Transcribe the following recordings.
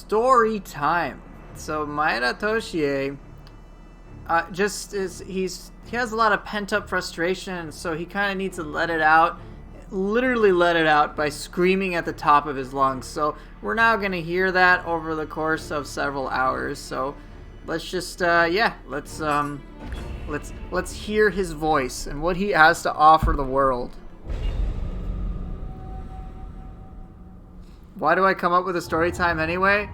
Story time. So Maeda Toshie he has a lot of pent-up frustration, so he kind of needs to let it out. Literally let it out by screaming at the top of his lungs. So we're now going to hear that over the course of several hours. So let's just let's hear his voice and what he has to offer the world. Why do I come up with a story time anyway?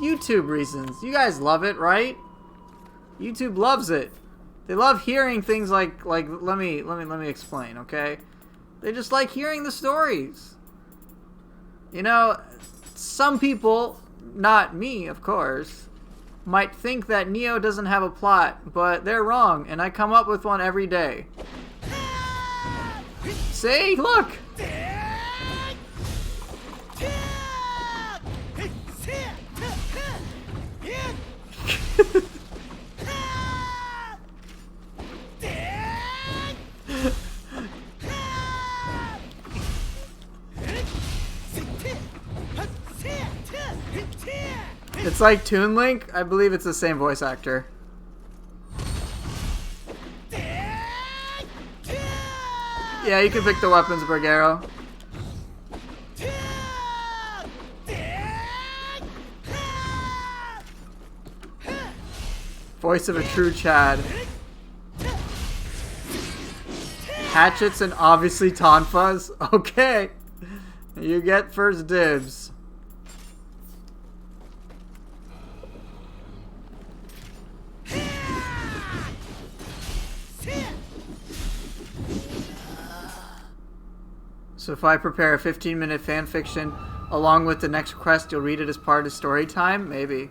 YouTube reasons. You guys love it, right? YouTube loves it. They love hearing things like let me explain, okay? They just like hearing the stories. You know, some people, not me, of course, might think that Nioh doesn't have a plot, but they're wrong, and I come up with one every day. See? Look! It's like Toon Link. I believe it's the same voice actor. Yeah, you can pick the weapons, Bergero. Voice of a true Chad. Hatchets and obviously Tonfas. Okay. You get first dibs. So if I prepare a 15-minute fanfiction along with the next quest, you'll read it as part of story time? Maybe.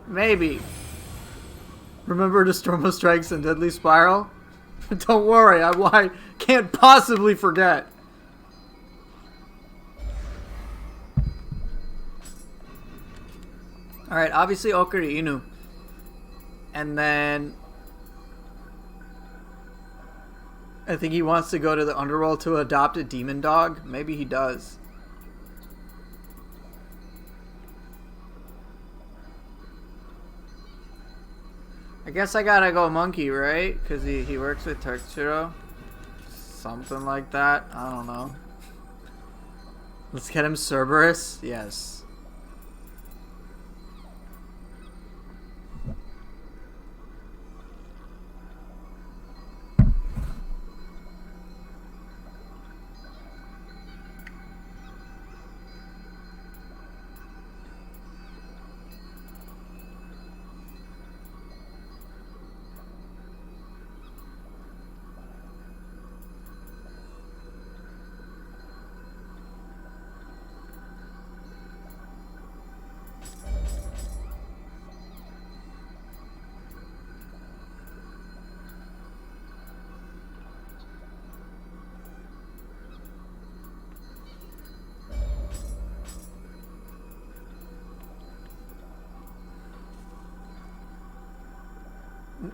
Maybe. Remember Nostromo Strikes and Deadly Spiral? Don't worry, I can't possibly forget. Alright, obviously Okuri Inu. And then I think he wants to go to the underworld to adopt a demon dog. Maybe he does. I guess I gotta go monkey, right? Because he works with Turkchiro. Something like that. I don't know. Let's get him Cerberus. Yes.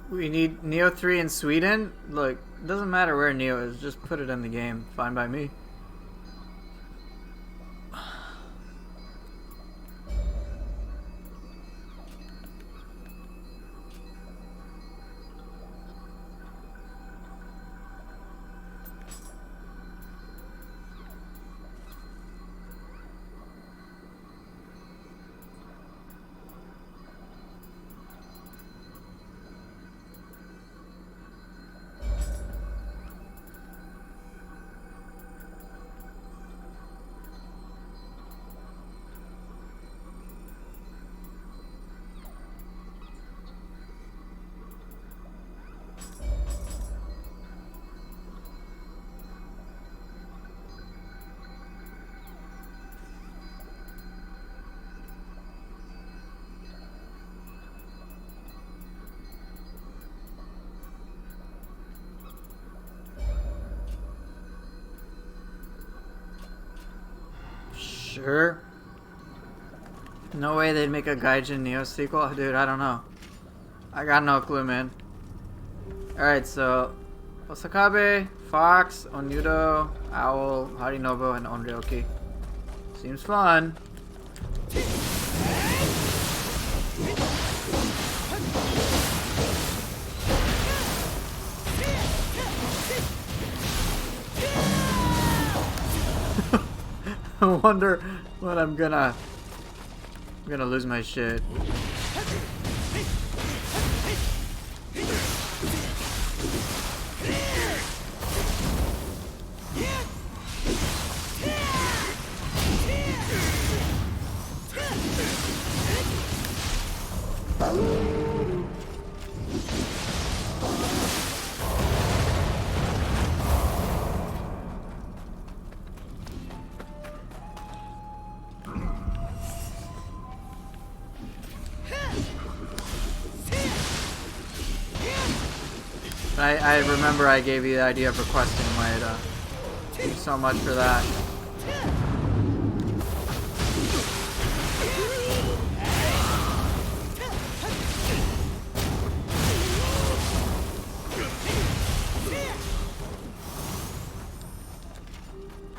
We need Nioh 3 in Sweden? Look, it doesn't matter where Nioh is, just put it in the game. Fine by me. Sure. No way they'd make a Gaijin Nioh sequel? Dude, I don't know. I got no clue, man. Alright, so Osakabe, Fox, Onyudo, Owl, Harinobu, and Onryoki. Seems fun. I wonder when I'm gonna lose my shit. I remember I gave you the idea of requesting Maeda. Thank you so much for that.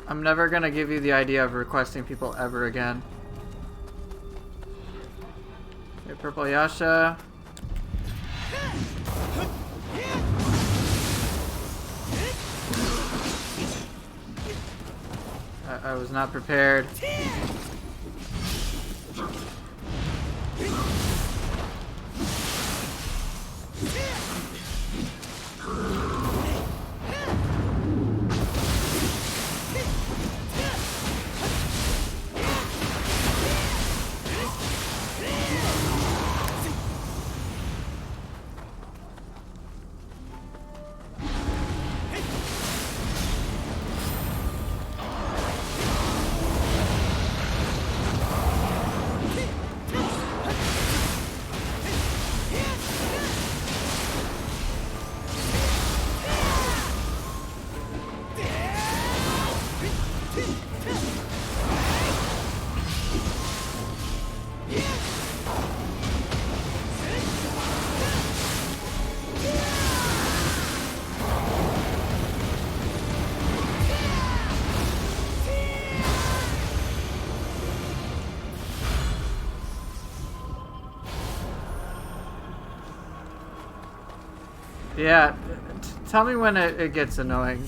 I'm never gonna give you the idea of requesting people ever again. Okay, purple Yasha. I was not prepared. Yeah, tell me when it gets annoying.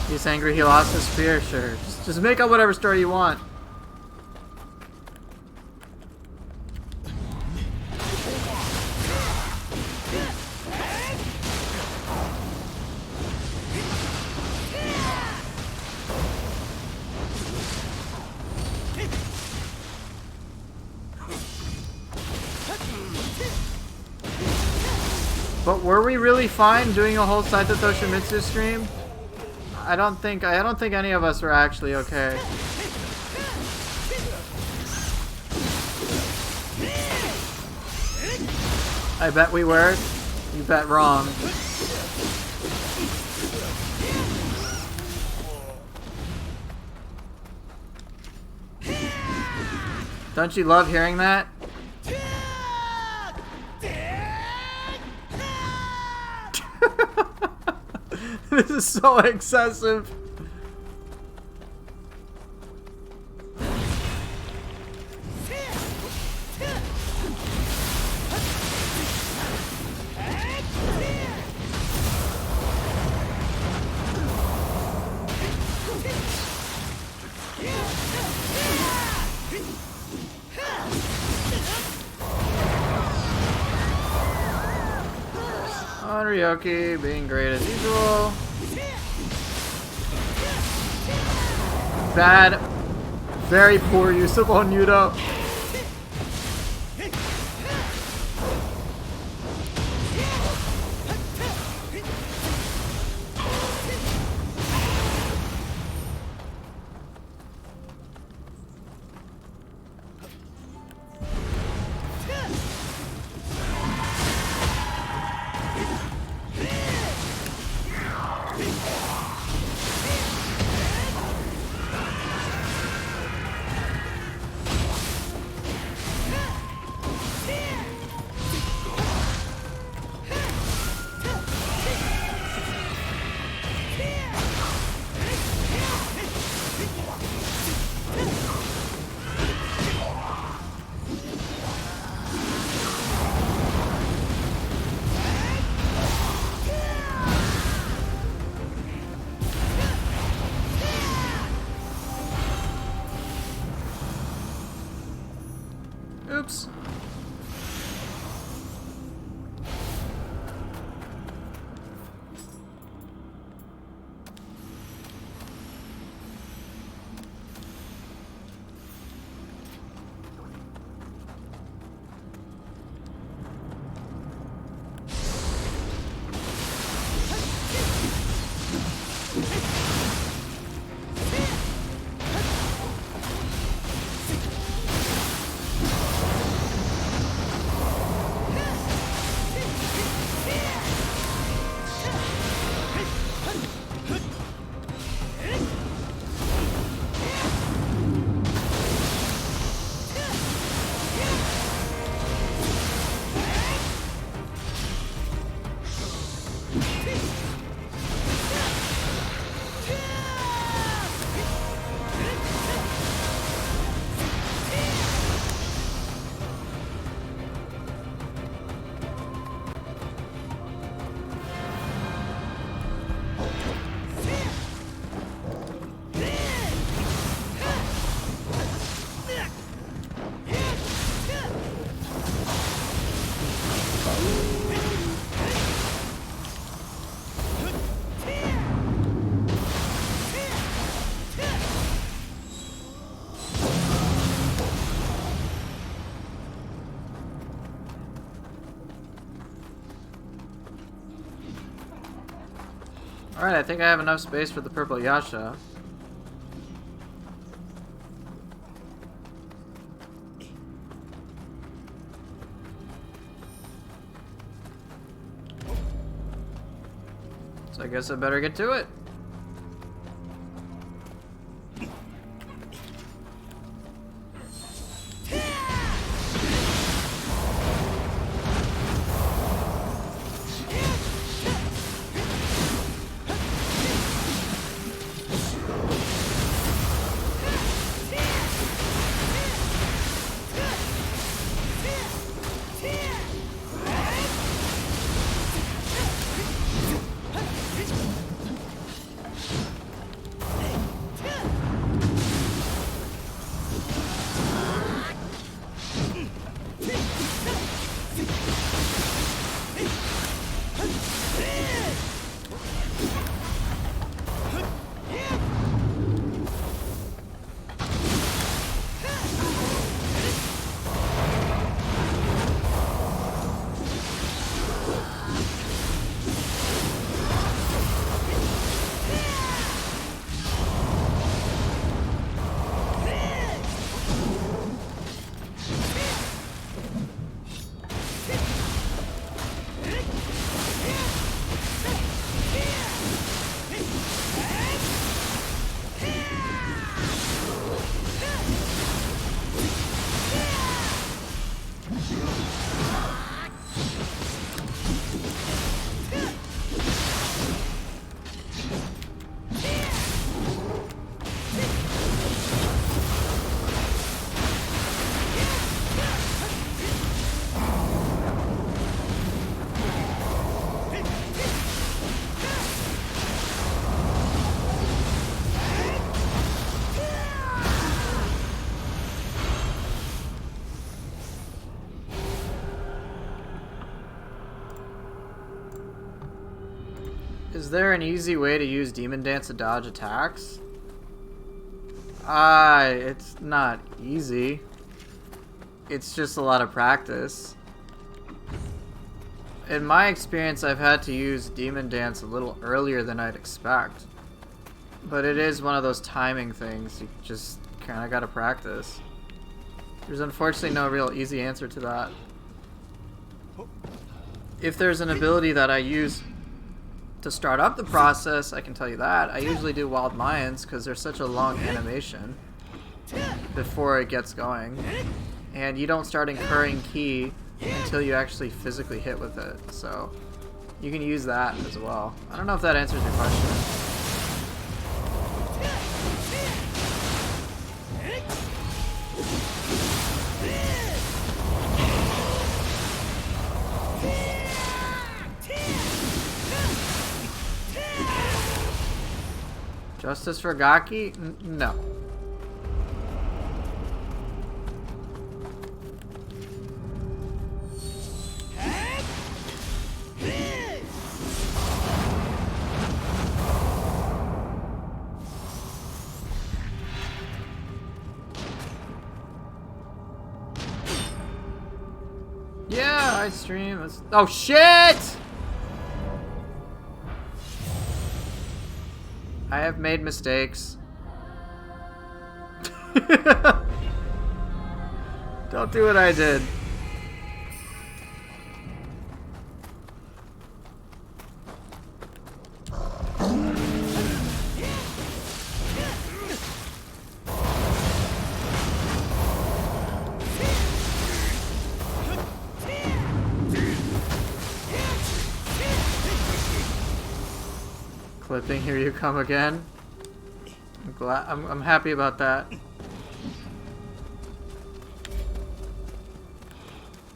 He's angry he lost his spear? Sure. Just make up whatever story you want. But were we really fine doing a whole Saito Toshimitsu stream? I don't think any of us were actually okay. I bet we were. You bet wrong. Don't you love hearing that? This is so excessive. Ryoki being great as usual. Bad, very poor use of Onyudo. Alright, I think I have enough space for the purple Yasha. So I guess I better get to it. Is there an easy way to use Demon Dance to dodge attacks? It's not easy. It's just a lot of practice. In my experience, I've had to use Demon Dance a little earlier than I'd expect. But it is one of those timing things. You just kind of gotta practice. There's unfortunately no real easy answer to that. If there's an ability that I use to start up the process, I can tell you that. I usually do Wild Mayans because there's such a long animation before it gets going. And you don't start incurring ki until you actually physically hit with it. So you can use that as well. I don't know if that answers your question. Justice for Gaki? No. Yeah, I stream. Oh shit! I have made mistakes. Don't do what I did. Clipping, here you come again. I'm happy about that.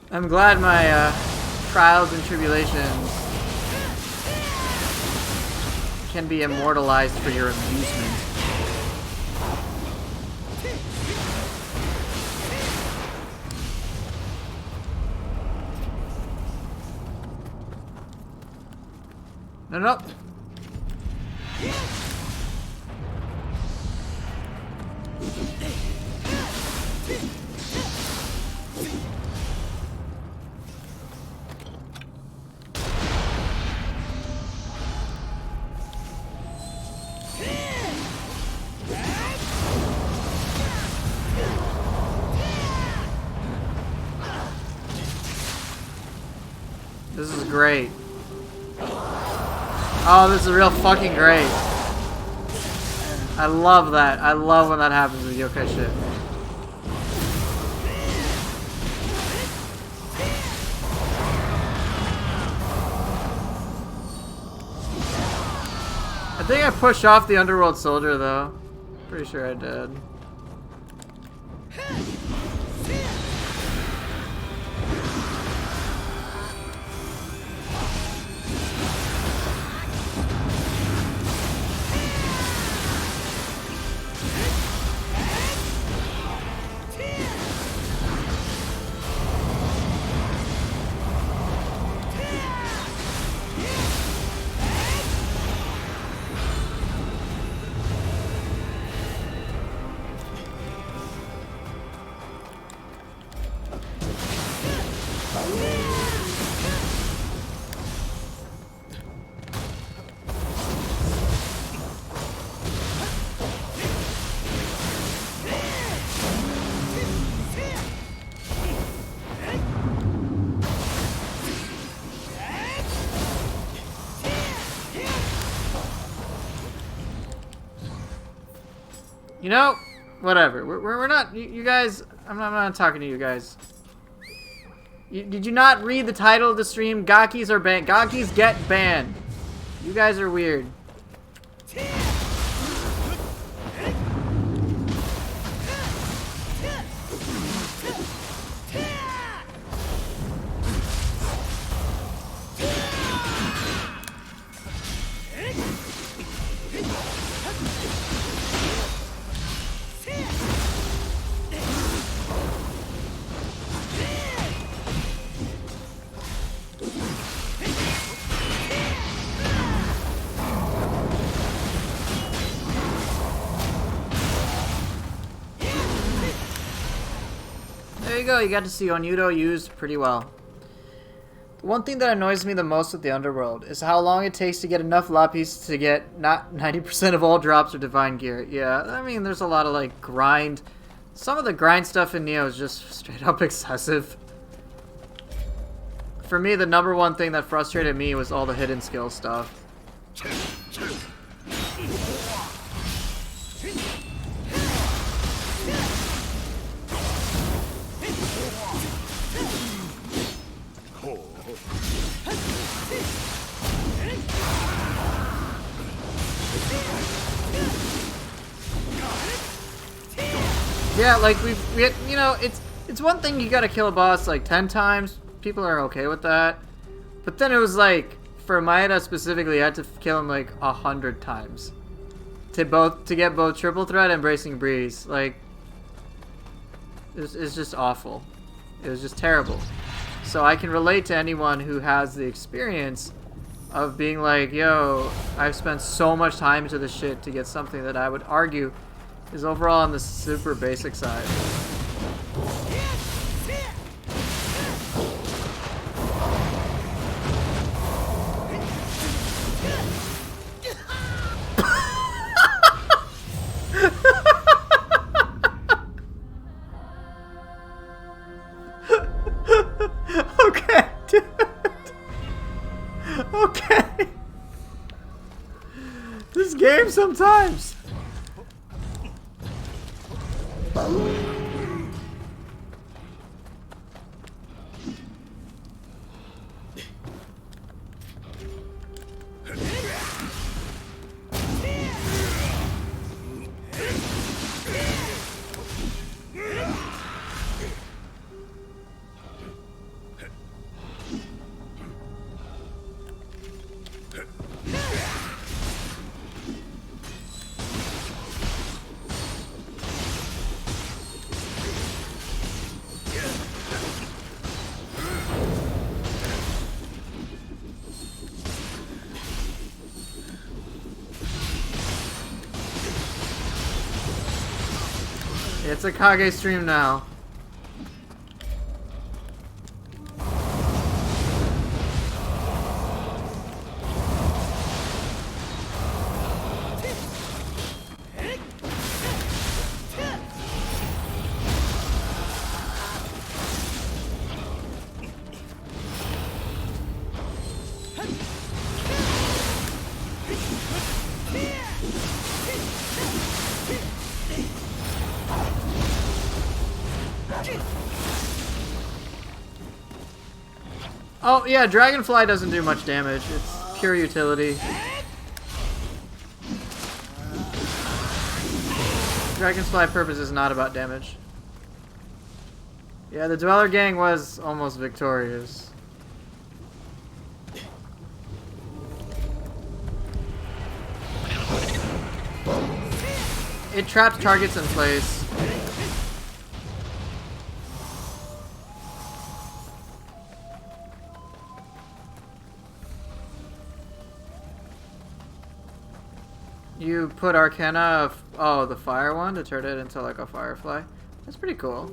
I'm glad my trials and tribulations can be immortalized for your amusement. No. This is great. Oh, this is real fucking great. I love that. I love when that happens with yokai shit. I think I pushed off the underworld soldier though. Pretty sure I did. You know, whatever. We're not. You guys. I'm not talking to you guys. Did you not read the title of the stream? Gakis are banned. Gakis get banned. You guys are weird. There you go, you got to see Onyudo used pretty well. The one thing that annoys me the most with the Underworld is how long it takes to get enough lapis to get not 90% of all drops or divine gear. Yeah, I mean, there's a lot of like grind. Some of the grind stuff in Nioh is just straight up excessive. For me, the number one thing that frustrated me was all the hidden skill stuff. Yeah, like you know, it's one thing you gotta kill a boss like 10 times. People are okay with that. But then it was like, for Maeda specifically, I had to kill him like 100 times. To get both triple threat and bracing breeze. Like, it's just awful. It was just terrible. So I can relate to anyone who has the experience of being like, yo, I've spent so much time into this shit to get something that I would argue is overall on the super basic side. sometimes. It's a Kage stream now. Oh, yeah, Dragonfly doesn't do much damage. It's pure utility. Dragonfly purpose is not about damage. Yeah, the Dweller Gang was almost victorious. It traps targets in place. You put Arcana, oh, the fire one, to turn it into like a firefly. That's pretty cool.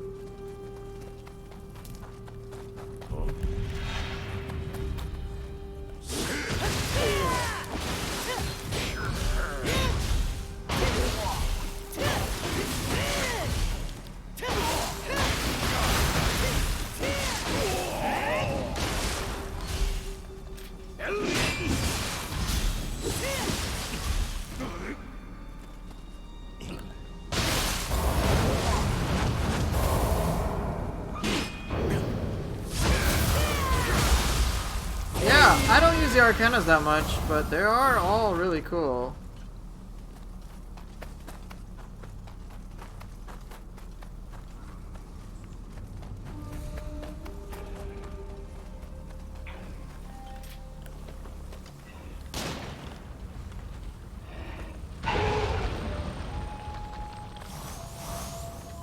I don't use the Arcanas that much, but they are all really cool.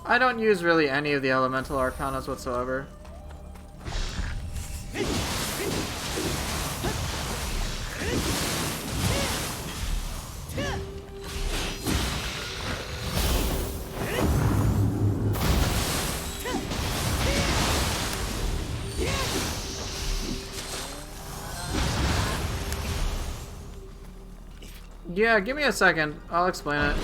I don't use really any of the elemental Arcanas whatsoever. Yeah, give me a second. I'll explain it.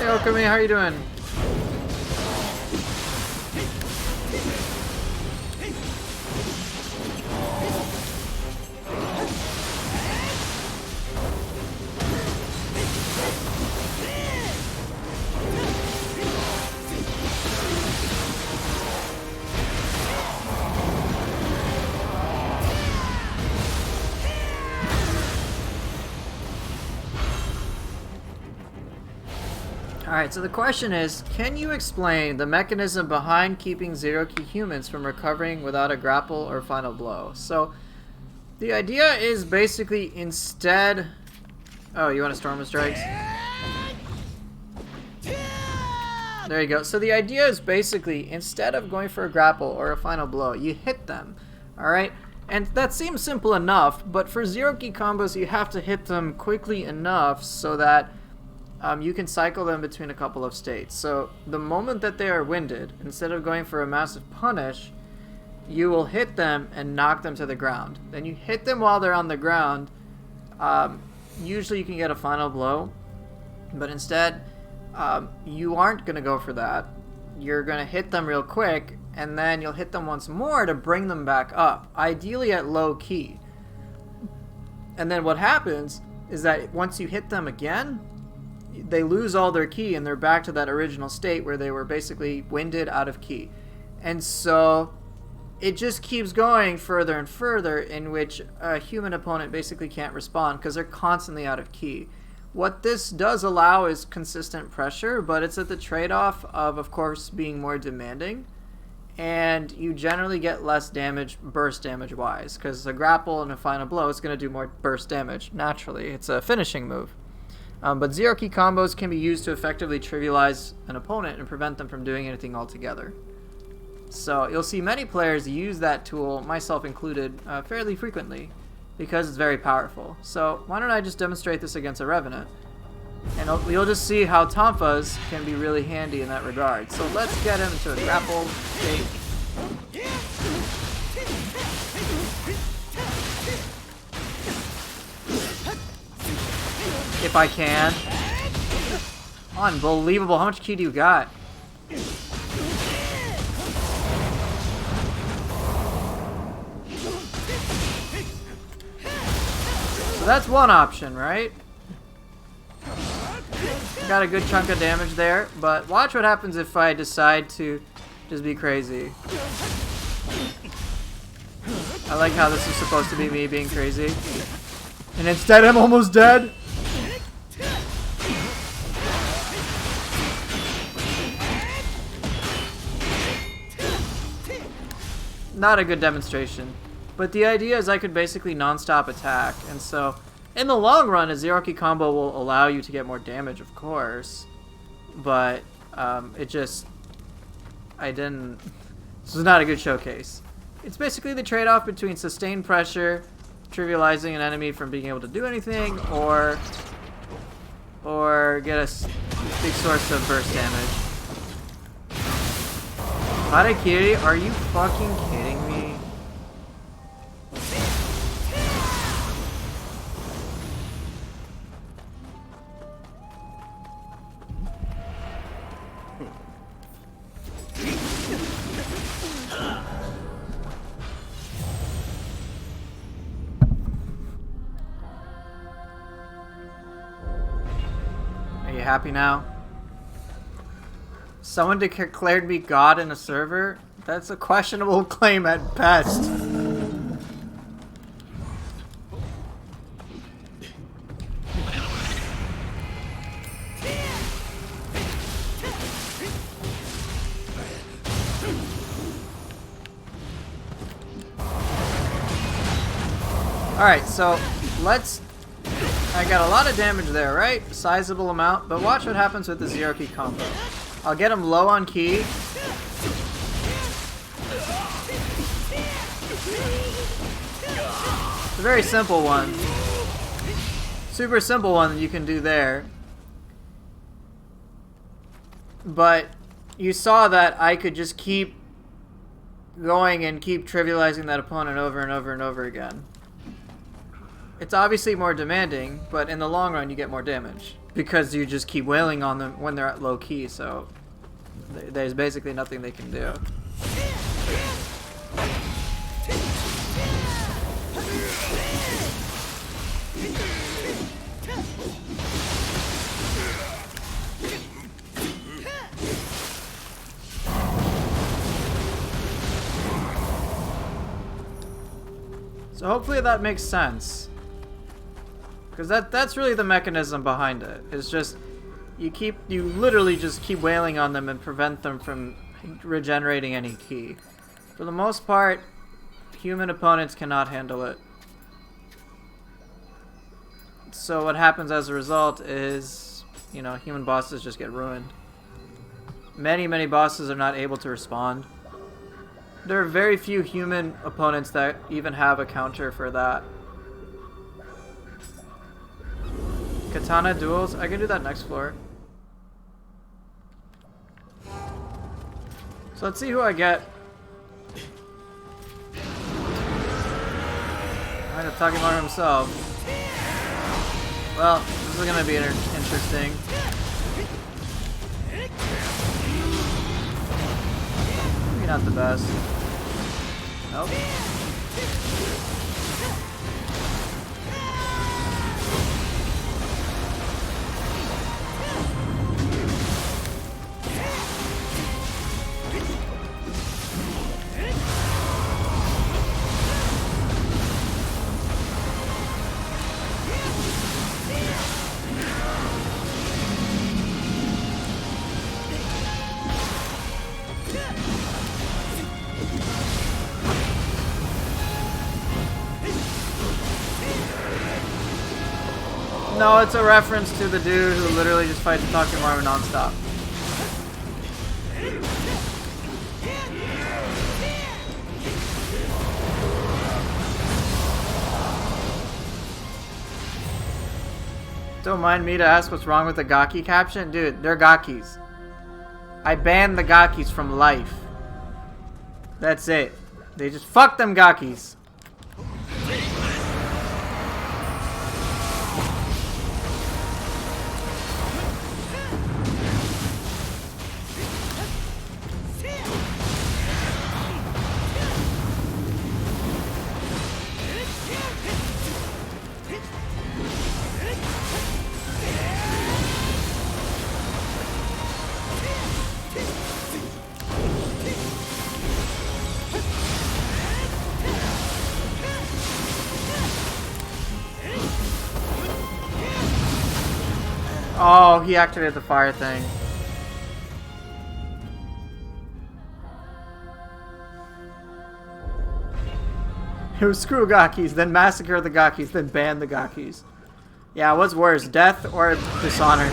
Okami, how are you doing? Alright, so the question is, can you explain the mechanism behind keeping zero-key humans from recovering without a grapple or final blow? So, the idea is basically instead... Oh, you want to Storm of Strikes? There you go. So the idea is basically, instead of going for a grapple or a final blow, you hit them. Alright? And that seems simple enough, but for zero-key combos, you have to hit them quickly enough so that you can cycle them between a couple of states. So the moment that they are winded, instead of going for a massive punish, you will hit them and knock them to the ground. Then you hit them while they're on the ground. Usually you can get a final blow, but instead you aren't going to go for that. You're going to hit them real quick, and then you'll hit them once more to bring them back up, ideally at low key. And then what happens is that once you hit them again, they lose all their ki and they're back to that original state where they were basically winded out of ki. And so it just keeps going further and further, in which a human opponent basically can't respond because they're constantly out of ki. What this does allow is consistent pressure, but it's at the trade-off of course, being more demanding. And you generally get less damage, burst damage-wise, because a grapple and a final blow is going to do more burst damage, naturally. It's a finishing move. But zero-key combos can be used to effectively trivialize an opponent and prevent them from doing anything altogether. So you'll see many players use that tool, myself included, fairly frequently, because it's very powerful. So why don't I just demonstrate this against a Revenant? And you'll just see how Tonfas can be really handy in that regard. So let's get him into a grapple state. If I can. Unbelievable. How much ki do you got? So that's one option, right? Got a good chunk of damage there, but watch what happens if I decide to just be crazy. I like how this is supposed to be me being crazy. And instead I'm almost dead. Not a good demonstration. But the idea is I could basically non-stop attack, and so in the long run, a zero-key combo will allow you to get more damage, of course, but this is not a good showcase. It's basically the trade-off between sustained pressure, trivializing an enemy from being able to do anything, or get a big source of burst damage. Harakiri, are you fucking kidding me? Are you happy now? Someone declared me God in a server? That's a questionable claim at best. Alright, so let's... I got a lot of damage there, right? Sizable amount, but watch what happens with the zero-key combo. I'll get him low on ki. It's a very simple one. Super simple one that you can do there. But you saw that I could just keep going and keep trivializing that opponent over and over and over again. It's obviously more demanding, but in the long run you get more damage because you just keep wailing on them when they're at low key, so there's basically nothing they can do. So hopefully that makes sense. Because that's really the mechanism behind it. It's just you literally just keep wailing on them and prevent them from regenerating any ki. For the most part, human opponents cannot handle it. So what happens as a result is, you know, human bosses just get ruined. Many bosses are not able to respond. There are very few human opponents that even have a counter for that. Katana duels. I can do that next floor. So let's see who I get. I end up talking about himself. Well, this is gonna be interesting. Maybe not the best. Nope. No, it's a reference to the dude who literally just fights Takemaru nonstop. Don't mind me to ask what's wrong with the Gaki caption? Dude, they're Gakis. I banned the Gakis from life. That's it. They just fuck them Gakis. Oh, he activated the fire thing. It was screw Gakis, then massacre the Gakis, then ban the Gakis. Yeah, what's worse, death or dishonor?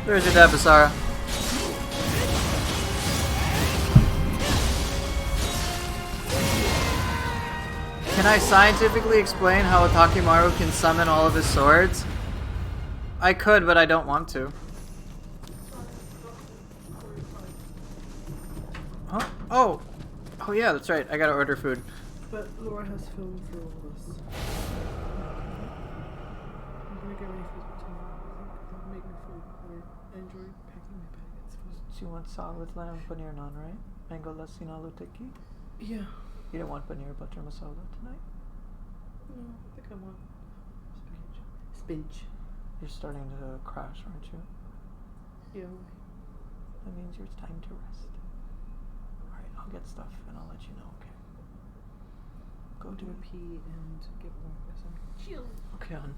There's your dad, Basara. Can I scientifically explain how Itachimaru can summon all of his swords? I could, but I don't want to. Huh? Oh! Oh yeah, that's right. I gotta order food. But Laura has film for all of us. I'm gonna get ready for tomorrow. That'll make me feel better. I enjoy packing my bag. It's fun. So you want saag with lamb, paneer naan, right? Mango lassi and aloo tikki? Yeah. You don't want paneer butter masala tonight? No, I think I want spinach. You're starting to crash, aren't you? Yeah. That means it's time to rest. Alright, I'll get stuff and I'll let you know, okay? Go do do a it. pee and get warm because I'm chill. Okay, on.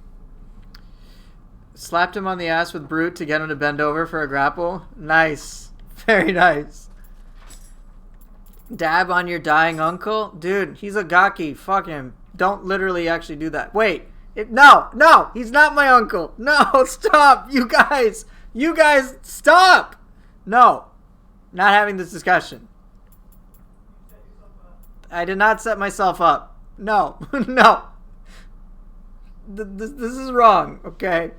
Slapped him on the ass with Brute to get him to bend over for a grapple. Nice. Very nice. Dab on your dying uncle? Dude, he's a gaki. Fuck him. Don't literally actually do that. Wait. No, he's not my uncle. No, stop. You guys, stop. No. Not having this discussion. I did not set myself up. No. No. This is wrong, okay?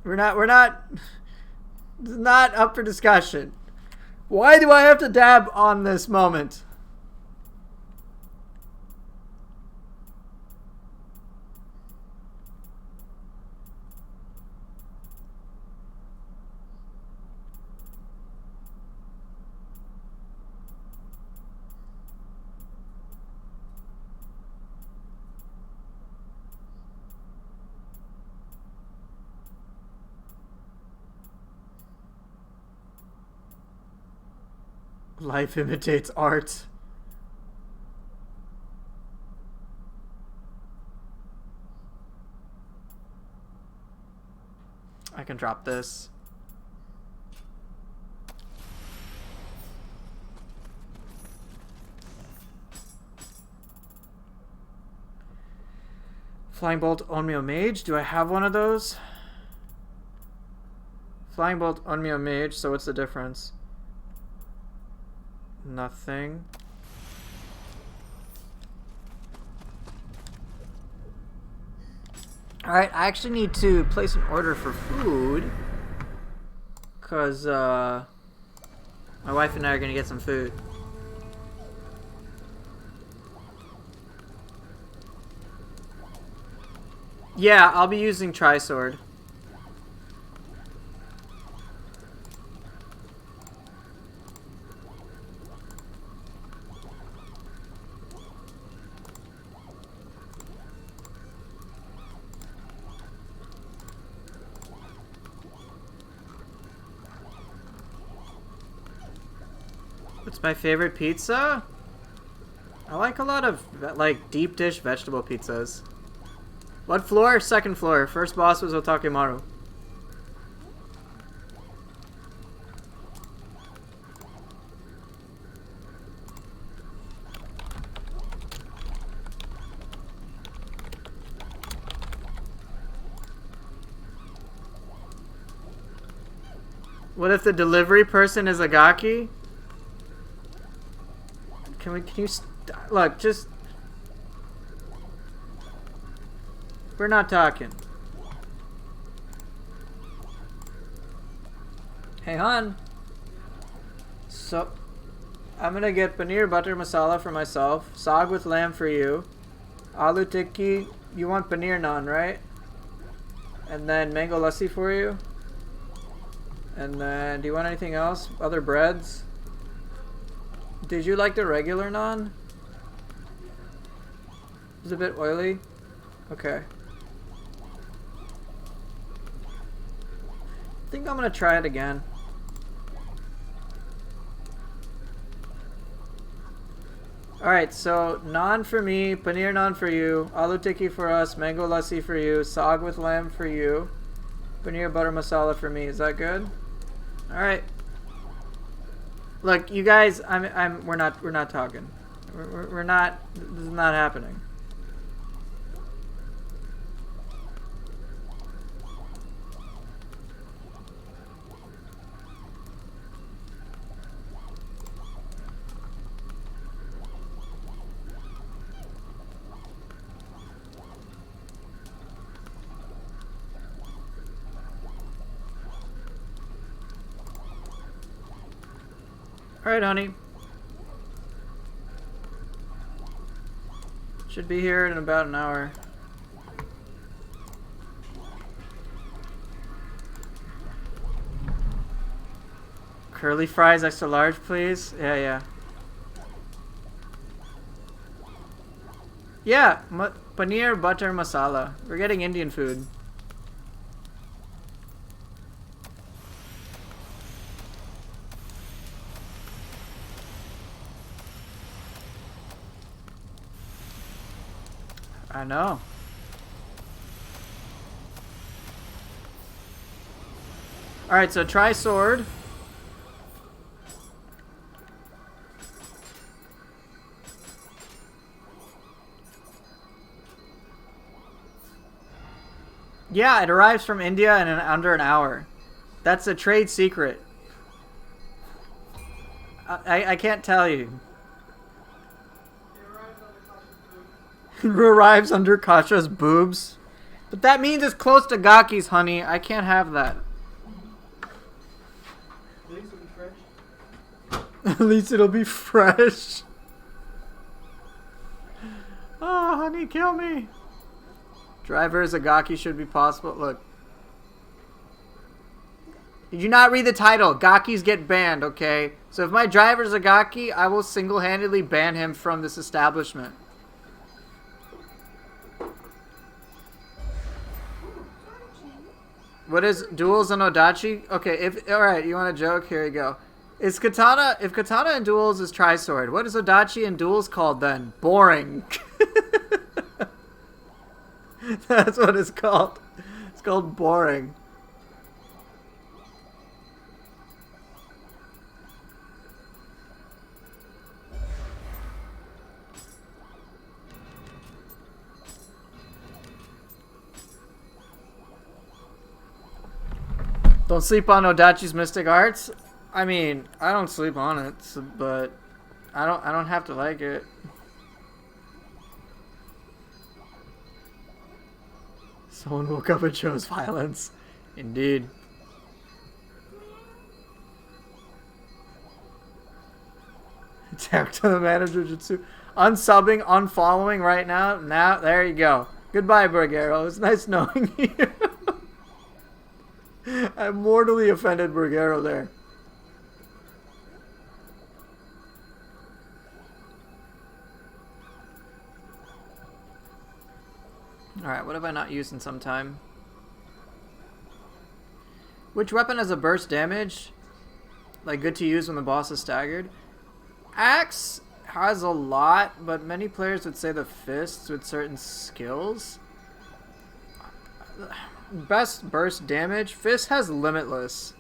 We're not, this is not up for discussion. Why do I have to dab on this moment? Life imitates art. I can drop this. Flying Bolt Onmyo Mage. Do I have one of those? Flying Bolt Onmyo Mage, so what's the difference? Nothing. Alright, I actually need to place an order for food. Because, my wife and I are going to get some food. Yeah, I'll be using Tri-Sword. What's my favorite pizza? I like a lot of, like, deep dish vegetable pizzas. What floor? Second floor. First boss was Otakimaru. What if the delivery person is a gaki? Can you look, just... We're not talking. Hey, hon. So, I'm gonna get paneer butter masala for myself. Saag with lamb for you. Aloo tikki. You want paneer naan, right? And then mango lassi for you. And then, do you want anything else? Other breads? Did you like the regular naan? It's a bit oily. Okay. I think I'm gonna try it again. Alright, so naan for me, paneer naan for you, aloo tikki for us, mango lassi for you, saag with lamb for you, paneer butter masala for me. Is that good? Alright. Look, you guys, we're not talking. We're not, this is not happening. Alright, honey. Should be here in about an hour. Curly fries, extra large, please. Yeah. Yeah, paneer butter masala. We're getting Indian food. I know. Alright, so try sword. Yeah, it arrives from India in under an hour. That's a trade secret. I can't tell you. It arrives under Kasha's boobs. But that means it's close to Gaki's, honey. I can't have that. At least it'll be fresh. Oh, honey, kill me. Driver as a Gaki should be possible. Look. Did you not read the title? Gakis get banned, okay? So if my driver's a Gaki, I will single-handedly ban him from this establishment. What is duels and Odachi? Okay, alright, you want a joke? Here you go. Is katana, if katana in duels is tri-sword, what is Odachi in duels called then? Boring. That's what it's called. It's called boring. Don't sleep on Odachi's mystic arts. I mean, I don't sleep on it, so, but I don't have to like it. Someone woke up and chose violence. Indeed. Attack to the manager jutsu. Unsubbing, unfollowing right now. Now, there you go. Goodbye, Burgero. It's nice knowing you. I mortally offended Burgero there. Alright, what have I not used in some time? Which weapon has a burst damage? Like, good to use when the boss is staggered? Axe has a lot, but many players would say the fists with certain skills. Best burst damage? Fist has limitless.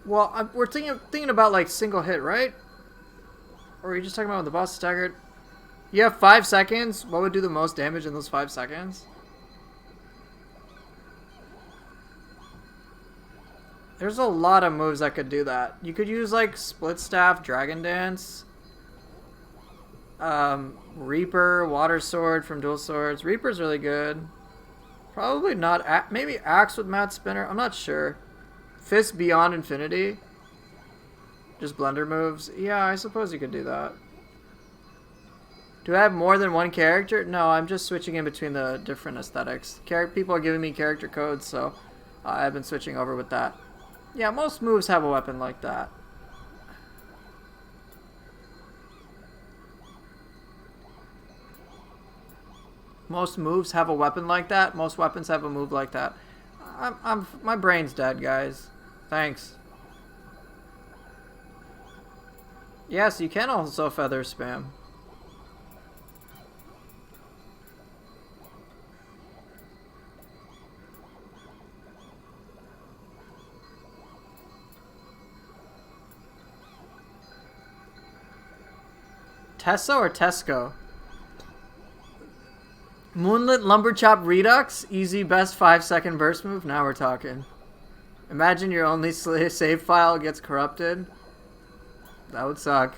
Well, we're thinking about, like, single hit, right? Or are you just talking about when the boss is staggered? You have 5 seconds. What would do the most damage in those 5 seconds? There's a lot of moves that could do that. You could use like Split Staff, Dragon Dance, Reaper, Water Sword from Dual Swords. Reaper's really good. Probably not. Maybe Axe with Mat Spinner. I'm not sure. Fist Beyond Infinity. Just blender moves. Yeah, I suppose you could do that. Do I have more than one character? No, I'm just switching in between the different aesthetics. People are giving me character codes, so I've been switching over with that. Yeah, most moves have a weapon like that. Most moves have a weapon like that. Most weapons have a move like that. My brain's dead, guys. Thanks. Yes, you can also feather spam. Tesso or Tesco? Moonlit Lumberchop Redux? Easy best 5-second burst move? Now we're talking. Imagine your only save file gets corrupted. That would suck.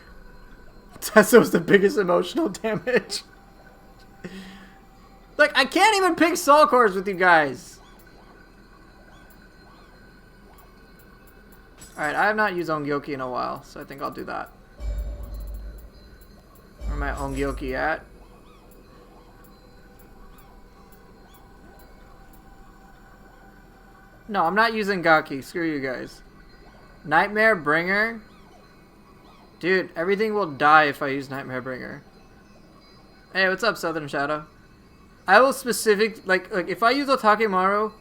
Tesso's the biggest emotional damage. Like, I can't even pick soul cores with you guys. Alright, I have not used Ongyoki in a while, so I think I'll do that. Where my Ongyoki at? No, I'm not using Gaki. Screw you guys. Nightmare Bringer? Dude, everything will die if I use Nightmare Bringer. Hey, what's up, Southern Shadow? I will like if I use Otakemaru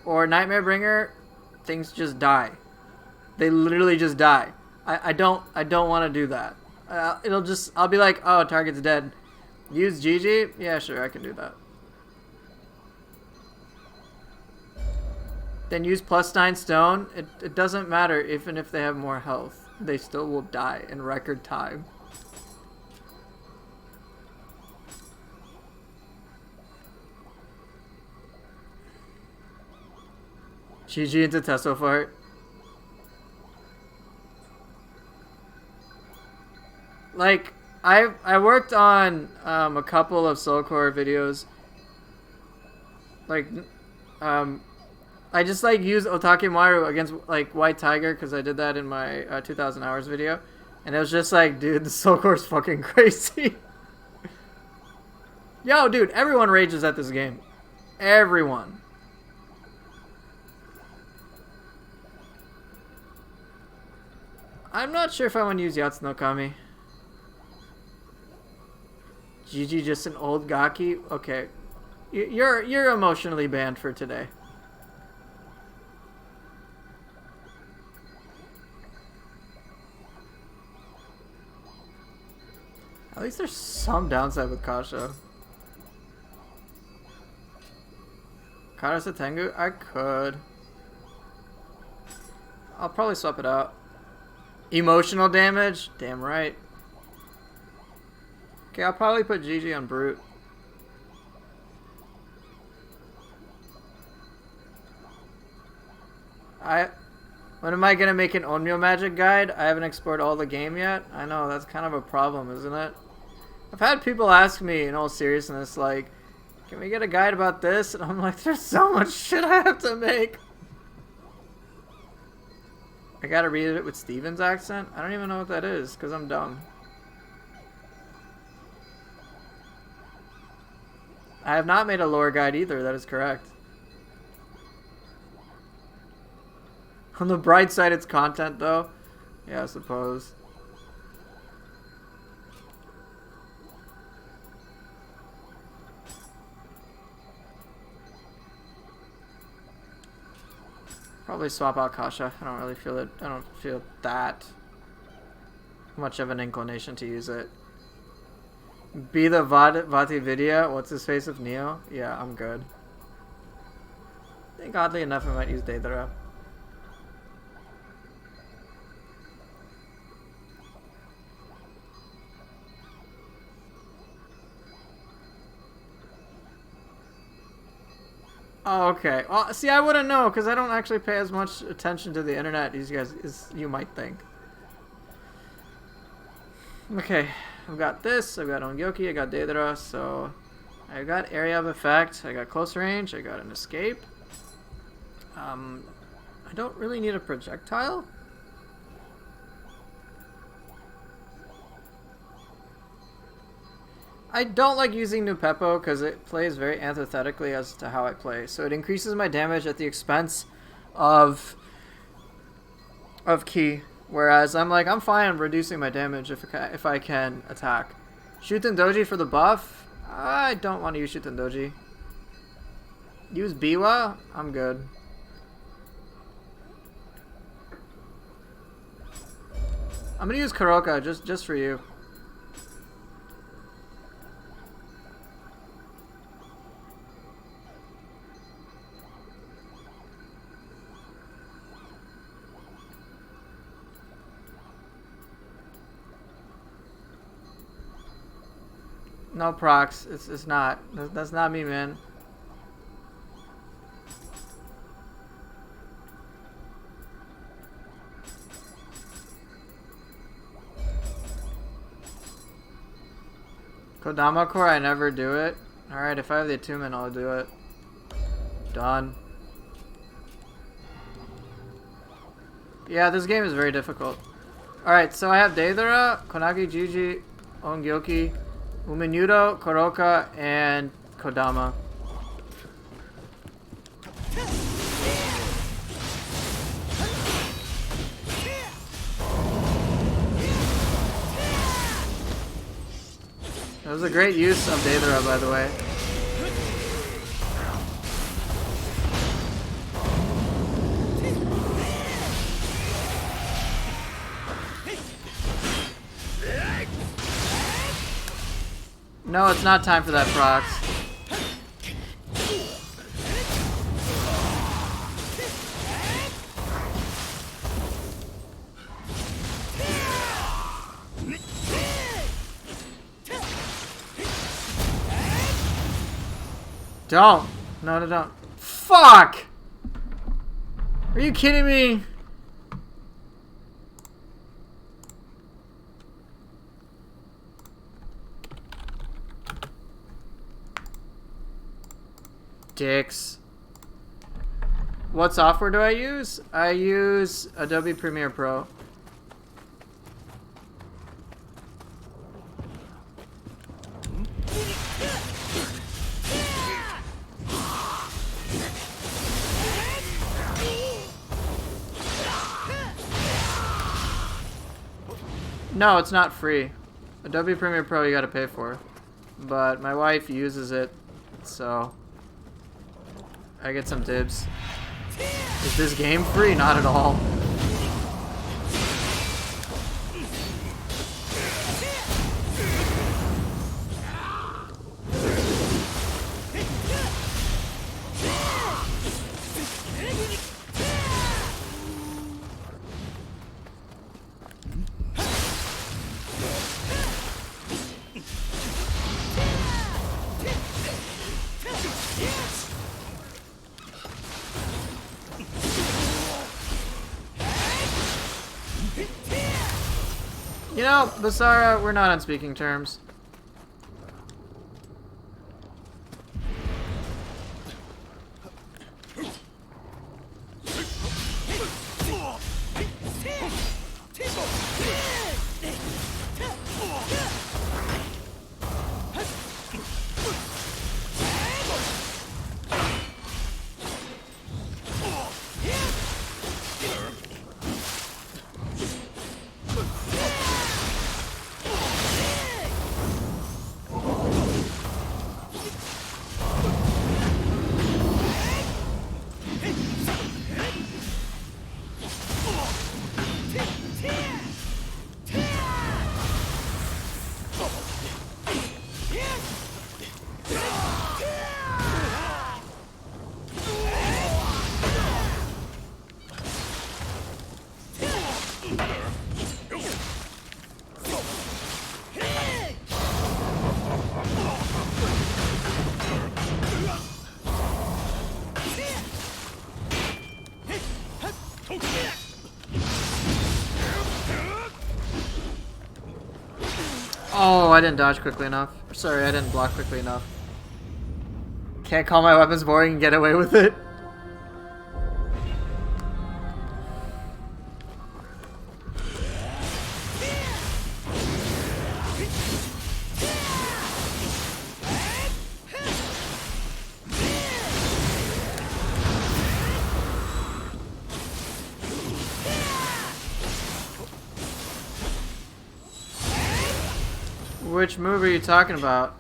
or Nightmare Bringer, things just die. They literally just die. I don't want to do that. I'll be like, oh, target's dead. Use GG? Yeah, sure, I can do that. Then use +9 stone. It doesn't matter even if they have more health. They still will die in record time. GG into Testo Fart. Like, I worked on a couple of Soulcore videos. Like, I just like use Otakemaru against like White Tiger because I did that in my 2000 hours video, and it was just like, dude, the Soulcore's fucking crazy. Yo, dude, everyone rages at this game. Everyone. I'm not sure if I want to use Yatsuno Kami. GG, just an old Gaki. Okay, you're emotionally banned for today. At least there's some downside with Kasha. Karasa Tengu? I could. I'll probably swap it out. Emotional damage? Damn right. Okay, I'll probably put GG on Brute. When am I gonna make an Onmyo Magic guide? I haven't explored all the game yet. I know, that's kind of a problem, isn't it? I've had people ask me in all seriousness, like, can we get a guide about this? And I'm like, there's so much shit I have to make. I gotta read it with Steven's accent? I don't even know what that is, because I'm dumb. I have not made a lore guide either, that is correct. On the bright side, it's content, though. Yeah, I suppose. Probably swap out Kasha. I don't really feel it. I don't feel that much of an inclination to use it. Be the Vati Vidya. What's his face of Nioh? Yeah, I'm good. I think oddly enough I might use Deidara. Oh, okay. Well, see, I wouldn't know because I don't actually pay as much attention to the internet as you might think. Okay, I've got this. I've got Ongyoki. I got Deidara. So I got area of effect. I got close range. I got an escape. I don't really need a projectile. I don't like using Nupepo because it plays very antithetically as to how I play. So it increases my damage at the expense of ki. Whereas I'm like, I'm fine reducing my damage if I can attack. Shuten Doji for the buff? I don't want to use Shuten Doji. Use Biwa? I'm good. I'm gonna use Kuroka just for you. No procs. It's not. That's not me, man. Kodama Core, I never do it. Alright, if I have the attunement, I'll do it. Done. Yeah, this game is very difficult. Alright, so I have Deidara, Konagi, Jiji, Ongyoki, Umenyudo, Koroka, and Kodama. That was a great use of Deidara, by the way. No, it's not time for that, Prox. Don't. No, no, don't. Fuck! Are you kidding me? Dicks. What software do I use? I use Adobe Premiere Pro. No, it's not free. Adobe Premiere Pro you gotta pay for. But my wife uses it, so I get some dibs. Is this game free? Not at all. You know, Basara, we're not on speaking terms. Oh, I didn't dodge quickly enough. Sorry, I didn't block quickly enough. Can't call my weapons boring and get away with it. Which move are you talking about?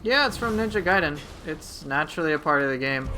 Yeah, it's from Ninja Gaiden. It's naturally a part of the game.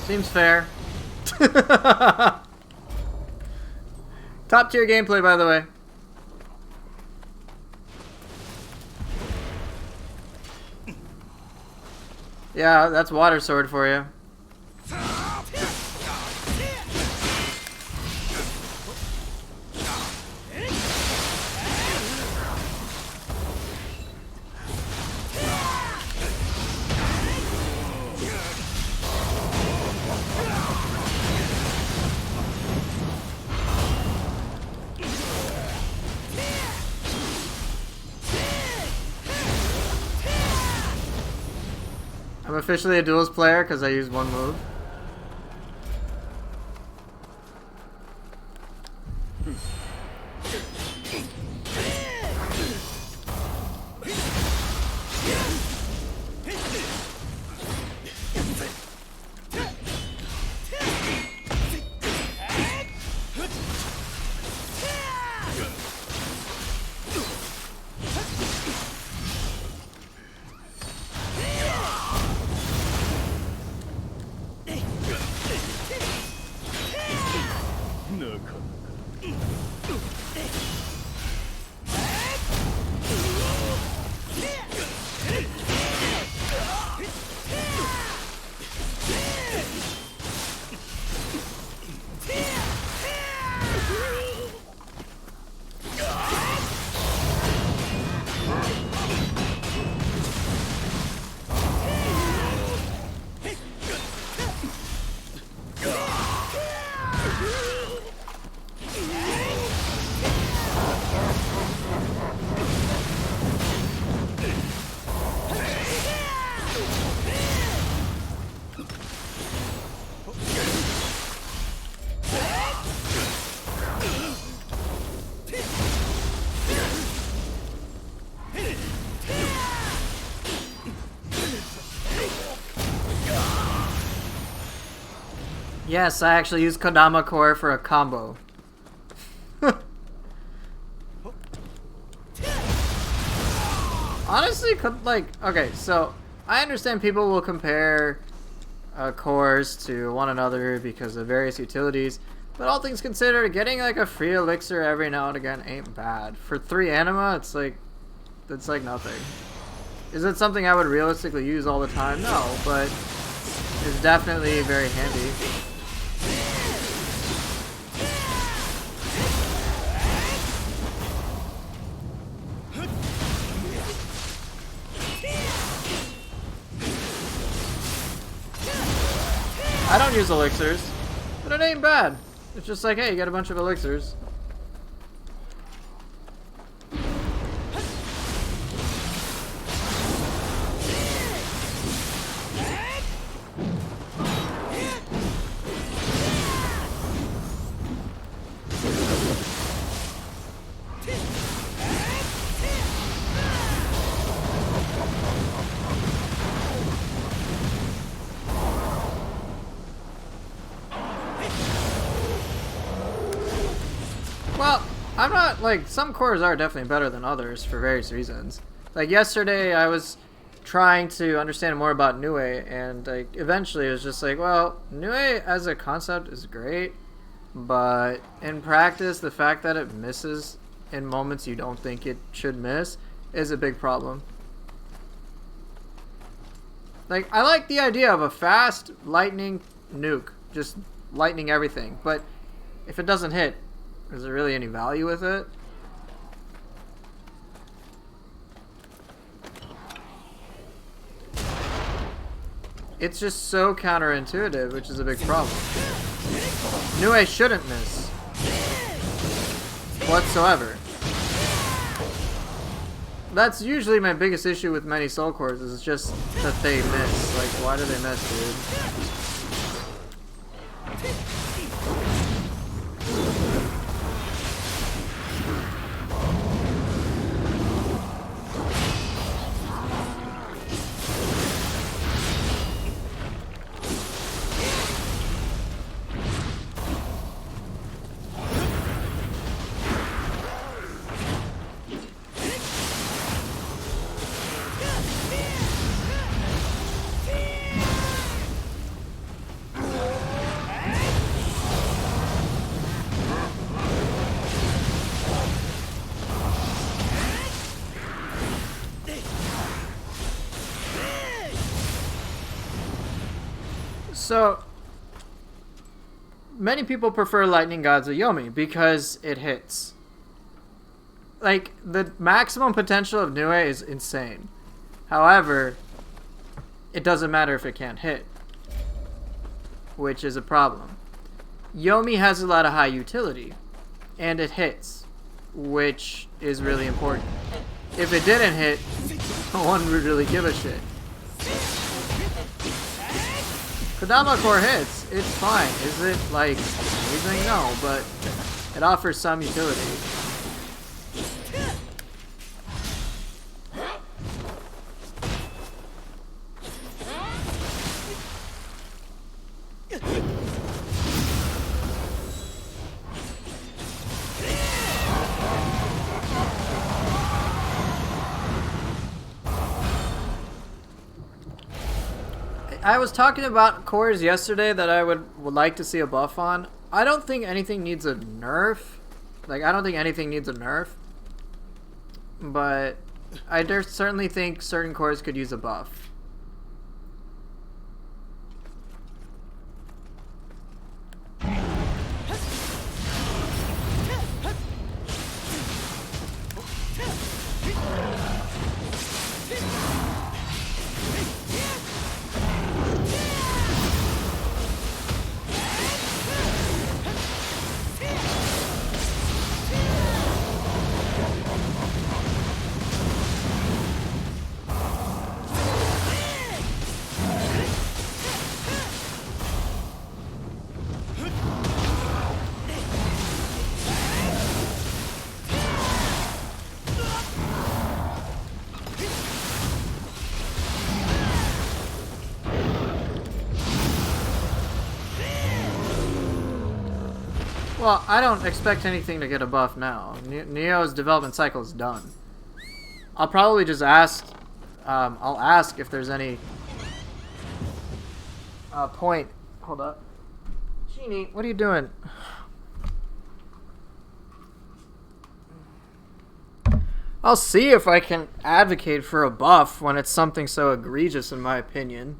Seems fair. Top tier gameplay, by the way. Yeah, that's water sword for you. I'm officially a duelist player because I use one move. Yes, I actually use Kodama Core for a combo. Honestly, like, okay, so I understand people will compare cores to one another because of various utilities, but all things considered, getting like a free elixir every now and again ain't bad. For 3 anima, it's like nothing. Is it something I would realistically use all the time? No, but it's definitely very handy. I don't use elixirs, but it ain't bad. It's just like, hey, you get a bunch of elixirs. Well, I'm not, like, some cores are definitely better than others for various reasons. Like yesterday, I was trying to understand more about Nioh, and like eventually it was just like, well, Nioh as a concept is great, but in practice, the fact that it misses in moments you don't think it should miss is a big problem. Like, I like the idea of a fast lightning nuke, just lightning everything, but if it doesn't hit, is there really any value with it? It's just so counterintuitive, which is a big problem. Nioh shouldn't miss whatsoever. That's usually my biggest issue with many soul cores, is just that they miss. Like, why do they miss, dude? So, many people prefer Lightning God's Yomi because it hits. Like, the maximum potential of Nioh is insane. However, it doesn't matter if it can't hit, which is a problem. Yomi has a lot of high utility, and it hits, which is really important. If it didn't hit, no one would really give a shit. Kodama core hits, it's fine. Is it, like, amazing? No, but it offers some utility. I was talking about cores yesterday that I would like to see a buff on. I don't think anything needs a nerf. Like, I don't think anything needs a nerf. But I certainly think certain cores could use a buff. Well, I don't expect anything to get a buff now. Nioh's development cycle is done. I'll probably just ask, I'll ask if there's any point. Hold up. Genie, what are you doing? I'll see if I can advocate for a buff when it's something so egregious in my opinion.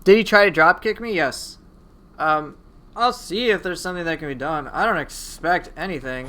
Did he try to dropkick me? Yes. I'll see if there's something that can be done. I don't expect anything.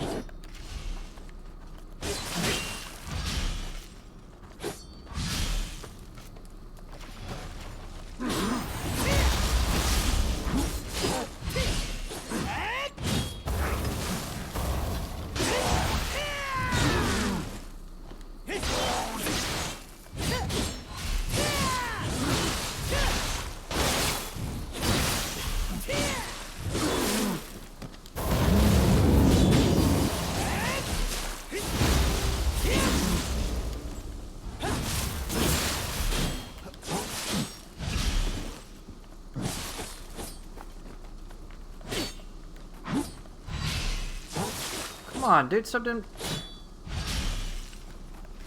Come on, dude, stop doing...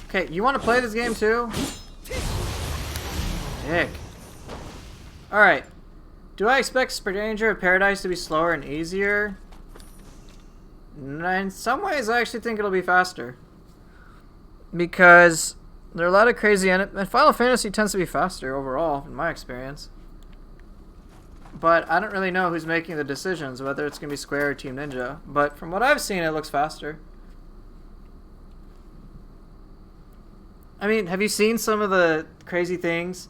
Okay, you want to play this game too? Dick. Alright. Do I expect Stranger of Paradise to be slower and easier? In some ways, I actually think it'll be faster. Because there are a lot of crazy... And Final Fantasy tends to be faster overall, in my experience. But I don't really know who's making the decisions, whether it's going to be Square or Team Ninja. But from what I've seen, it looks faster. I mean, have you seen some of the crazy things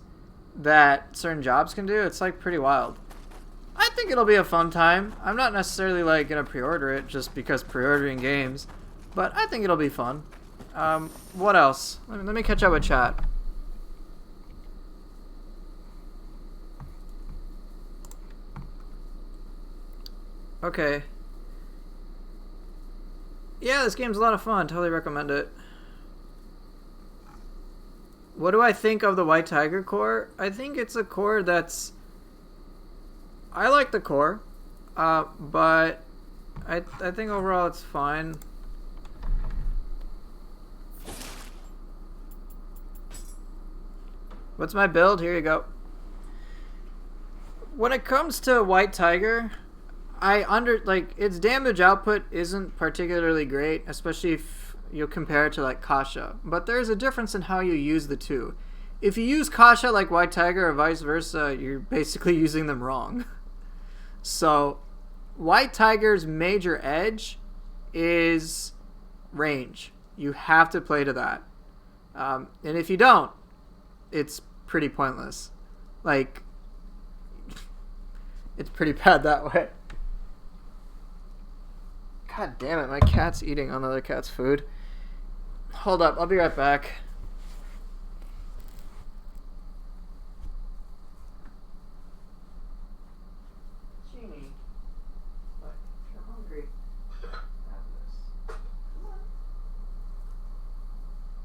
that certain jobs can do? It's like pretty wild. I think it'll be a fun time. I'm not necessarily like gonna pre-order it just because pre-ordering games, but I think it'll be fun. What else? Let me catch up with chat. Okay. Yeah, this game's a lot of fun. Totally recommend it. What do I think of the White Tiger core? I think it's a core that's... I like the core, but I think overall it's fine. What's my build? Here you go. When it comes to White Tiger, its damage output isn't particularly great, especially if you compare it to like Kasha. But there's a difference in how you use the two. If you use Kasha like White Tiger or vice versa, you're basically using them wrong. So, White Tiger's major edge is range. You have to play to that. And if you don't, it's pretty pointless. Like, it's pretty bad that way. God damn it, my cat's eating another cat's food. Hold up, I'll be right back. Genie, look, if you're hungry, have this. Come on.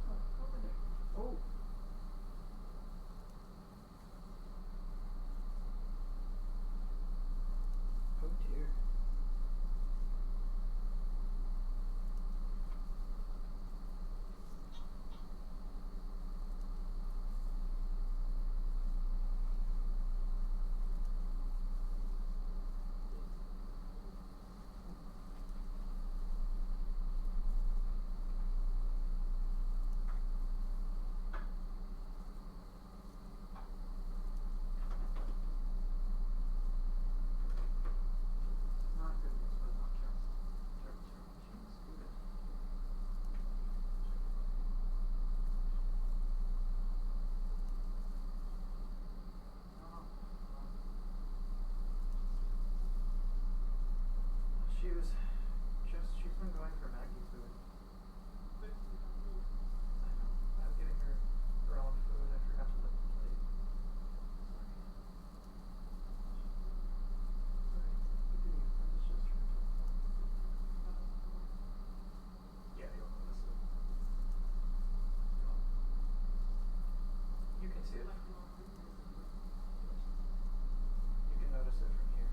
Oh, over there. Oh. Oh dear. She's been going for Maggie food. I know. I'm giving her her own food. I forgot to let the plate. Yeah, you'll notice it. You can see it. You can notice it from here.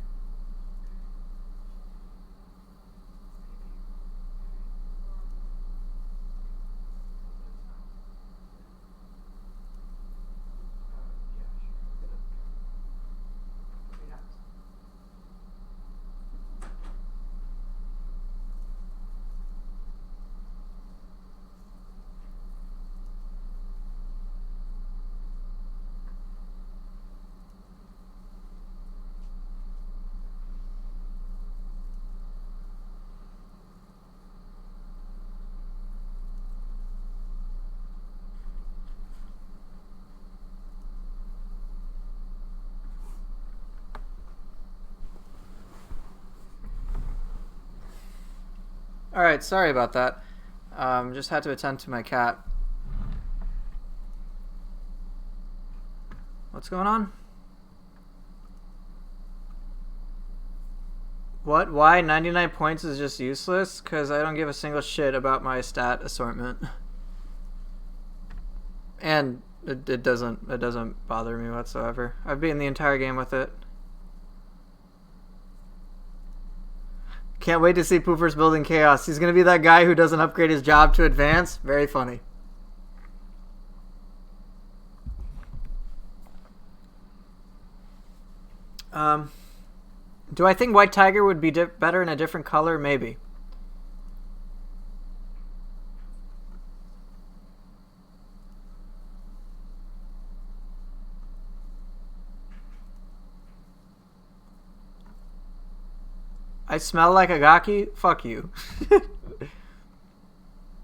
Alright, sorry about that. Just had to attend to my cat. What's going on? What? Why 99 points is just useless? Because I don't give a single shit about my stat assortment. And it doesn't bother me whatsoever. I've beaten the entire game with it. Can't wait to see Pooper's building chaos. He's gonna be that guy who doesn't upgrade his job to advance. Very funny. Do I think White Tiger would be better in a different color? Maybe. I smell like Agaki? Fuck you.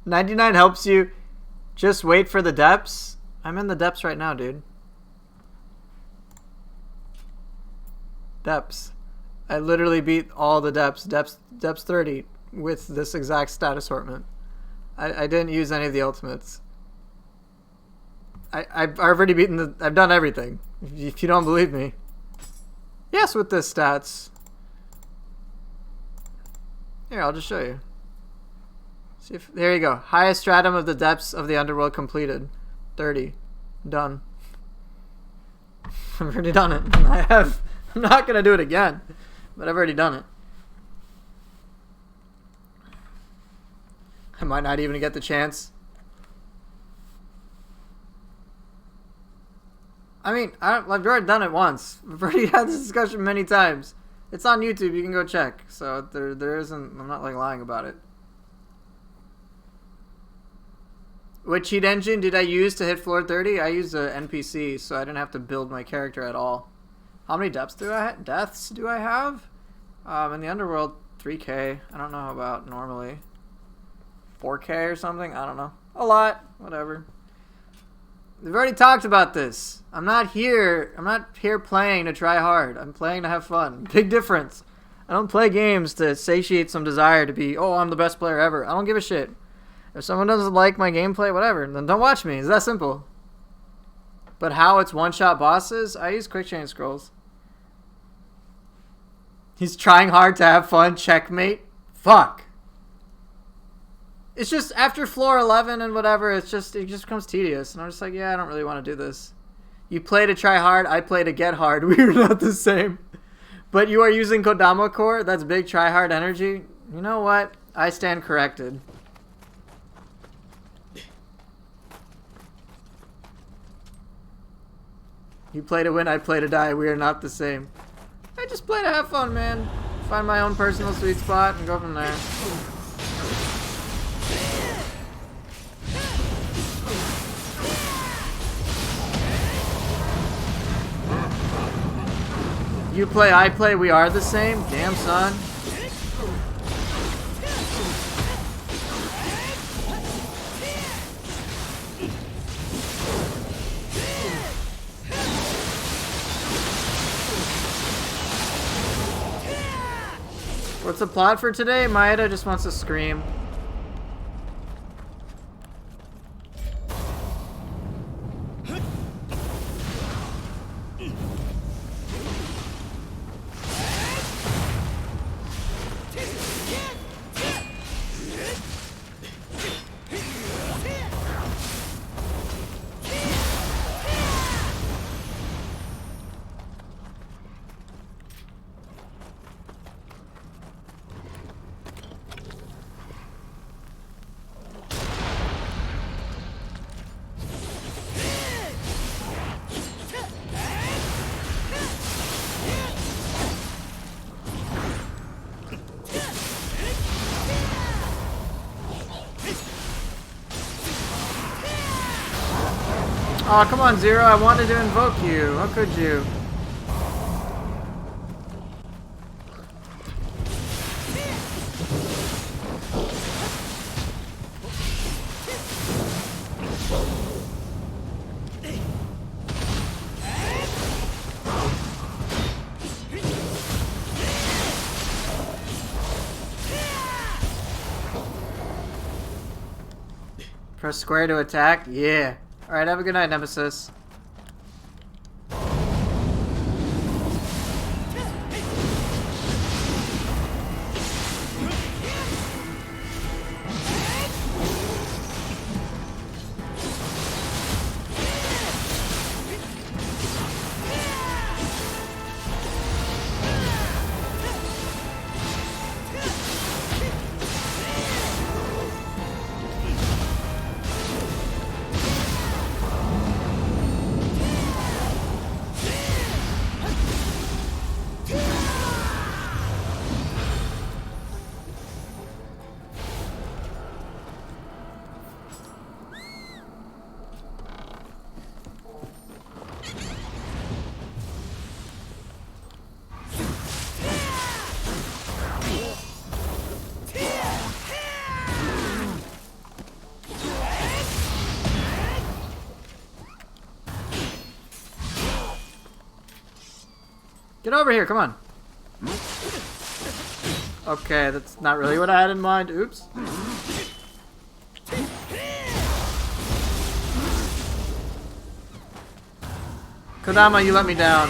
99 helps you. Just wait for the depths. I'm in the depths right now, dude. Depths. I literally beat all the depths. Depths 30 with this exact stat assortment. I didn't use any of the ultimates. I've already beaten I've done everything. If you don't believe me. Yes, with the stats. Here, I'll just show you. See if, there you go. Highest stratum of the depths of the underworld completed. 30. Done. I've already done it. I'm not gonna do it again, but I've already done it. I might not even get the chance. I mean, I've already done it once. We've already had this discussion many times. It's on YouTube. You can go check. So there isn't. I'm not like lying about it. What cheat engine did I use to hit floor 30? I used an NPC, so I didn't have to build my character at all. How many deaths do I have? In the underworld, 3K. I don't know about normally. 4K or something. I don't know. A lot. Whatever. We've already talked about this. I'm not here playing to try hard. I'm playing to have fun. Big difference. I don't play games to satiate some desire to be, oh, I'm the best player ever. I don't give a shit. If someone doesn't like my gameplay, whatever, then don't watch me. It's that simple. But how it's one-shot bosses, I use quick chain scrolls. He's trying hard to have fun. Checkmate. Fuck. It's just after floor 11 and whatever, it just becomes tedious. And I'm just like, yeah, I don't really want to do this. You play to try hard, I play to get hard. We are not the same. But you are using Kodama core? That's big try hard energy? You know what? I stand corrected. You play to win, I play to die. We are not the same. I just play to have fun, man. Find my own personal sweet spot and go from there. You play, I play, we are the same? Damn, son. What's the plot for today? Maeda just wants to scream. Oh, come on, Zero. I wanted to invoke you. How could you? Press square to attack? Yeah. Alright, have a good night, Nemesis. Get over here, come on. Okay, that's not really what I had in mind. Oops. Kodama, you let me down.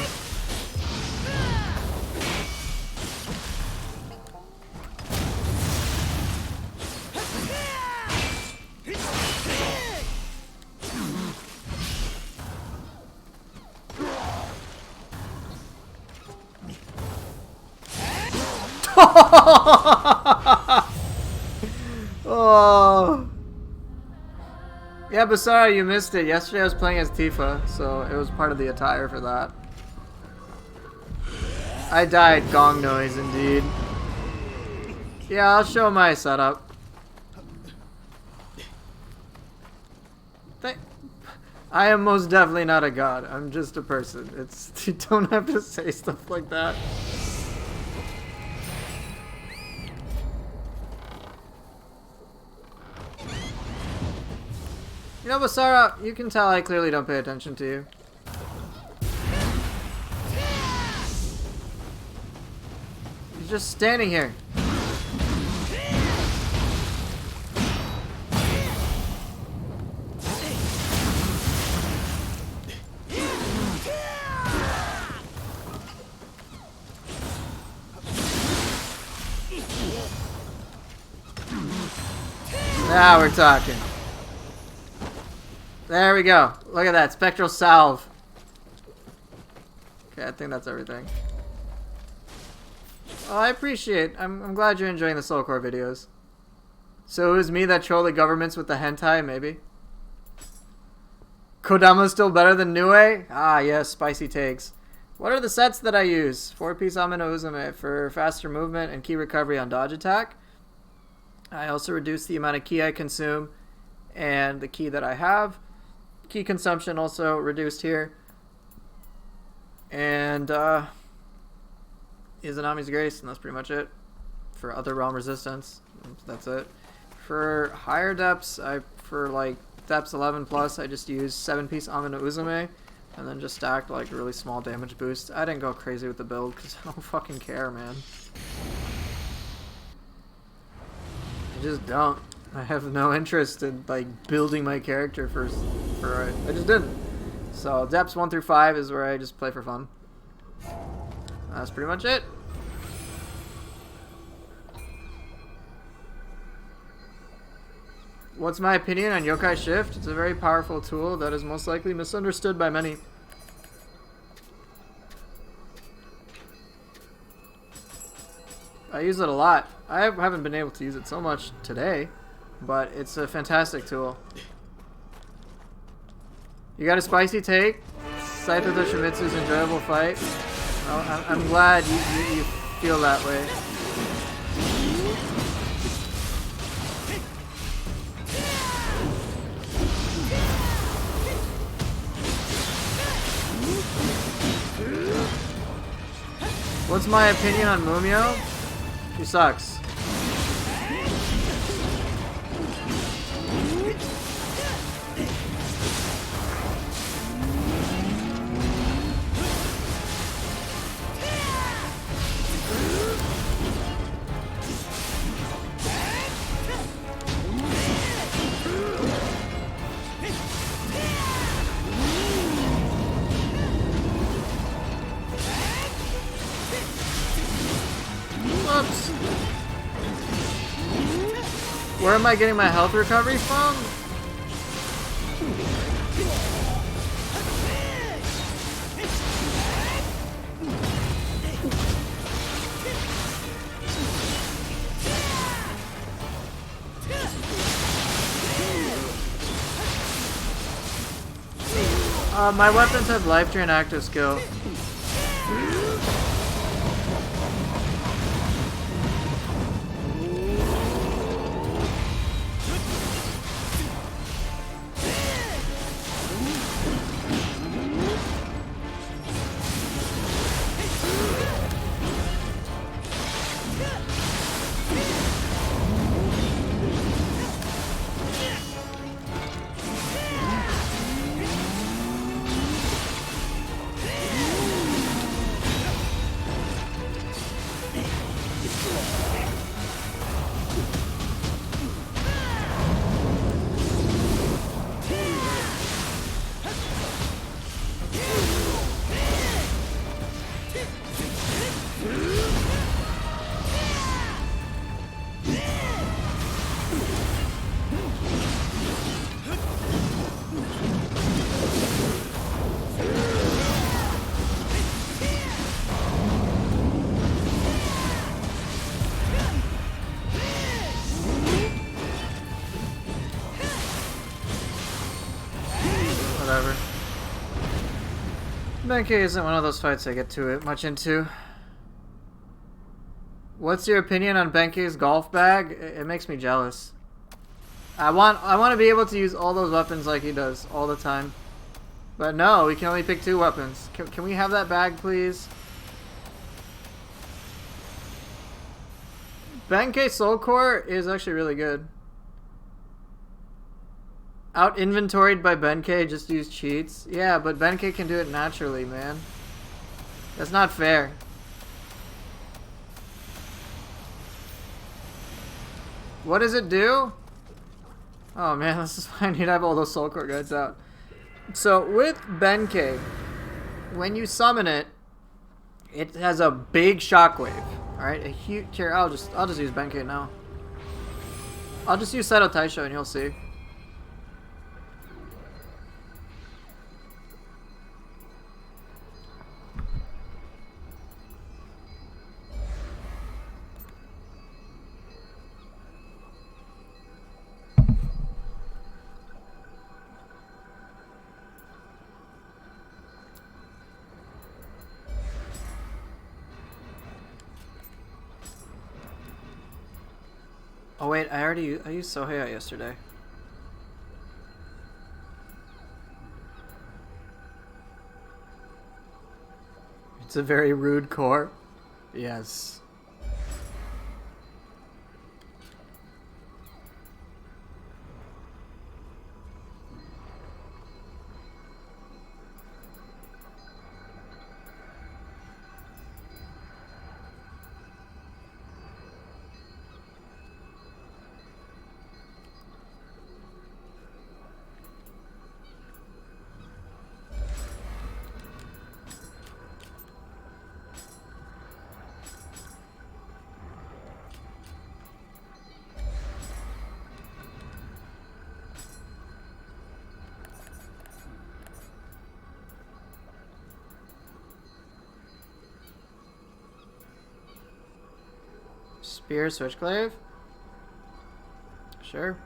Oh. Yeah, but sorry you missed it. Yesterday I was playing as Tifa, so it was part of the attire for that. I died. Gong noise, indeed. Yeah, I'll show my setup. I am most definitely not a god. I'm just a person. You don't have to say stuff like that. You know, Basara, you can tell I clearly don't pay attention to you. He's just standing here. Now we're talking. There we go. Look at that. Spectral salve. Okay, I think that's everything. Oh, I appreciate. I'm glad you're enjoying the Soulcore videos. So it was me that trolled the governments with the hentai, maybe? Kodama's still better than Nioh? Ah, yes, spicy takes. What are the sets that I use? 4-piece Amino Uzume for faster movement and key recovery on dodge attack. I also reduce the amount of key I consume and the key that I have. Key consumption also reduced here. And Izanami's Grace, and that's pretty much it. For other realm resistance, that's it. For higher depths, for like depths 11 plus, I just use 7-piece Amino Uzume, and then just stacked like really small damage boost. I didn't go crazy with the build because I don't fucking care, man. I just don't. I have no interest in like building my character I just didn't. So depths 1 through 5 is where I just play for fun. That's pretty much it. What's my opinion on Yokai Shift? It's a very powerful tool that is most likely misunderstood by many. I use it a lot. I haven't been able to use it so much today, but it's a fantastic tool. You got a spicy take? Saito to Shimitsu's enjoyable fight. Well, I'm glad you feel that way. What's my opinion on Mumio? She sucks. Whoops. Where am I getting my health recovery from? My weapons have life drain active skill. Whatever. Benkei isn't one of those fights I get too much into. What's your opinion on Benkei's golf bag? It makes me jealous. I want to be able to use all those weapons like he does all the time. But no, we can only pick 2 weapons. Can we have that bag, please? Benkei Soul Core is actually really good. Out inventoried by Benkei, just use cheats. Yeah, but Benkei can do it naturally, man. That's not fair. What does it do? Oh man, this is why I need to have all those Soul Core guides out. So with Benkei, when you summon it, it has a big shockwave. Alright, a huge here, I'll just use Benkei now. I'll just use Seto Taisho and you'll see. Oh wait, I used Soheya yesterday. It's a very rude core. Yes. Spear Switchglaive? Sure.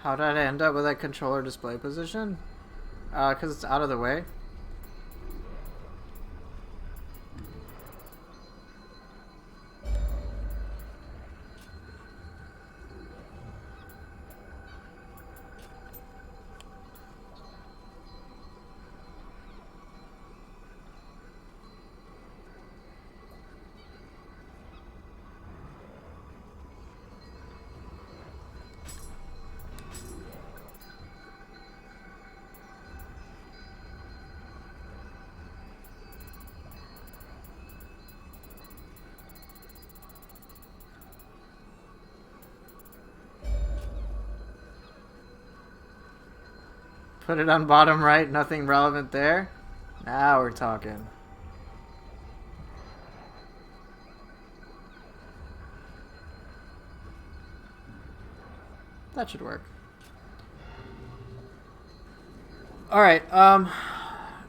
How did I end up with that controller display position? Because it's out of the way. Put it on bottom right, nothing relevant there. Now we're talking. That should work. Alright,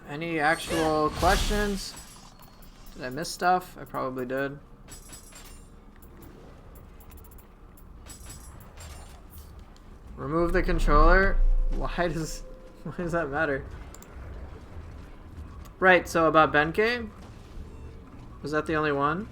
any actual questions? Did I miss stuff? I probably did. Remove the controller? Why does that matter? Right, so about Benkei? Was that the only one?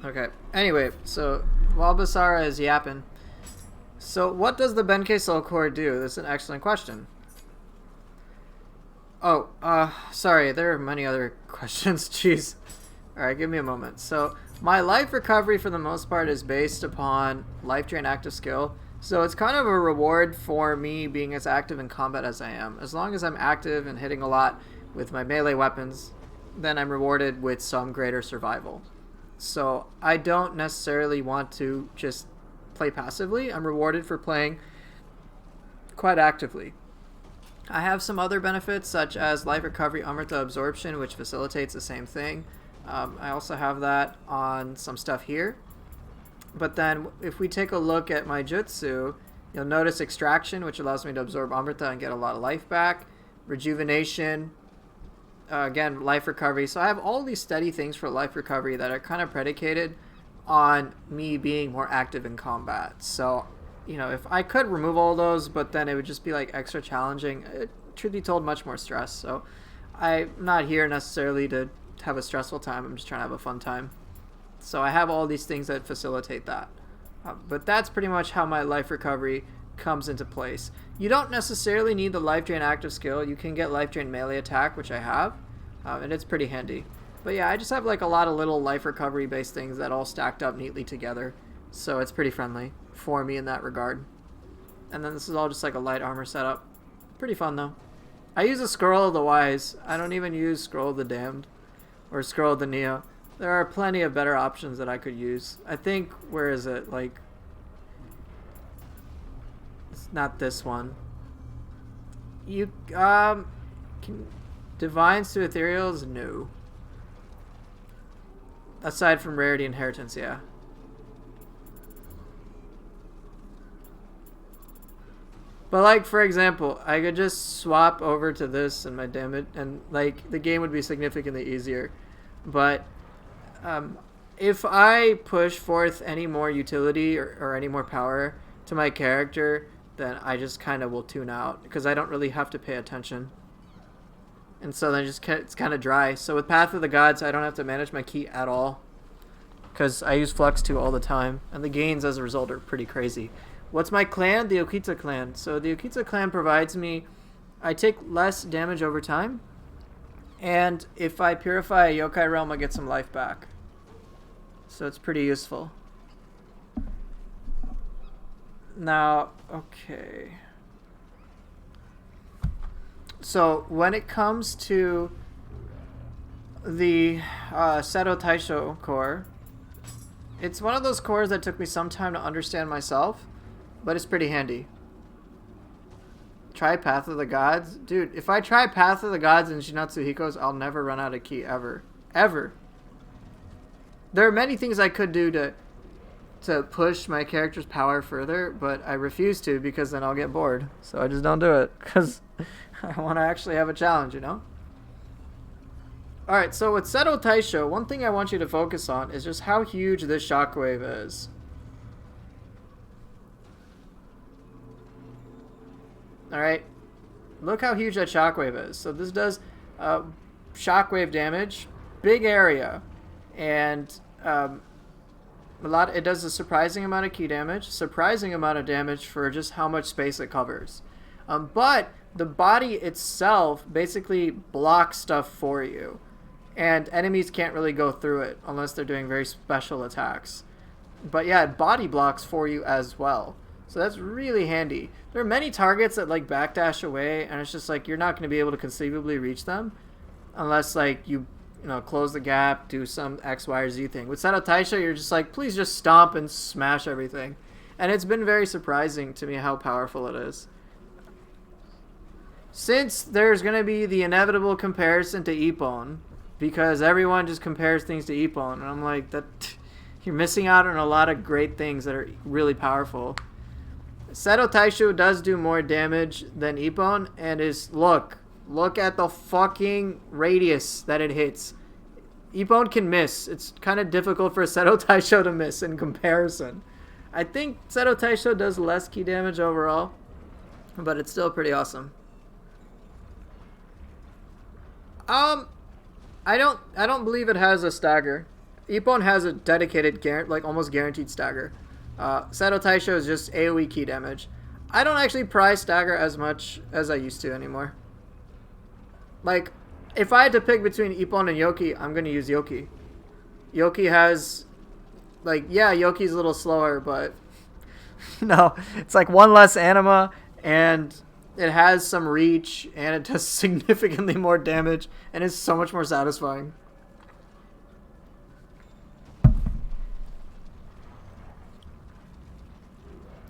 Okay, anyway, so while Basara is yapping, so what does the Benkei Soul Core do? That's an excellent question. Oh, sorry, there are many other questions. Jeez. Alright, give me a moment. So, my life recovery for the most part is based upon life drain active skill. So it's kind of a reward for me being as active in combat as I am. As long as I'm active and hitting a lot with my melee weapons, then I'm rewarded with some greater survival. So I don't necessarily want to just play passively. I'm rewarded for playing quite actively. I have some other benefits such as life recovery Amrita absorption, which facilitates the same thing. I also have that on some stuff here. But then if we take a look at my jutsu, you'll notice extraction, which allows me to absorb Amrita and get a lot of life back. Rejuvenation. Again, life recovery. So I have all these steady things for life recovery that are kind of predicated on me being more active in combat. So, you know, if I could remove all those, but then it would just be like extra challenging. Truth be told, much more stress. So I'm not here necessarily to have a stressful time. I'm just trying to have a fun time. So I have all these things that facilitate that. But that's pretty much how my life recovery comes into place. You don't necessarily need the life drain active skill. You can get life drain melee attack, which I have, and it's pretty handy. But yeah, I just have like a lot of little life recovery based things that all stacked up neatly together, so it's pretty friendly for me in that regard. And then this is all just like a light armor setup. Pretty fun though. I use a Scroll of the Wise. I don't even use Scroll of the Damned or Scroll of the Nioh. There are plenty of better options that I could use. I think, where is it? Like, it's not this one. You, Divines to Ethereals? No. Aside from Rarity Inheritance, yeah. But like, for example, I could just swap over to this and my damage, and like, the game would be significantly easier. But if I push forth any more utility or any more power to my character, then I just kind of will tune out because I don't really have to pay attention. And so then it's kind of dry. So with Path of the Gods, I don't have to manage my ki at all because I use Flux 2 all the time. And the gains as a result are pretty crazy. What's my clan? The Okita clan. So the Okita clan provides me, I take less damage over time. And if I purify a yokai realm, I get some life back. So it's pretty useful. Now, okay. So when it comes to the Seto Taisho core, it's one of those cores that took me some time to understand myself, but it's pretty handy. Try Path of the Gods. Dude, if I try Path of the Gods and Shinatsu Hiko's, I'll never run out of ki, ever. Ever. There are many things I could do to push my character's power further, but I refuse to because then I'll get bored. So I just don't do it because I want to actually have a challenge, you know? Alright, so with Seto Taisho, one thing I want you to focus on is just how huge this shockwave is. Alright, look how huge that shockwave is. So this does shockwave damage, big area, and it does a surprising amount of ki damage, surprising amount of damage for just how much space it covers. But the body itself basically blocks stuff for you, and enemies can't really go through it unless they're doing very special attacks. But yeah, it body blocks for you as well. So that's really handy. There are many targets that like backdash away, and it's just like you're not going to be able to conceivably reach them unless like you close the gap, do some X, Y, or Z thing. With Seto Taisho, you're just like, please just stomp and smash everything. And it's been very surprising to me how powerful it is. Since there's going to be the inevitable comparison to Ippon, because everyone just compares things to Ippon, and I'm like, that you're missing out on a lot of great things that are really powerful. Seto Taisho does do more damage than Ippon, and look at the fucking radius that it hits. Ippon can miss. It's kind of difficult for Seto Taisho to miss in comparison. I think Seto Taisho does less key damage overall, but it's still pretty awesome. I don't believe it has a stagger. Ippon has a dedicated, like almost guaranteed stagger. Seto Taisho is just AoE key damage. I don't actually prize stagger as much as I used to anymore. Like, if I had to pick between Ippon and Yoki, I'm going to use Yoki. Yoki has, like, yeah, Yoki's a little slower, but no, it's like one less anima, and it has some reach, and it does significantly more damage, and it's so much more satisfying.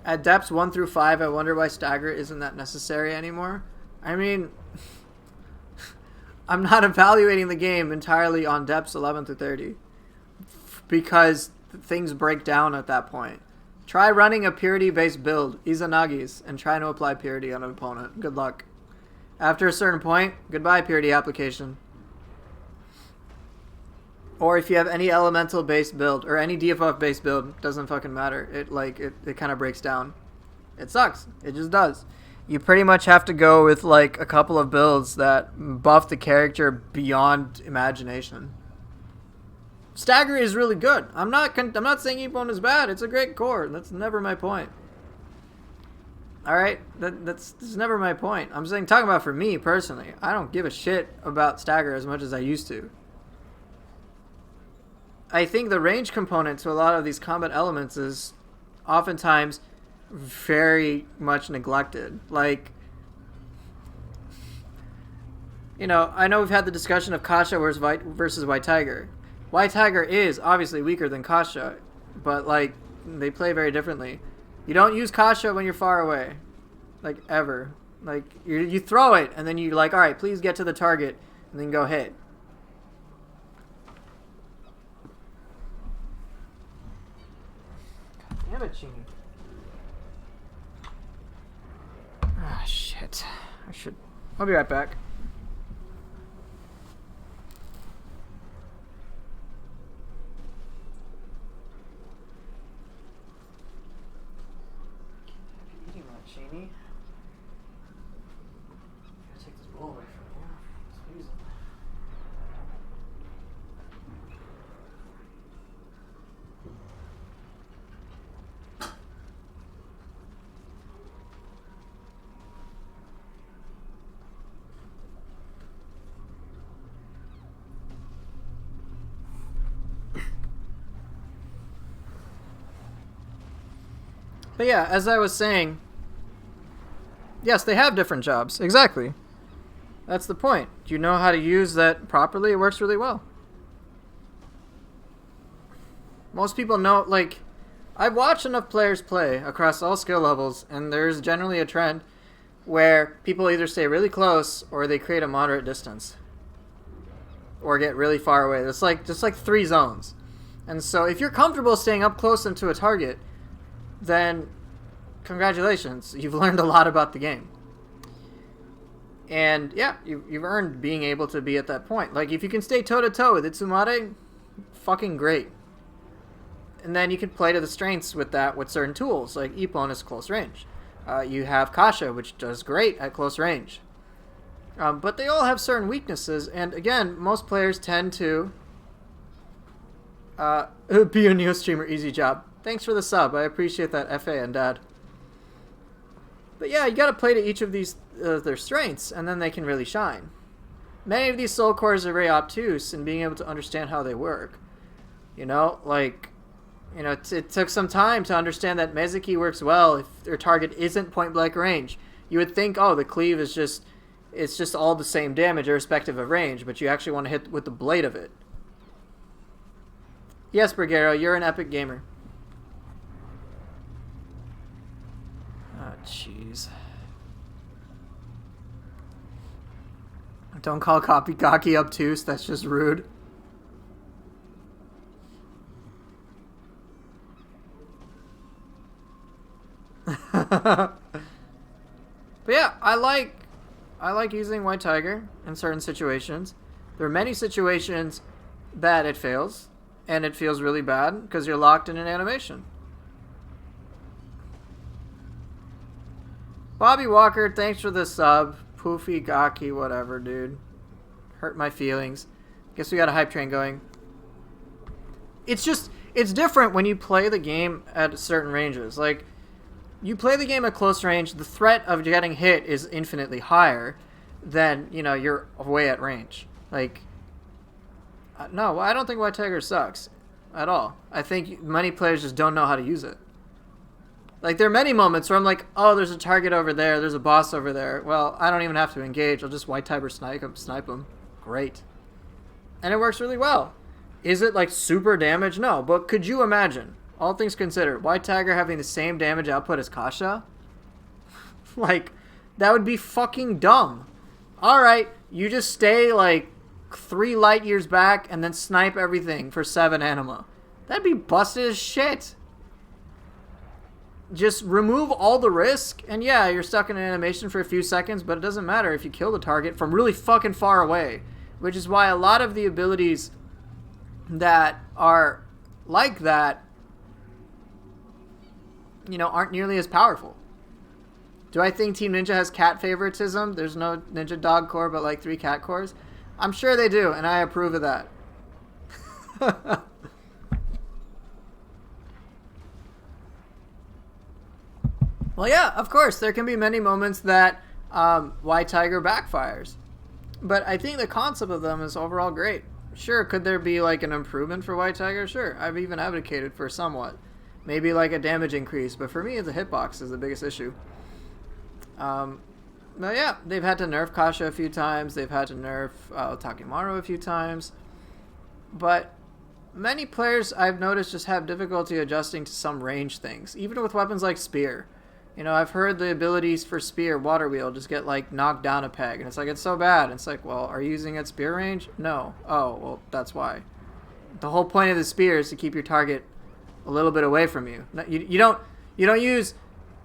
At depths 1 through 5, I wonder why stagger isn't that necessary anymore. I mean, I'm not evaluating the game entirely on depths 11 through 30, because things break down at that point. Try running a purity-based build, Izanagi's, and try to apply purity on an opponent. Good luck. After a certain point, goodbye purity application. Or if you have any elemental-based build, or any debuff-based build, doesn't fucking matter. It kind of breaks down. It sucks. It just does. You pretty much have to go with like a couple of builds that buff the character beyond imagination. Stagger is really good. I'm not saying Ippon is bad. It's a great core. That's never my point. All right, that's never my point. I'm saying, talking about for me personally, I don't give a shit about stagger as much as I used to. I think the range component to a lot of these combat elements is oftentimes very much neglected. Like, I know we've had the discussion of Kasha versus White Tiger. White Tiger is obviously weaker than Kasha, but like they play very differently. You don't use Kasha when you're far away, like ever. Like you throw it and then you're like, all right, please get to the target, and then go hit. God damn it, Chini. Ah, shit. I'll be right back. Eating that, Cheney. Gotta take this bowl away from you. Squeeze it. But yeah, as I was saying, yes, they have different jobs. Exactly. That's the point. Do you know how to use that properly? It works really well. Most people know, like, I've watched enough players play across all skill levels, and there's generally a trend where people either stay really close or they create a moderate distance. Or get really far away. It's like just like 3 zones. And so if you're comfortable staying up close into a target, then congratulations, you've learned a lot about the game. And yeah, you've earned being able to be at that point. Like, if you can stay toe-to-toe with Itsumade, fucking great. And then you can play to the strengths with that with certain tools, like Ippon is close range. You have Kasha, which does great at close range. But they all have certain weaknesses, and again, most players tend to be a Nioh streamer, easy job. Thanks for the sub. I appreciate that, FA and Dad. But yeah, you gotta play to each of these their strengths, and then they can really shine. Many of these soul cores are very obtuse in being able to understand how they work. Like, You know, it took some time to understand that Mezuki works well if their target isn't point-blank range. You would think, oh, the cleave is just... It's just all the same damage irrespective of range, but you actually want to hit with the blade of it. Yes, Brigero, you're an epic gamer. Oh, jeez. Don't call Gaki obtuse, that's just rude. But yeah, I like using White Tiger in certain situations. There are many situations that it fails, and it feels really bad because you're locked in an animation. Bobby Walker, thanks for the sub. Poofy Gaki, whatever, dude. Hurt my feelings. Guess we got a hype train going. It's different when you play the game at certain ranges. Like, you play the game at close range, the threat of getting hit is infinitely higher than, you know, you're away at range. Like, no, I don't think White Tiger sucks at all. I think many players just don't know how to use it. Like, there are many moments where I'm like, oh, there's a target over there, there's a boss over there. Well, I don't even have to engage. I'll just White Tiger snipe him. Great. And it works really well. Is it, like, super damage? No, but could you imagine, all things considered, White Tiger having the same damage output as Kasha? Like, that would be fucking dumb. Alright, you just stay, like, 3 light years back and then snipe everything for 7 anima. That'd be busted as shit. Just remove all the risk, and yeah, you're stuck in an animation for a few seconds, but it doesn't matter if you kill the target from really fucking far away. Which is why a lot of the abilities that are like that, you know, aren't nearly as powerful. Do I think Team Ninja has cat favoritism? There's no Ninja Dog Core, but like 3 cat cores? I'm sure they do, and I approve of that. Well, yeah, of course, there can be many moments that White Tiger backfires. But I think the concept of them is overall great. Sure, could there be like an improvement for White Tiger? Sure, I've even advocated for somewhat. Maybe like a damage increase, but for me, the hitbox is the biggest issue. But yeah, they've had to nerf Kasha a few times. They've had to nerf Takimaru a few times. But many players I've noticed just have difficulty adjusting to some range things, even with weapons like Spear. You know, I've heard the abilities for Spear, Water Wheel, just get, like, knocked down a peg. And it's like, it's so bad. And it's like, well, are you using it at Spear range? No. Oh, well, that's why. The whole point of the Spear is to keep your target a little bit away from you. You don't use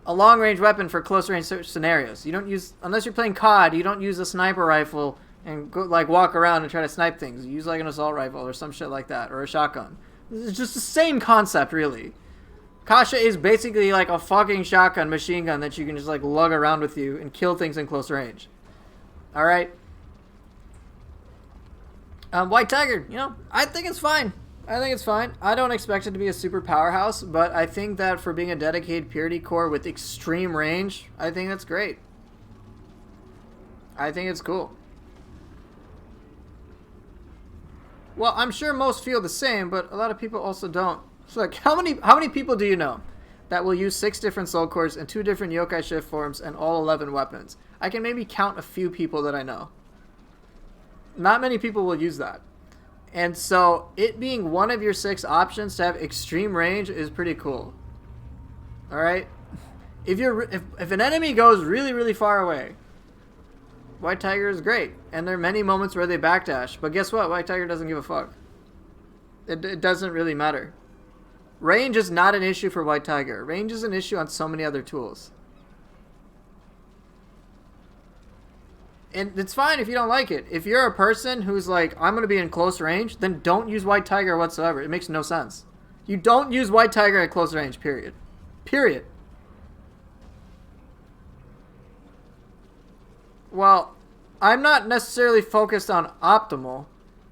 a long-range weapon for close-range scenarios. You don't use, unless you're playing COD, you don't use a sniper rifle and go, like, walk around and try to snipe things. You use, like, an assault rifle or some shit like that, or a shotgun. It's just the same concept, really. Kasha is basically like a fucking shotgun machine gun that you can just like lug around with you and kill things in close range. Alright? White Tiger, you know, I think it's fine. I don't expect it to be a super powerhouse, but I think that for being a dedicated Purity core with extreme range, I think that's great. I think it's cool. Well, I'm sure most feel the same, but a lot of people also don't. So like, how many people do you know that will use 6 different soul cores and 2 different yokai shift forms and all 11 weapons? I can maybe count a few people that I know. Not many people will use that. And so it being one of your 6 options to have extreme range is pretty cool. Alright? If an enemy goes really, really far away, White Tiger is great. And there are many moments where they backdash. But guess what? White Tiger doesn't give a fuck. It doesn't really matter. Range is not an issue for White Tiger. Range is an issue on so many other tools. And it's fine if you don't like it. If you're a person who's like, I'm going to be in close range, then don't use White Tiger whatsoever. It makes no sense. You don't use White Tiger at close range, period. Period. Well, I'm not necessarily focused on optimal,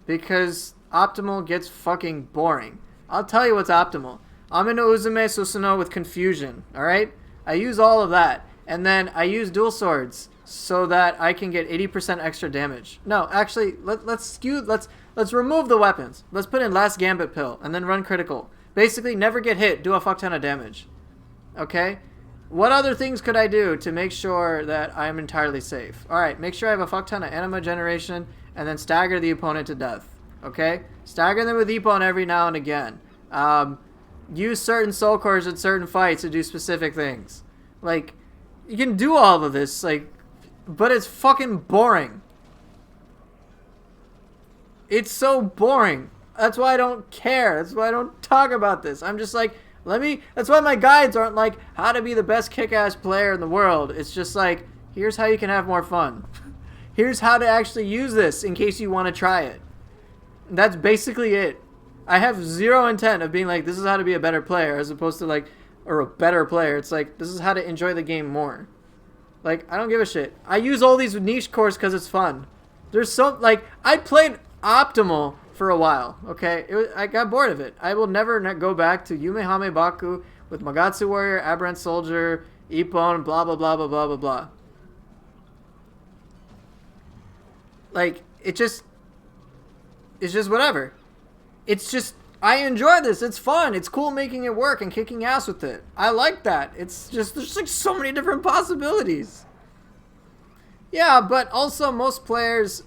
because optimal gets fucking boring. I'll tell you what's optimal. I'm into Uzume Susanoo with Confusion, alright? I use all of that. And then I use dual swords so that I can get 80% extra damage. No, actually, let's remove the weapons. Let's put in Last Gambit Pill and then run critical. Basically, never get hit. Do a fuck ton of damage. Okay? What other things could I do to make sure that I'm entirely safe? Alright, make sure I have a fuck ton of anima generation, and then stagger the opponent to death. Okay? Stagger them with Epon every now and again. Use certain soul cores in certain fights to do specific things. Like, you can do all of this, like, but it's fucking boring. It's so boring. That's why I don't care. That's why I don't talk about this. I'm just like, that's why my guides aren't like, how to be the best kick-ass player in the world. It's just like, here's how you can have more fun. Here's how to actually use this in case you want to try it. That's basically it. I have zero intent of being like, this is how to be a better player, as opposed to like, or a better player. It's like, this is how to enjoy the game more. Like, I don't give a shit. I use all these niche cores because it's fun. There's so, like, I played Optimal for a while, okay? I got bored of it. I will never go back to Yumehame Baku with Magatsu Warrior, Aberrant Soldier, Ippon, blah, blah, blah, blah, blah, blah, blah. Like, it's just whatever. It's just, I enjoy this. It's fun. It's cool making it work and kicking ass with it. I like that. It's just, there's like so many different possibilities. Yeah, but also most players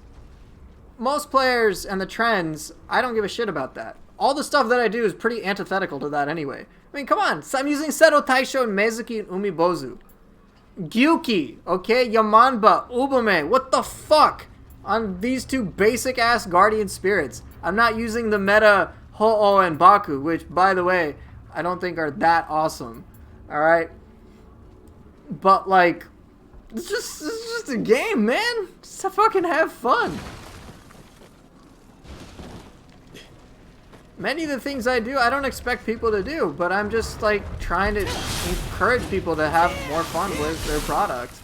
and the trends, I don't give a shit about that. All the stuff that I do is pretty antithetical to that anyway. I mean, come on. I'm using Seto Taisho and Mezuki and Umibozu. Gyuki, okay? Yamanba, Ubume. What the fuck? On these two basic-ass Guardian Spirits. I'm not using the meta Ho-Oh and Baku, which, by the way, I don't think are that awesome. Alright? But, like, it's just a game, man. Just to fucking have fun. Many of the things I do, I don't expect people to do, but I'm just, like, trying to encourage people to have more fun with their product.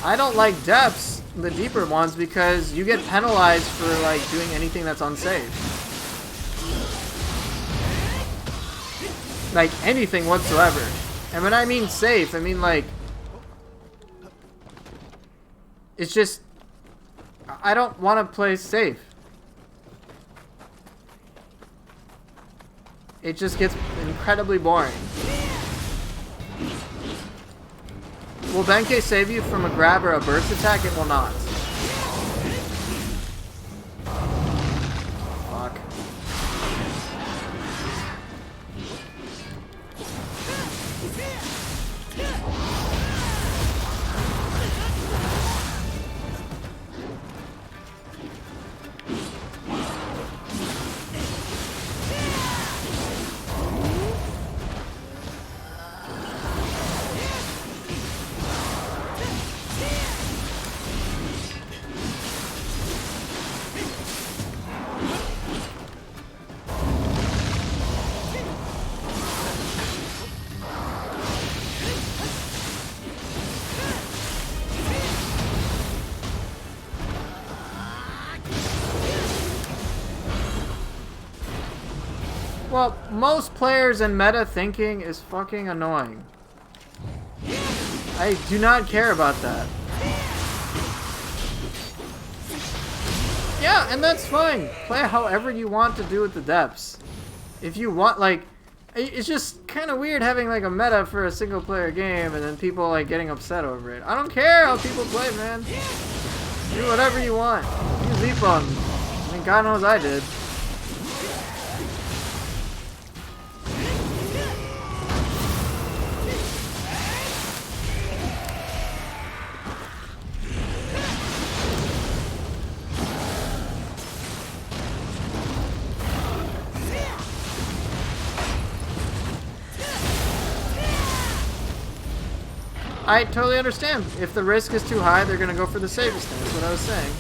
I don't like depths, the deeper ones, because you get penalized for, like, doing anything that's unsafe. Like, anything whatsoever. And when I mean safe, I mean, like, it's just, I don't want to play safe. It just gets incredibly boring. Will Benkei save you from a grab or a burst attack? It will not. Fuck. Well, most players and meta thinking is fucking annoying. I do not care about that. Yeah, and that's fine. Play however you want to do with the depths. If you want, like, it's just kind of weird having, like, a meta for a single player game and then people, like, getting upset over it. I don't care how people play, man. Do whatever you want. Use Ippon. I mean, God knows I did. I totally understand. If the risk is too high, they're going to go for the safest thing. That's what I was saying.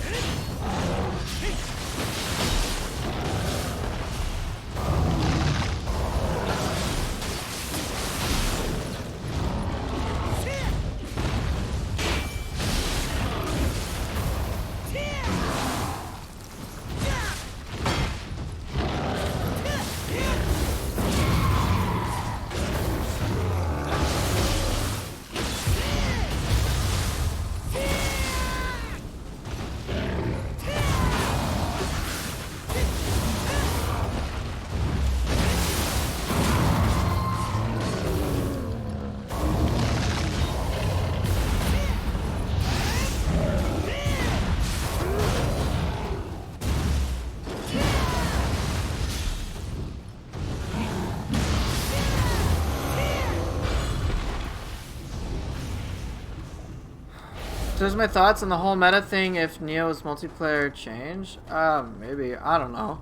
There's my thoughts on the whole meta thing if Nioh's multiplayer change. Maybe. I don't know.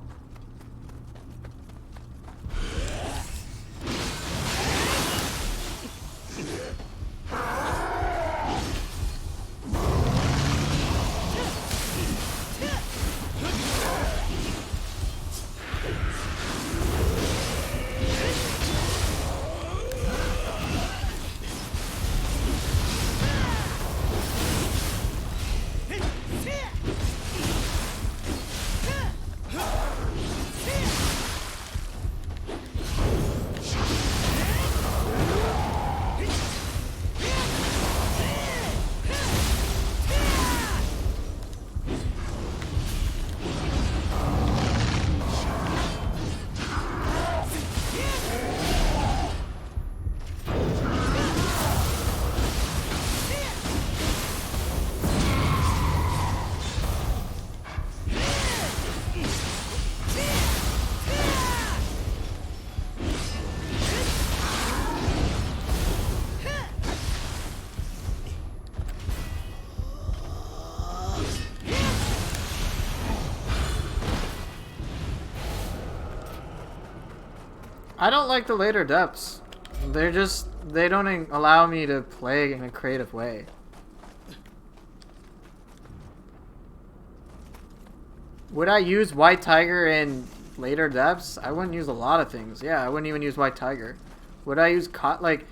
I don't like the later depths. They don't allow me to play in a creative way. Would I use White Tiger in later depths? I wouldn't use a lot of things. Yeah, I wouldn't even use White Tiger. Would I use like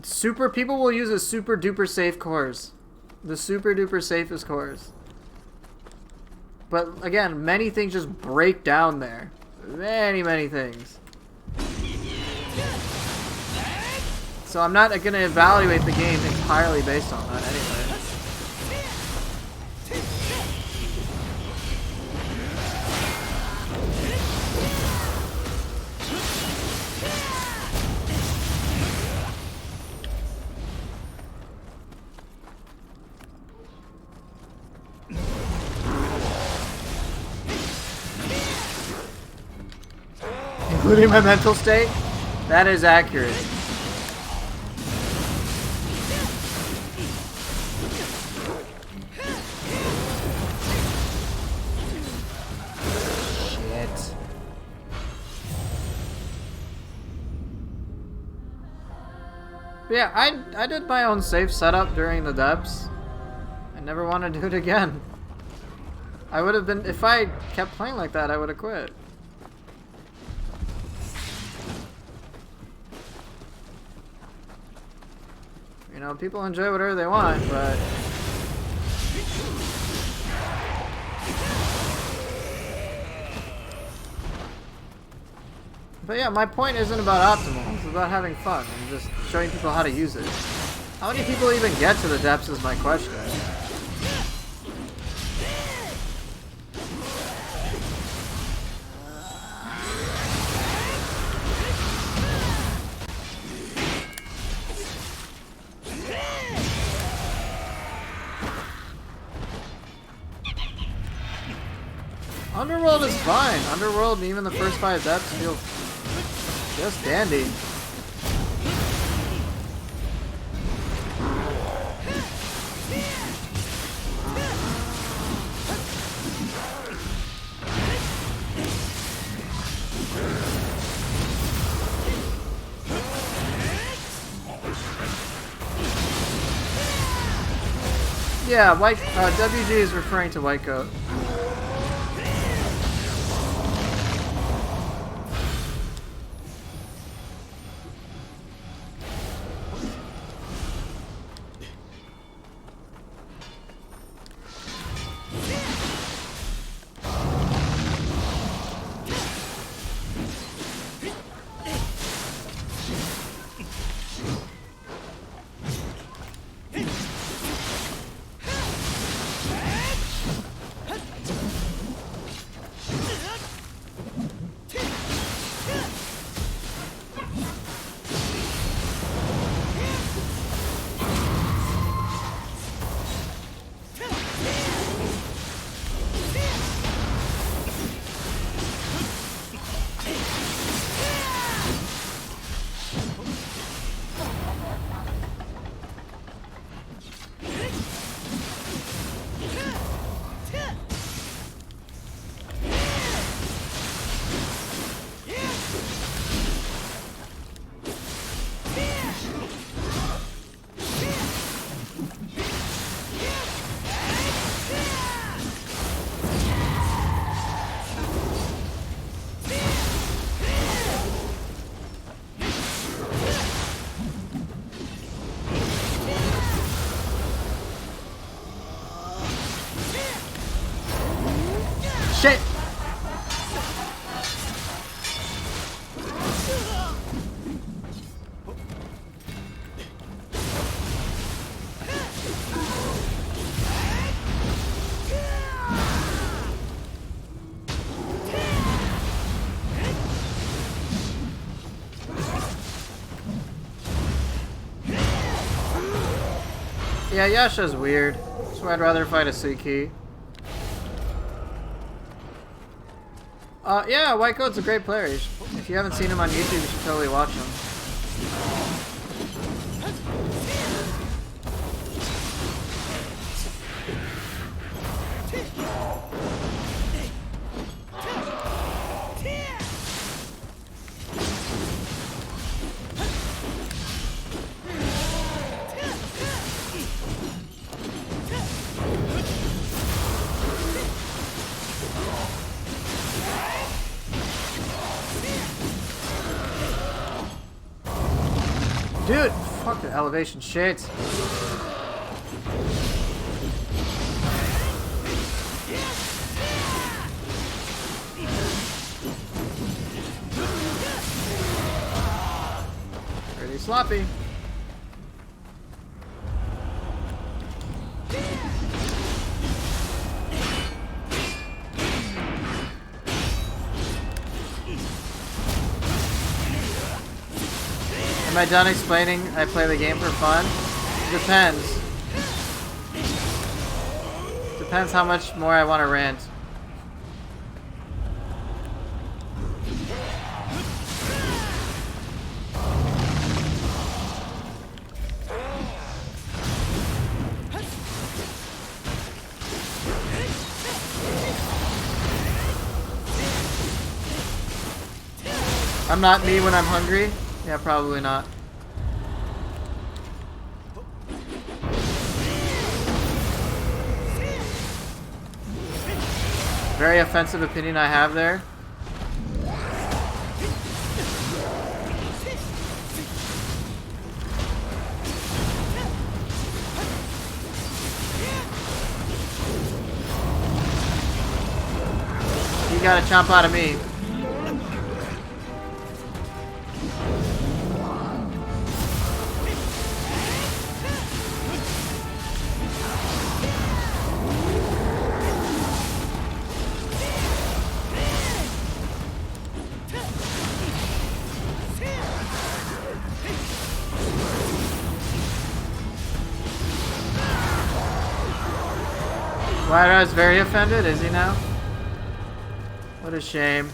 super? People will use a super duper safe cores, the super duper safest cores. But again, many things just break down there. Many things. So I'm not going to evaluate the game entirely based on that anyway. Including my mental state? That is accurate. Shit. But yeah, I did my own safe setup during the depths. I never want to do it again. I would have been, if I kept playing like that, I would have quit. You know, people enjoy whatever they want, but... But yeah, my point isn't about optimal, it's about having fun and just showing people how to use it. How many people even get to the depths is my question. Underworld is fine. Underworld and even the first 5 depths feel just dandy. Yeah, white WG is referring to white coat. Yeah, Yasha's weird. So I'd rather fight a Suiki. Yeah, White Coat's a great player. If you haven't seen him on YouTube, you should totally watch him. Dude, fuck the elevation shit. Pretty sloppy. Am I done explaining I play the game for fun? Depends. Depends how much more I want to rant. I'm not me when I'm hungry? Yeah, probably not. Very offensive opinion I have there. You gotta chomp out of me. Lyra's very offended, is he now? What a shame.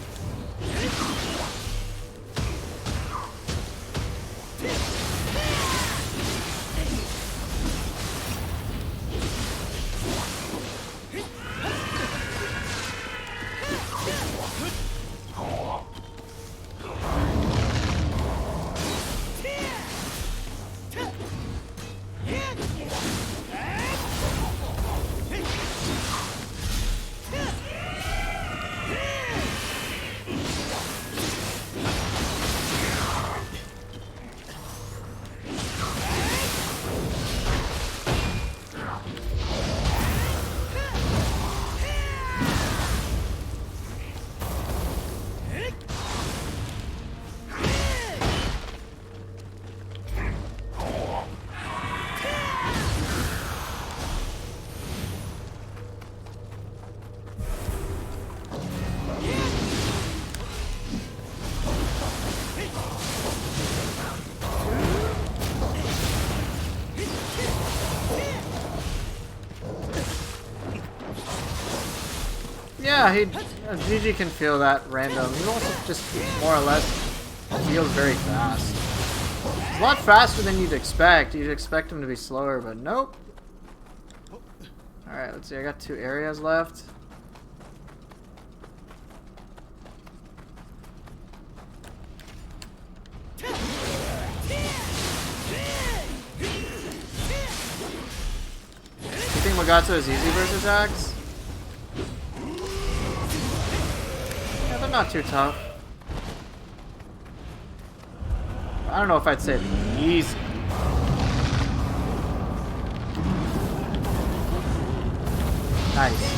Yeah, GG can feel that random. He also just more or less feels very fast. It's a lot faster than you'd expect. You'd expect him to be slower, but nope. Alright, let's see. I got 2 areas left. You think Magatsu is easy versus Axe? Yeah, they're not too tough. I don't know if I'd say easy. Nice.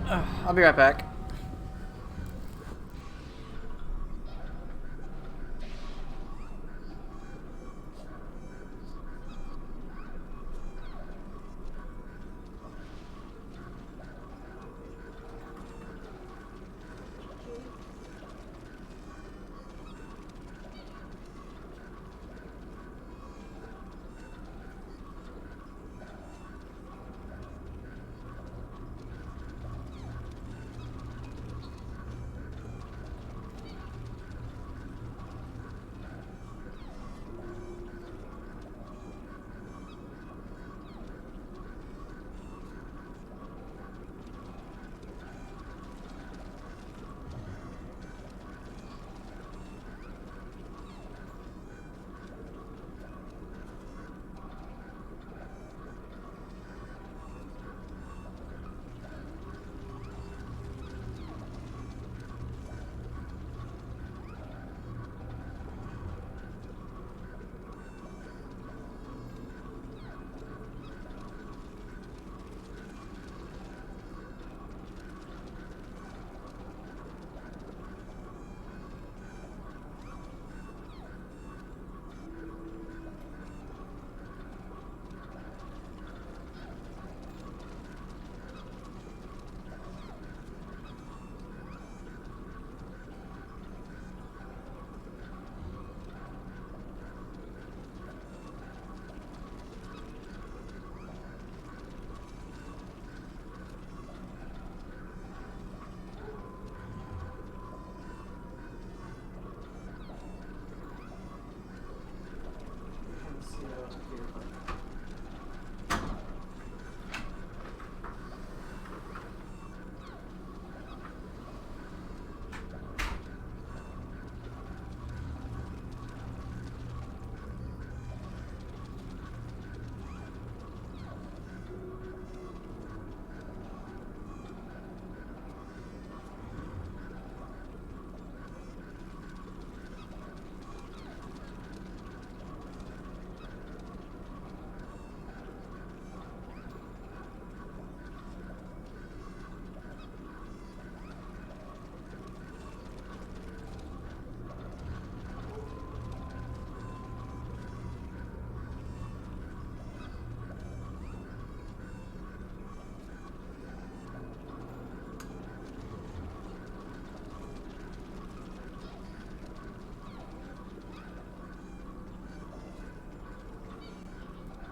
I'll be right back.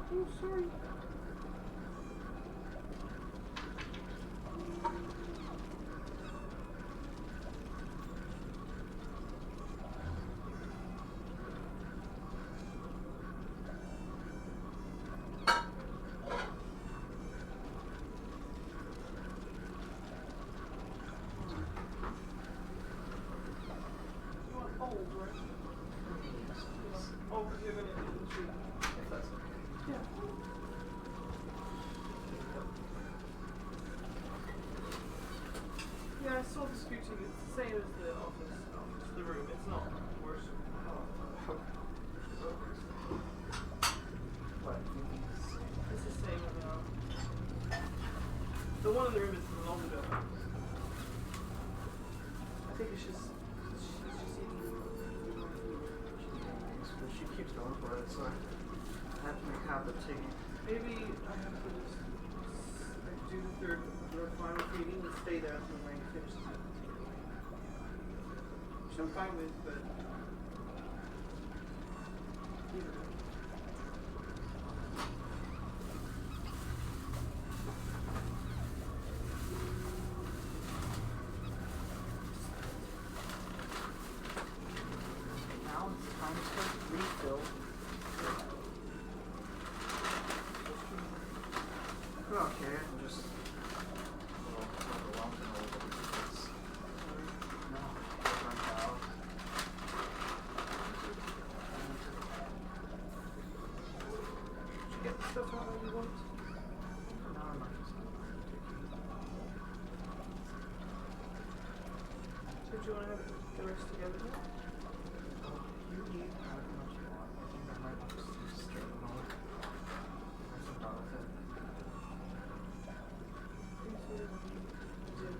Oh, sorry. You want old, right? Oh, because you're going to eat the tree. If that's okay. Yeah. Yeah, I saw the scooting. It's the same as the office, the room. It's not worse. What? You think it's the same? It's the same as the one in the room is the longer ago. I think it's just eating. She keeps going for it, so I have to make habit of taking. Maybe I have to just do the final feeding and stay there until Rain finishes it. Which I'm fine with, but either way. Now it's time to refill. Okay, I'm just a little overwhelmed and a little bit because no, I'm burnt out. Did you get the stuff out that you want? For now, I'm not just So do you want to have the rest together? you eat however much you want. I think I might just do straight milk. That's about it. Is it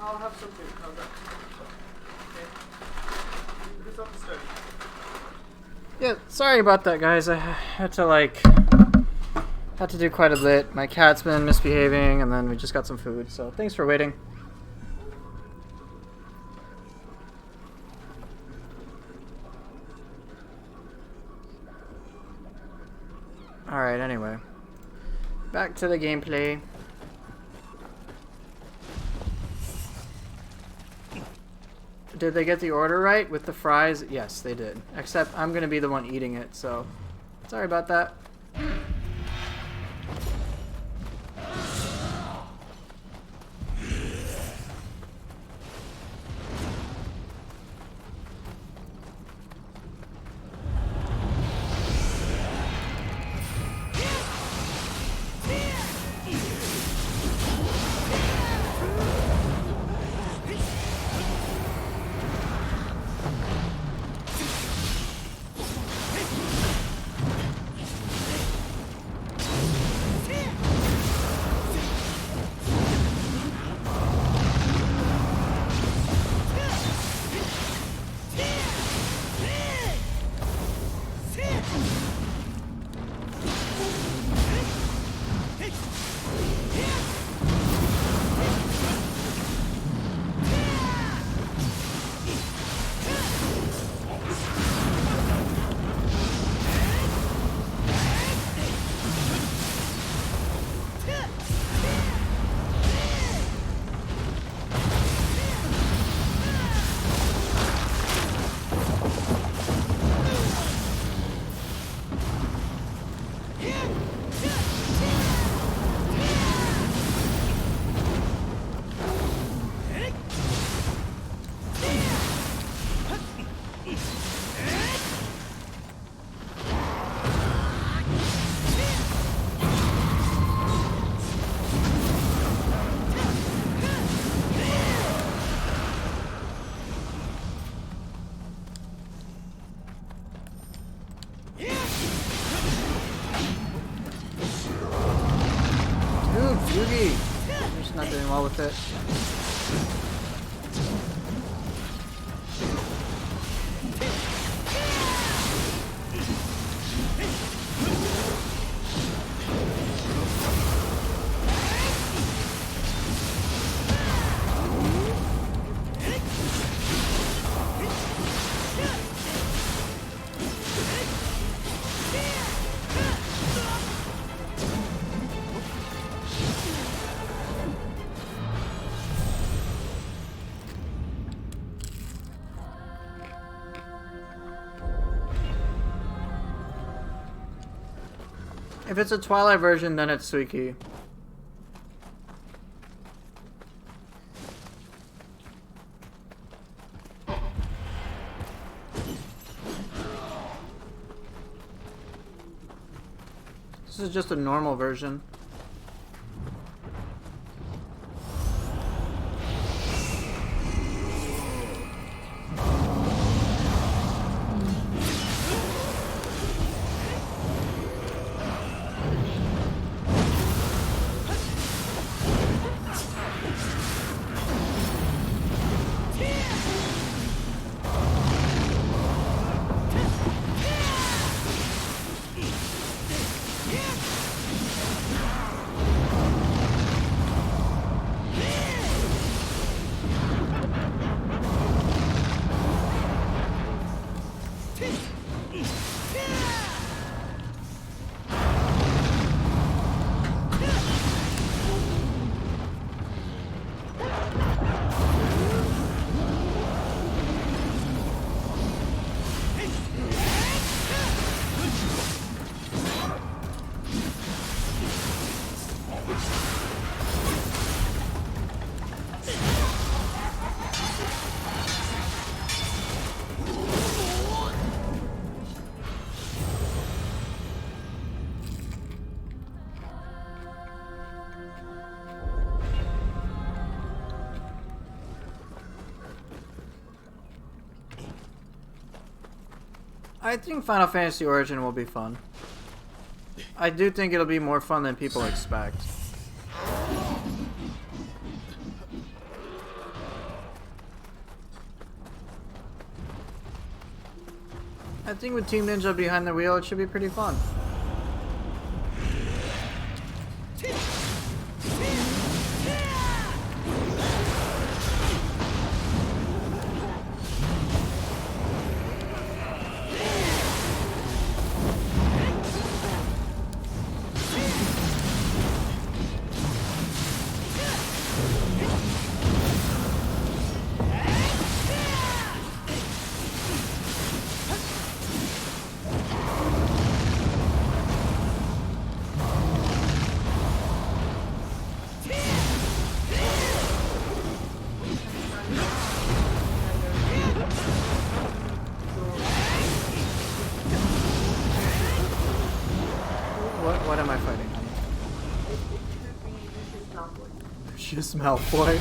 I'll have some food. How's that? Okay. Do something steady. Yeah, sorry about that, guys. I had to do quite a bit. My cat's been misbehaving, and then we just got some food. So thanks for waiting. Alright, anyway. Back to the gameplay. Did they get the order right with the fries? Yes, they did. Except I'm going to be the one eating it, so sorry about that. Yugi! I'm just not doing well with it. If it's a Twilight version, then it's Suiki. This is just a normal version. I think Final Fantasy Origin will be fun. I do think it'll be more fun than people expect. I think with Team Ninja behind the wheel, it should be pretty fun. What am I fighting? Just Malfoy.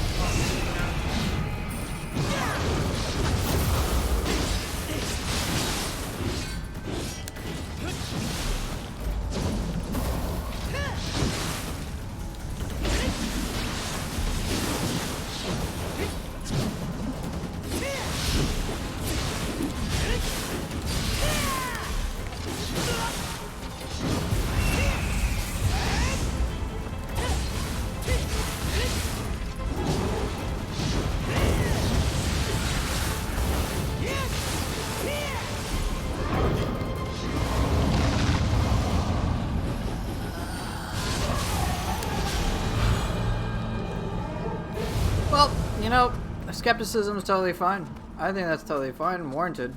Well, you know, skepticism is totally fine. I think that's totally fine and warranted.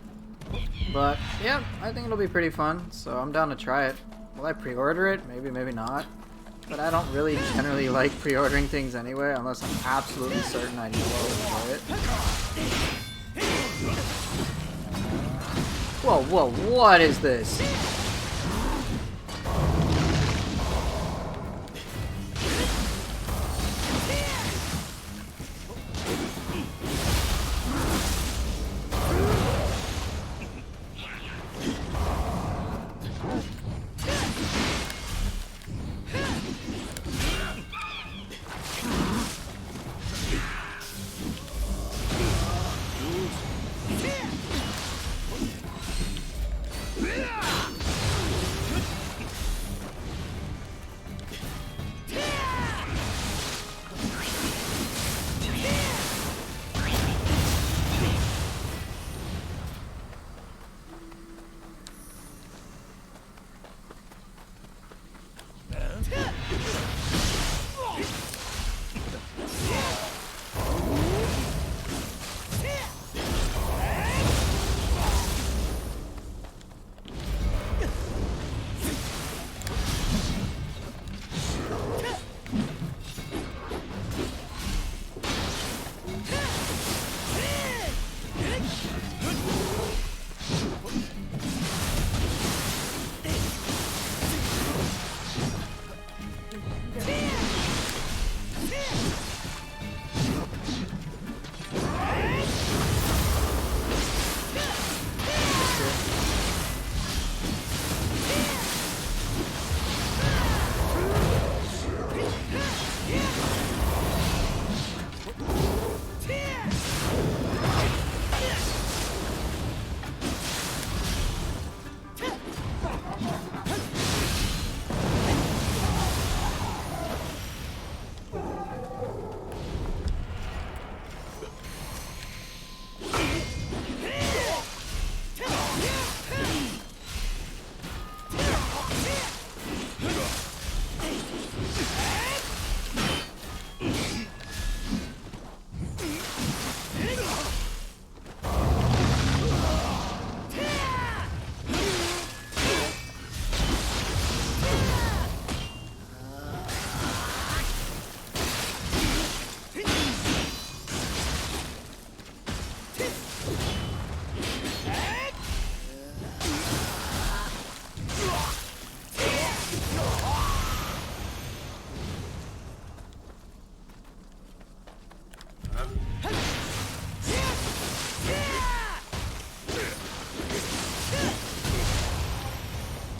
But, yeah, I think it'll be pretty fun, so I'm down to try it. Will I pre-order it? Maybe, maybe not. But I don't really generally like pre-ordering things anyway, unless I'm absolutely certain I know I'll enjoy it. Whoa, whoa, what is this?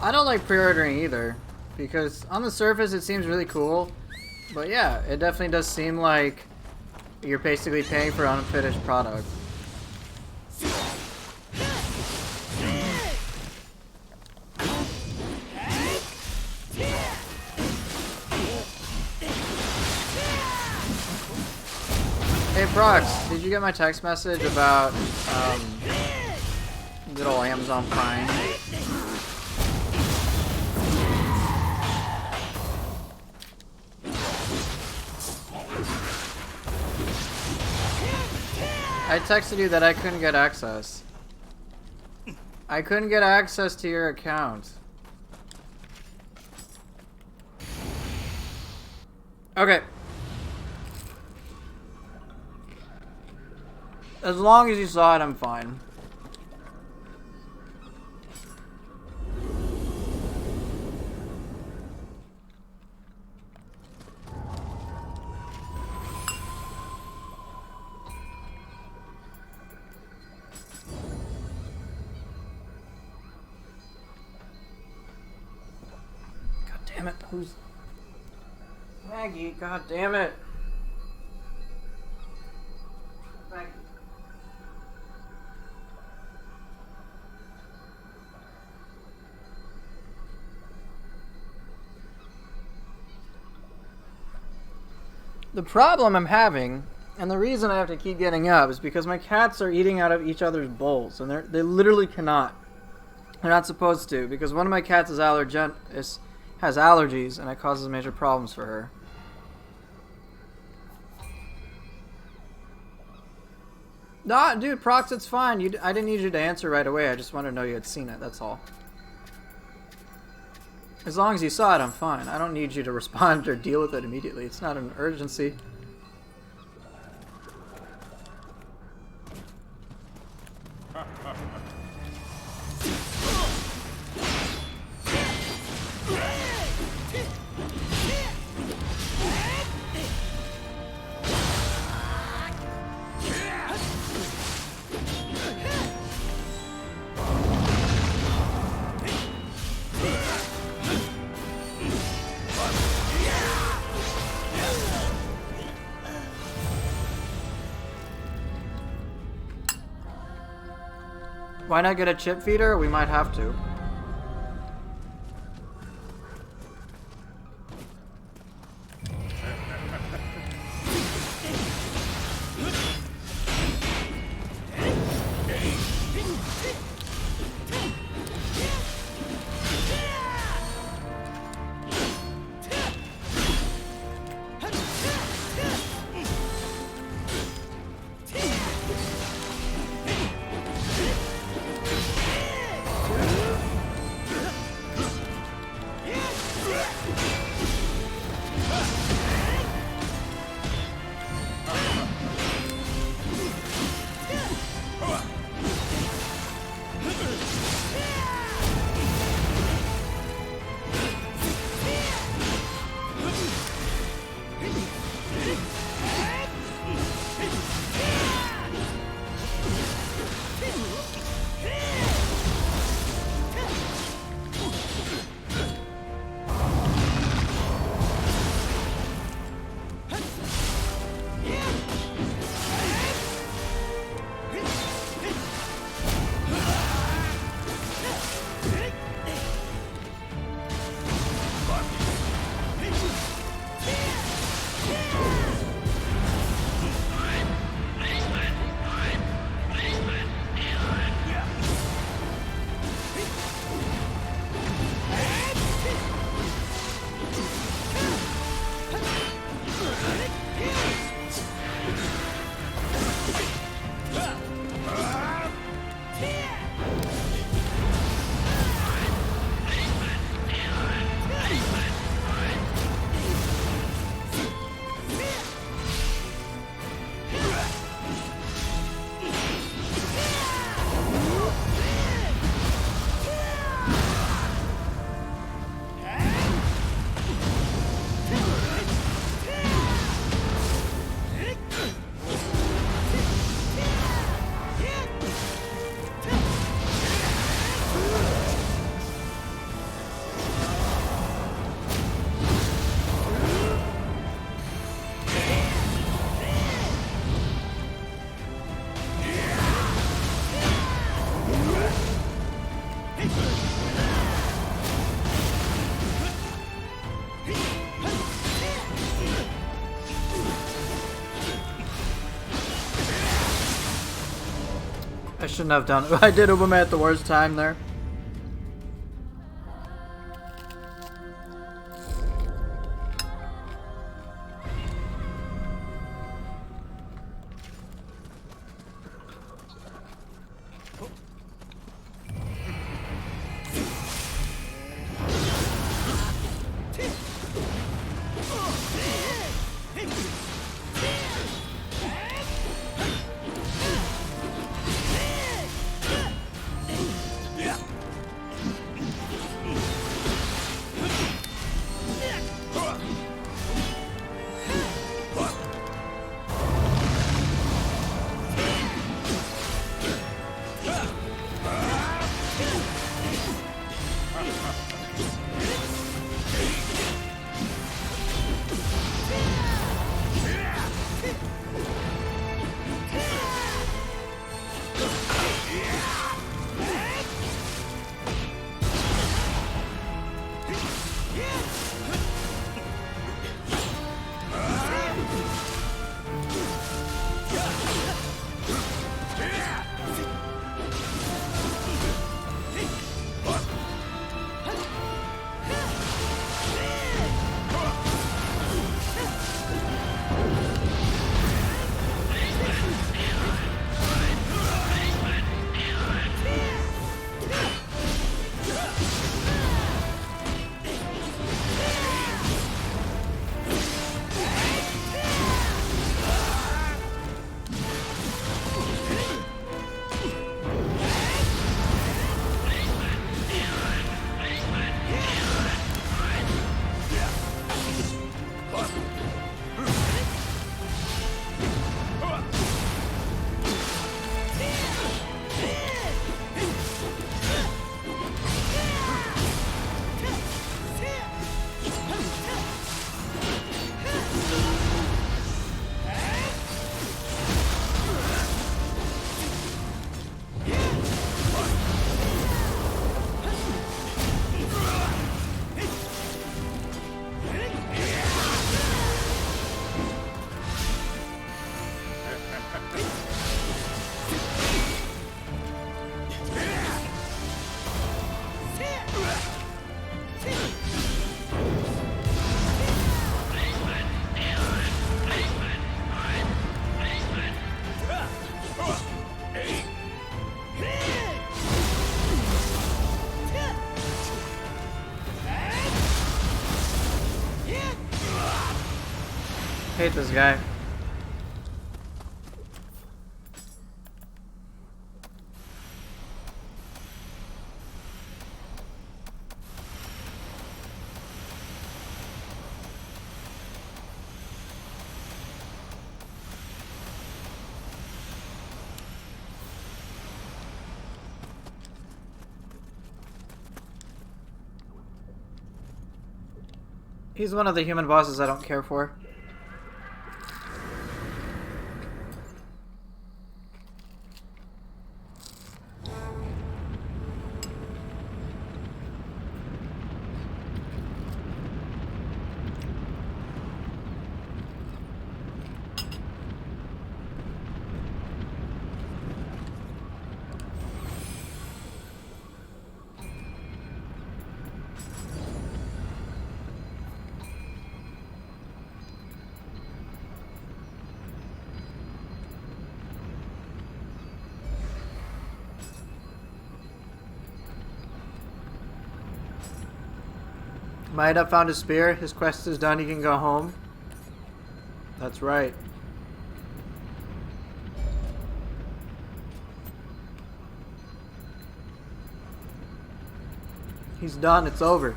I don't like pre-ordering either, because on the surface it seems really cool, but yeah, it definitely does seem like you're basically paying for an unfinished product. Hey Prox, did you get my text message about good old Amazon Prime? I texted you that I couldn't get access. I couldn't get access to your account. Okay. As long as you saw it, I'm fine. God damn it, who's... Maggie, god damn it. Maggie. The problem I'm having, and the reason I have to keep getting up, is because my cats are eating out of each other's bowls, and they literally cannot. They're not supposed to, because one of my cats has allergies, and it causes major problems for her. Nah, dude, Prox, it's fine. I didn't need you to answer right away. I just wanted to know you had seen it, that's all. As long as you saw it, I'm fine. I don't need you to respond or deal with it immediately. It's not an urgency. Why not get a chip feeder? We might have to. I shouldn't have done it. I did Ubame at the worst time there. Hate this guy. He's one of the human bosses I don't care for. Might have found his spear. His quest is done. He can go home. That's right. He's done. It's over.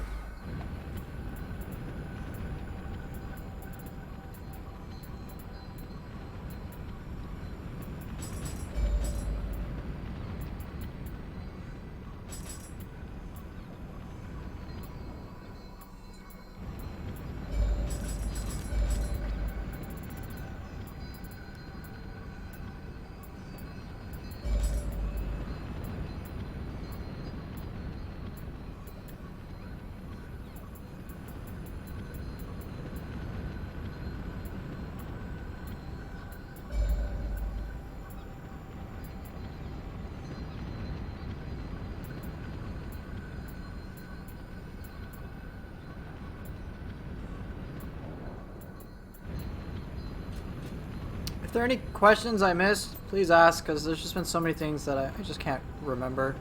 there are any questions I missed, please ask, because there's just been so many things that I just can't remember.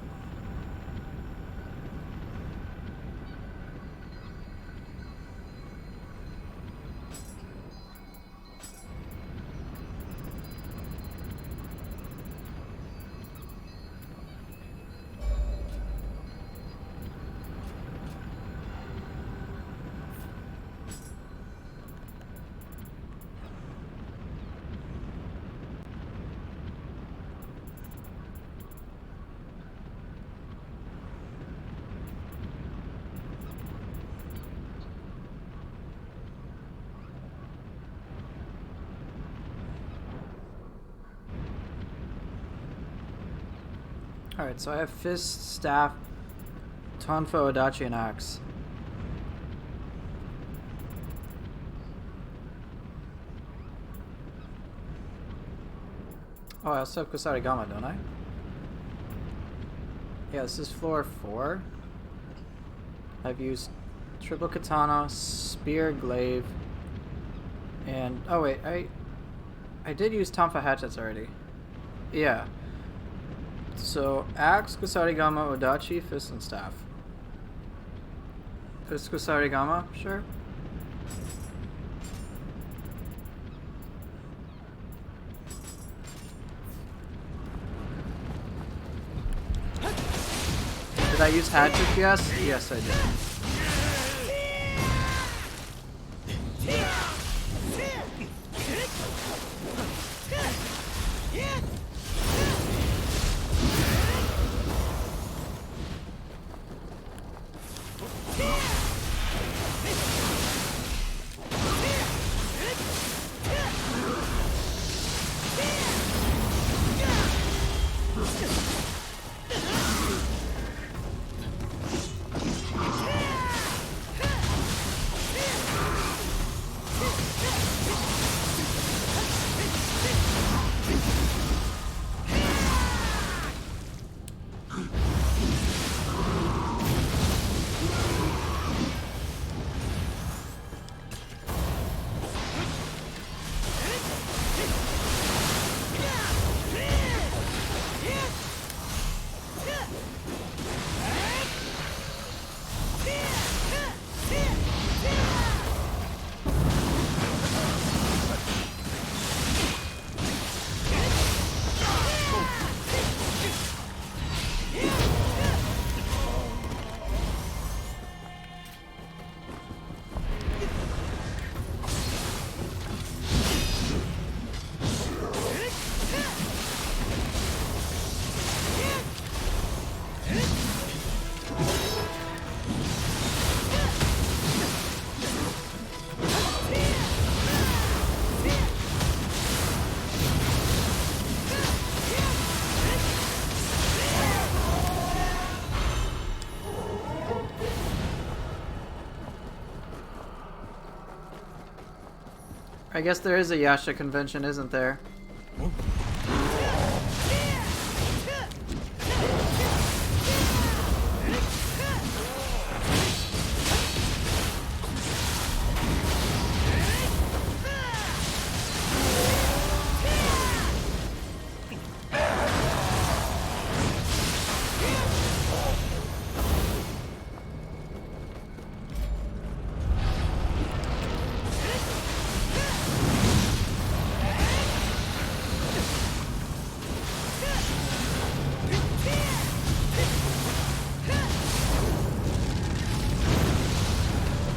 Alright, so I have fist, staff, tonfa, odachi, and axe. Oh, I also have kusarigama, don't I? Yeah, this is floor 4. I've used triple katana, spear, glaive, and... oh wait, I did use tonfa hatchets already. Yeah. So, axe, kusarigama, odachi, fist, and staff. Fist, kusarigama, sure. Did I use hatchets? Yes? Yes, I did. I guess there is a Yasha convention, isn't there?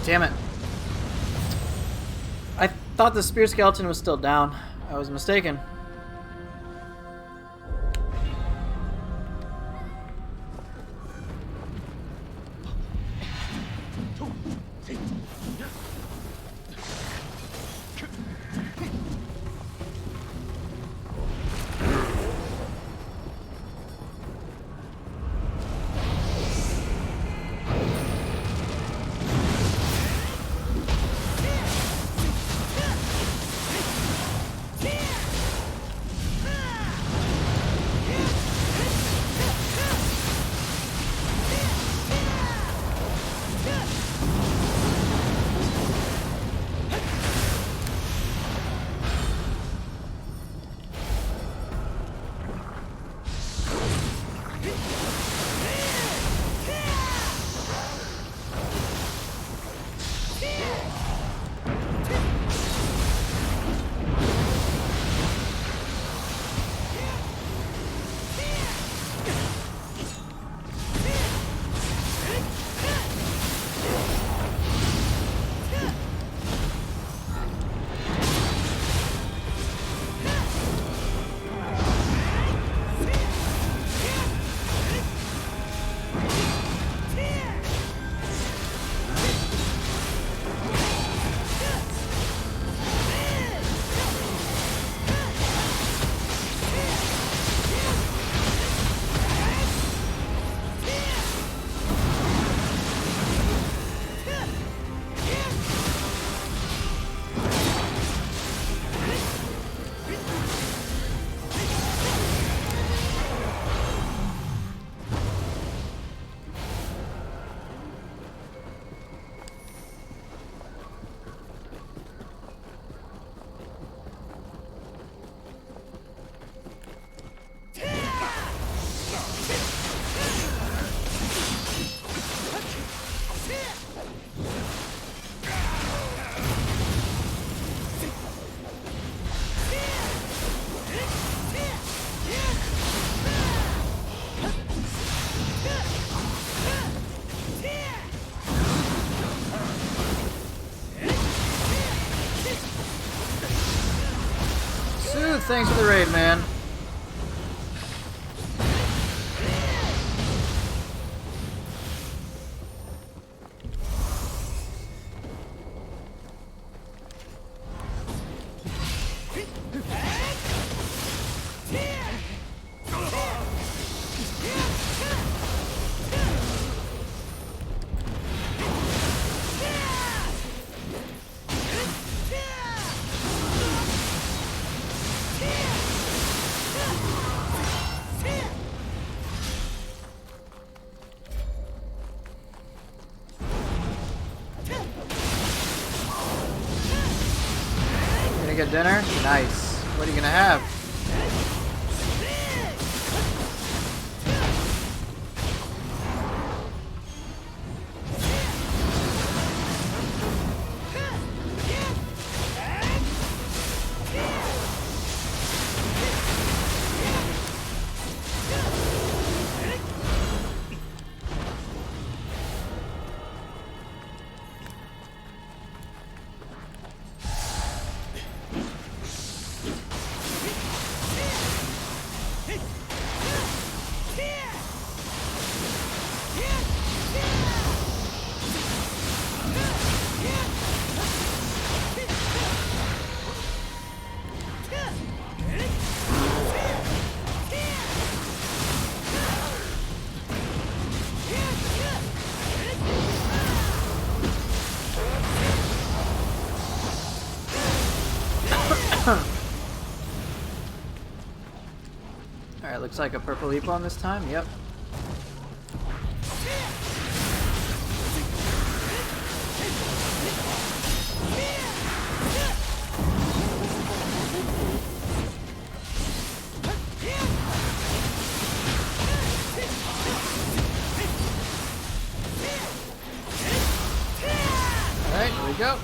Damn it. I thought the spear skeleton was still down. I was mistaken. Soothe, thanks for the raid, man. Gonna get dinner? Nice. What are you gonna have? Alright, looks like a purple leap on this time. Yep. Alright, here we go.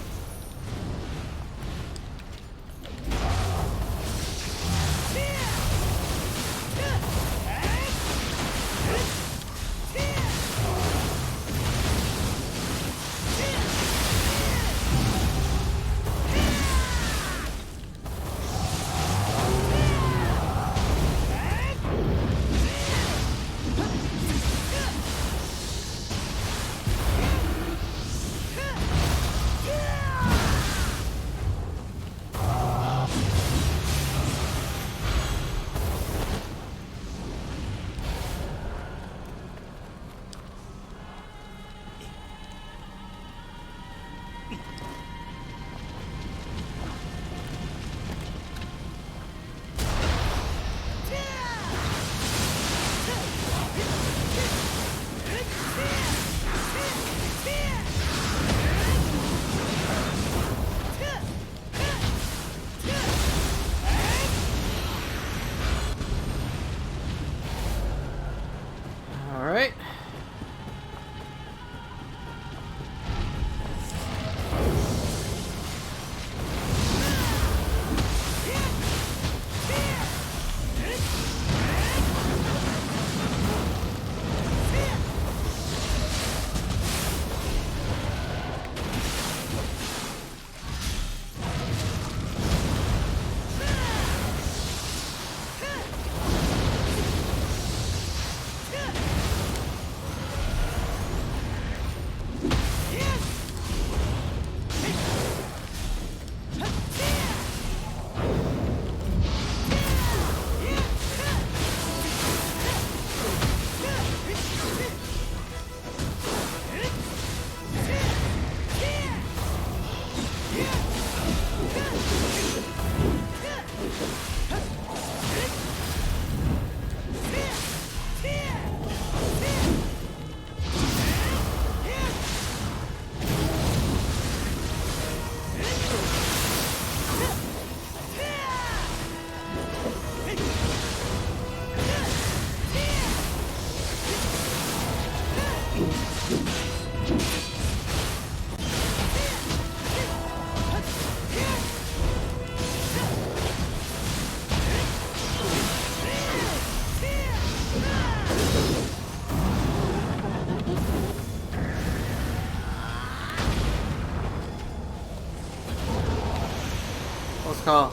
Alright. Call.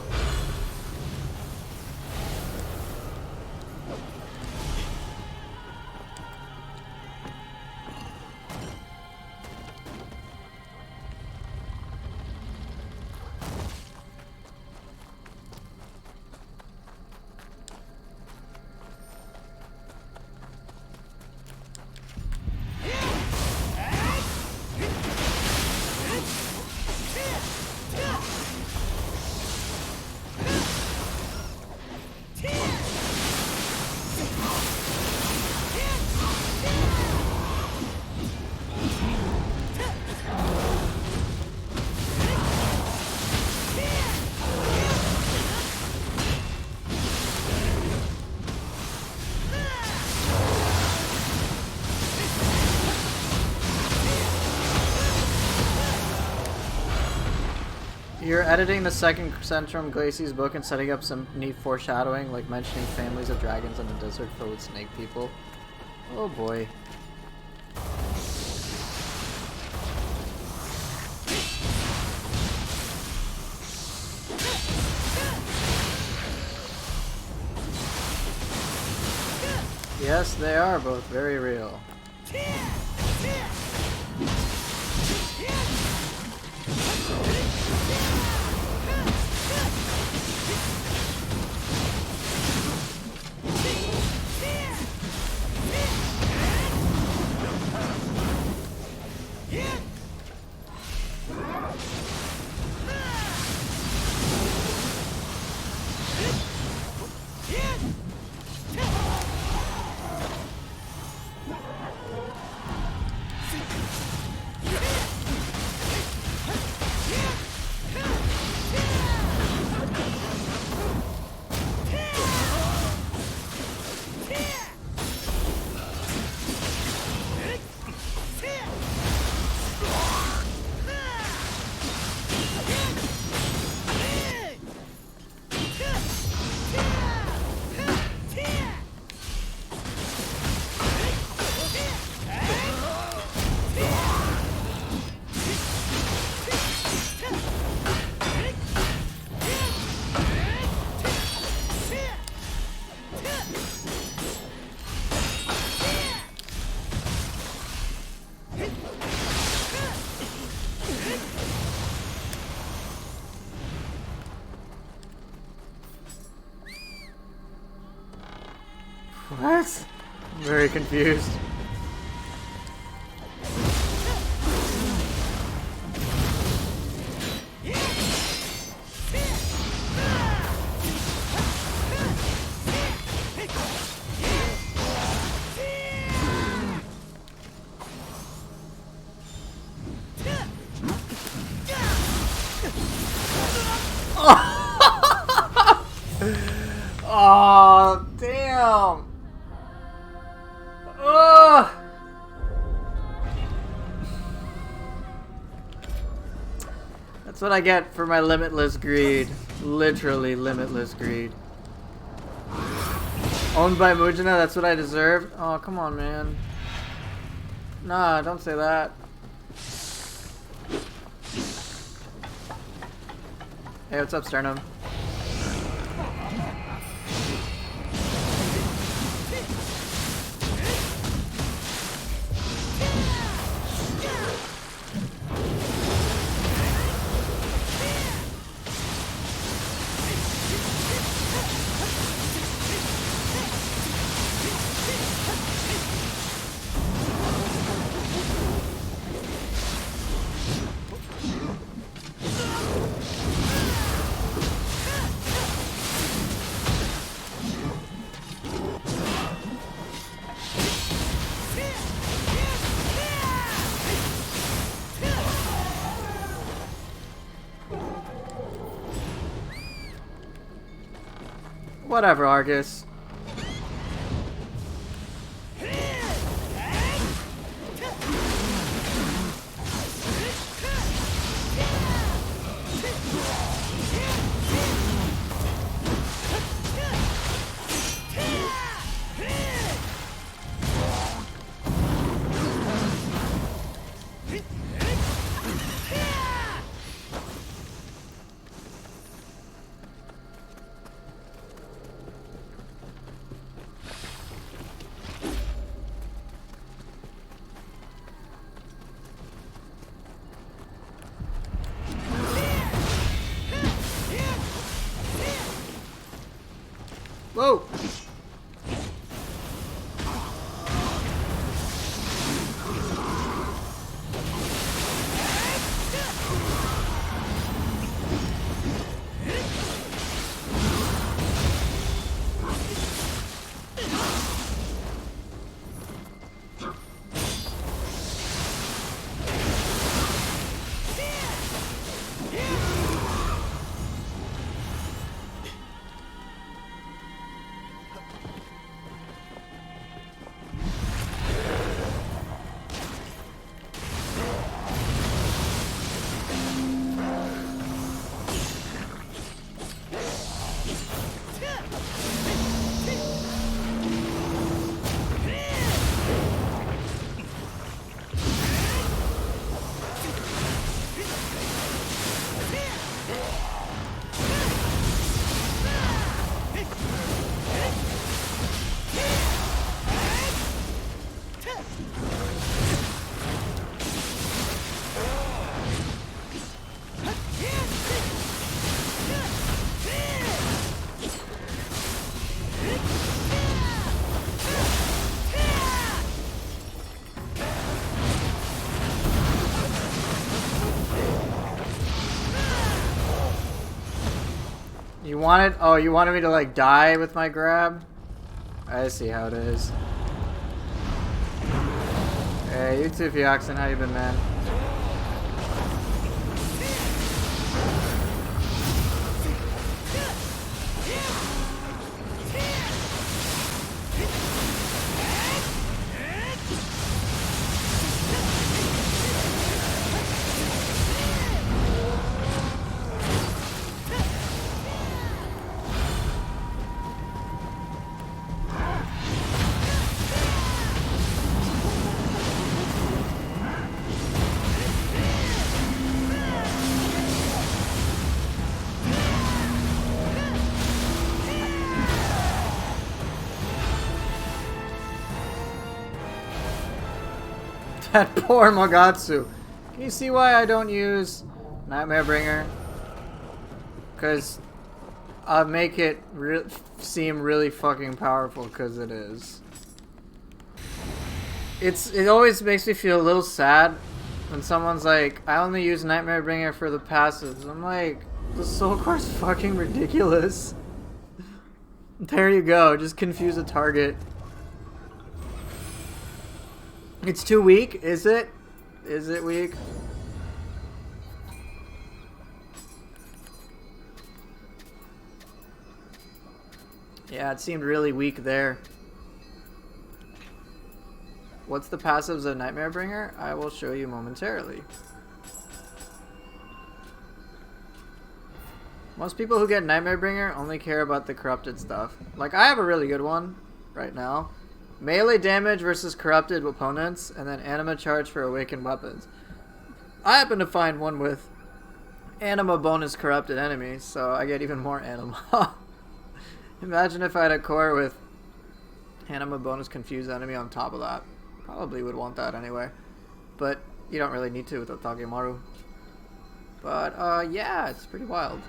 You're editing the second Centrum Glacie's book and setting up some neat foreshadowing, like mentioning families of dragons in the desert filled with snake people. Oh boy. Yes, they are both very real. What? I'm very confused. Oh, damn. Ugh. That's what I get for my limitless greed. Literally limitless greed. Owned by Mujina, that's what I deserved? Oh, come on, man. Nah, don't say that. Hey, what's up, Sternum? Whatever, Argus. Whoa! wanted... Oh, you wanted me to, like, die with my grab? I see how it is. Hey, you too, Fioxen. How you been, man? That poor Mogatsu. Can you see why I don't use Nightmare Bringer? Because I make it seem really fucking powerful, because it is. It always makes me feel a little sad when someone's like, I only use Nightmare Bringer for the passives. I'm like, the soul core's fucking ridiculous. There you go, just confuse a target. It's too weak, is it? Is it weak? Yeah, it seemed really weak there. What's the passives of Nightmare Bringer? I will show you momentarily. Most people who get Nightmare Bringer only care about the corrupted stuff. Like, I have a really good one right now. Melee damage versus corrupted opponents, and then anima charge for awakened weapons. I happen to find one with anima bonus corrupted enemies, so I get even more anima. Imagine if I had a core with anima bonus confused enemy on top of that. Probably would want that anyway. But you don't really need to with Otakemaru. But yeah, it's pretty wild.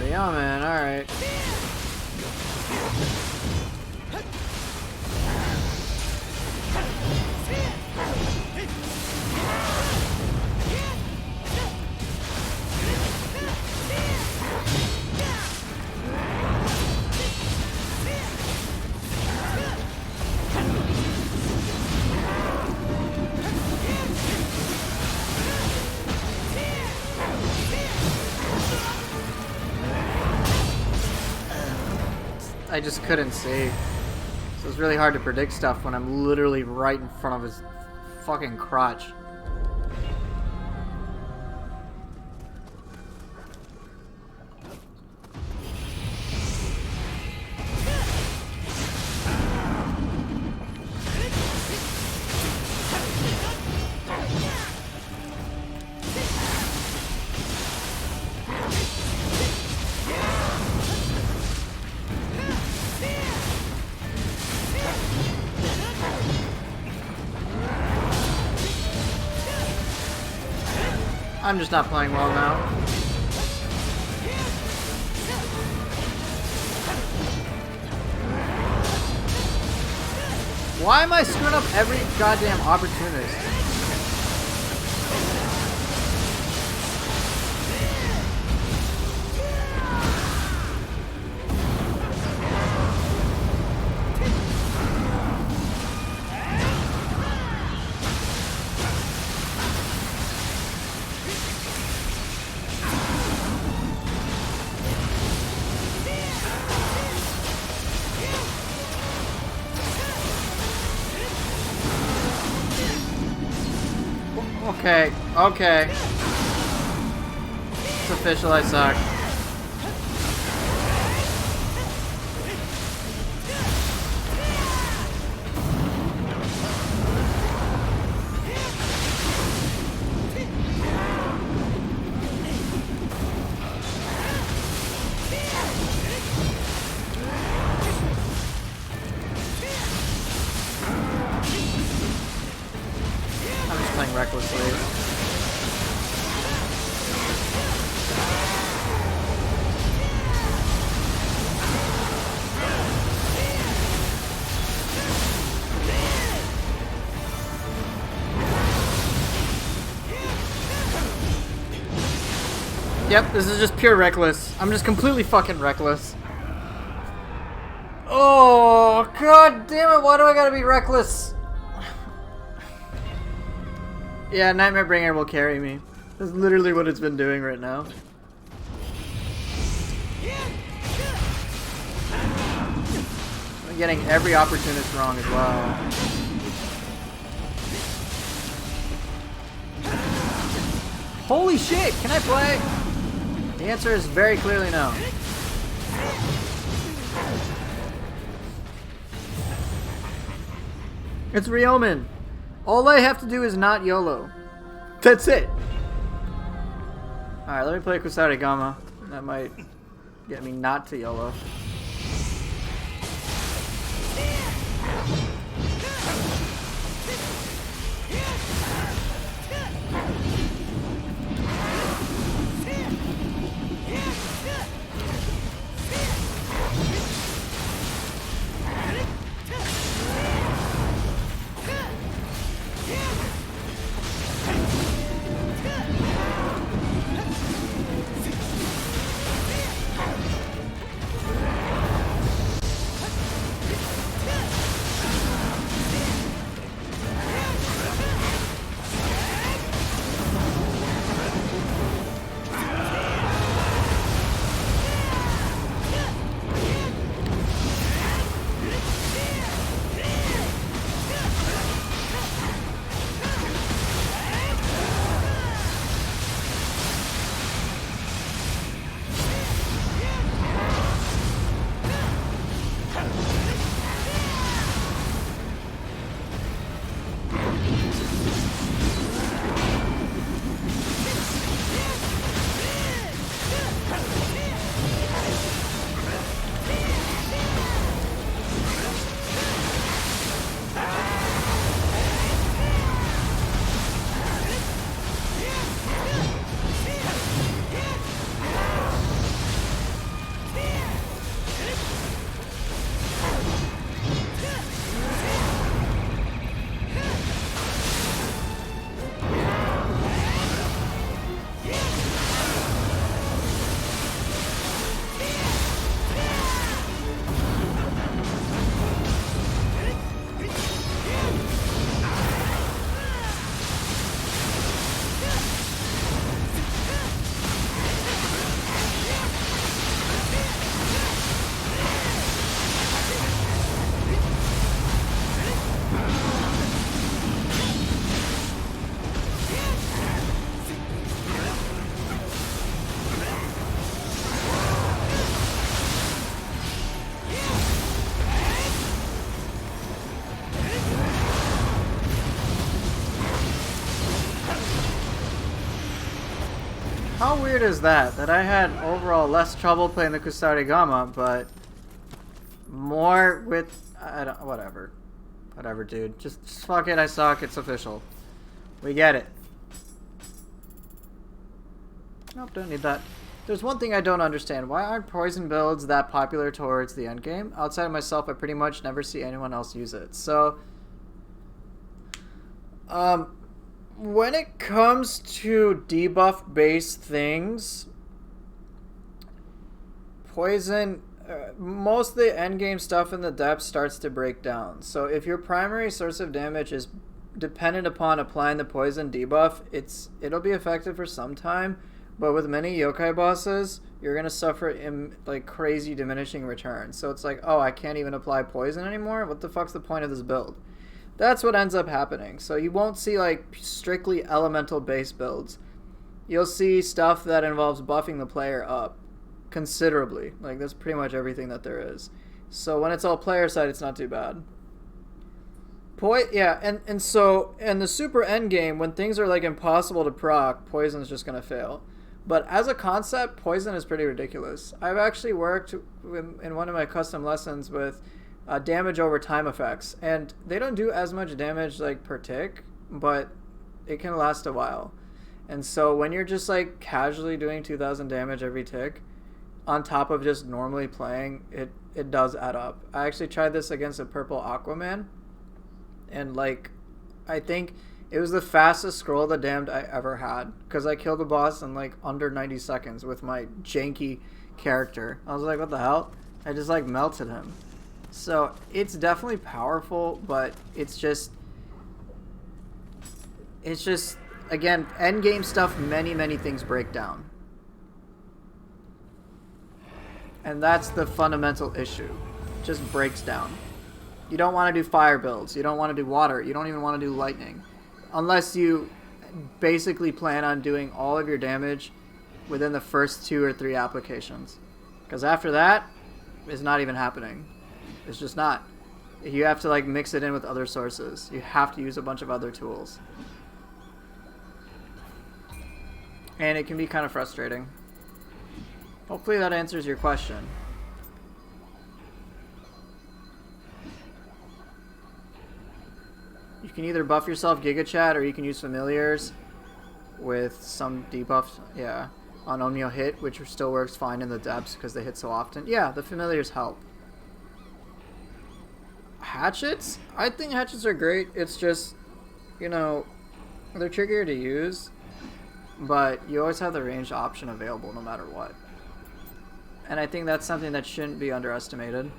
Yeah, man, alright. I just couldn't see. So it's really hard to predict stuff when I'm literally right in front of his fucking crotch. I'm just not playing well now. Why am I screwing up every goddamn opportunist? Okay, okay. It's official, I suck. I'm just playing recklessly. Yep, this is just pure reckless. I'm just completely fucking reckless. Oh, god damn it, why do I gotta be reckless? Yeah, Nightmare Bringer will carry me. That's literally what it's been doing right now. I'm getting every opportunist wrong as well. Holy shit, can I play? The answer is very clearly no. It's Ryomen. All I have to do is not YOLO. That's it. Alright, let me play Kusarigama. That might get me not to YOLO. How weird is that? That I had overall less trouble playing the Kusarigama, but more with... I don't... Whatever. Whatever, dude. Just fuck it, I suck. It's official. We get it. Nope, don't need that. There's one thing I don't understand. Why aren't poison builds that popular towards the endgame? Outside of myself, I pretty much never see anyone else use it. So... when it comes to debuff-based things, poison, most of the endgame stuff in the depths starts to break down. So if your primary source of damage is dependent upon applying the poison debuff, it'll be effective for some time, but with many yokai bosses, you're going to suffer in like crazy diminishing returns. So it's like, oh, I can't even apply poison anymore? What the fuck's the point of this build? That's what ends up happening. So you won't see like strictly elemental base builds. You'll see stuff that involves buffing the player up considerably. Like that's pretty much everything that there is. So when it's all player side, it's not too bad. And so in the super end game, when things are like impossible to proc, poison's just gonna fail. But as a concept, poison is pretty ridiculous. I've actually worked in one of my custom lessons with damage over time effects, and they don't do as much damage like per tick, but it can last a while. And so when you're just like casually doing 2,000 damage every tick on top of just normally playing, it does add up. I actually tried this against a purple Aquaman, and like I think It was the fastest scroll of the damned I ever had. Because I killed the boss in like under 90 seconds with my janky character. I was like, what the hell? I just like melted him. So it's definitely powerful, but it's just again, end game stuff, many things break down. And that's the fundamental issue. It just breaks down. You don't want to do fire builds. You don't want to do water. You don't even want to do lightning. Unless you basically plan on doing all of your damage within the first 2 or 3 applications. Because after that, it's not even happening. It's just not. You have to like mix it in with other sources. You have to use a bunch of other tools. And it can be kind of frustrating. Hopefully that answers your question. You can either buff yourself Giga Chat or you can use familiars with some debuffs, yeah, on Nioh hit, which still works fine in the depths because they hit so often. Yeah, the familiars help. Hatchets? I think hatchets are great. It's just, you know, they're trickier to use, but you always have the ranged option available no matter what. And I think that's something that shouldn't be underestimated.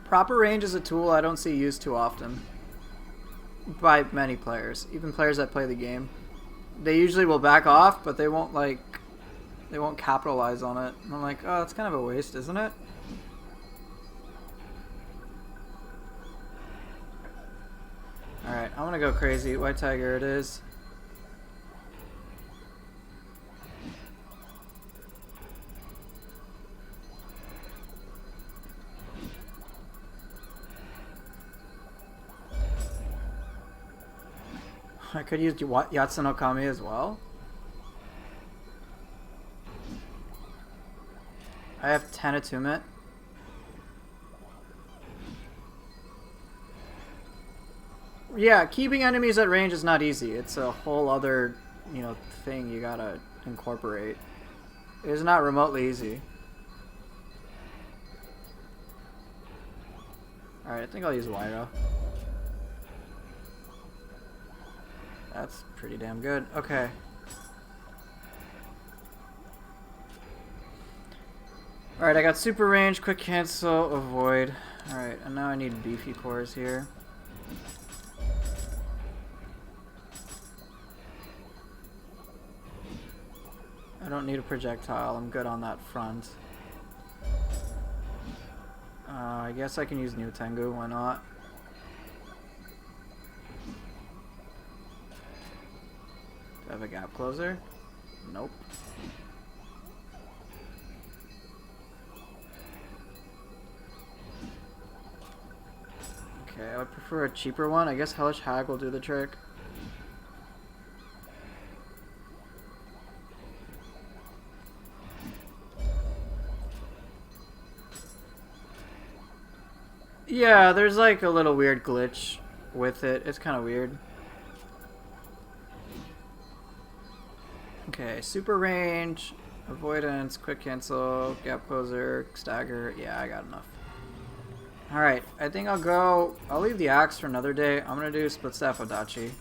Proper range is a tool I don't see used too often by many players, even players that play the game. They usually will back off, but they won't capitalize on it. And I'm like, oh, that's kind of a waste, isn't it? Alright, I'm gonna go crazy. White Tiger it is. I could use Yatsuno Kami as well. I have 10 attunement. Yeah, keeping enemies at range is not easy. It's a whole other, you know, thing you gotta incorporate. It is not remotely easy. Alright, I think I'll use Wyro. That's pretty damn good. Okay. Alright, I got super range, quick cancel, avoid. Alright, and now I need beefy cores here. I don't need a projectile, I'm good on that front. I guess I can use New Tengu, why not? Do I have a gap closer? Nope. Okay, I would prefer a cheaper one. I guess Hellish Hag will do the trick. Yeah, there's like a little weird glitch with it. It's kind of weird. Okay, super range, avoidance, quick cancel, gap closer, stagger. Yeah, I got enough. Alright, I think I'll leave the axe for another day. I'm gonna do split staff Odachi.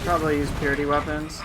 Probably use purity weapons.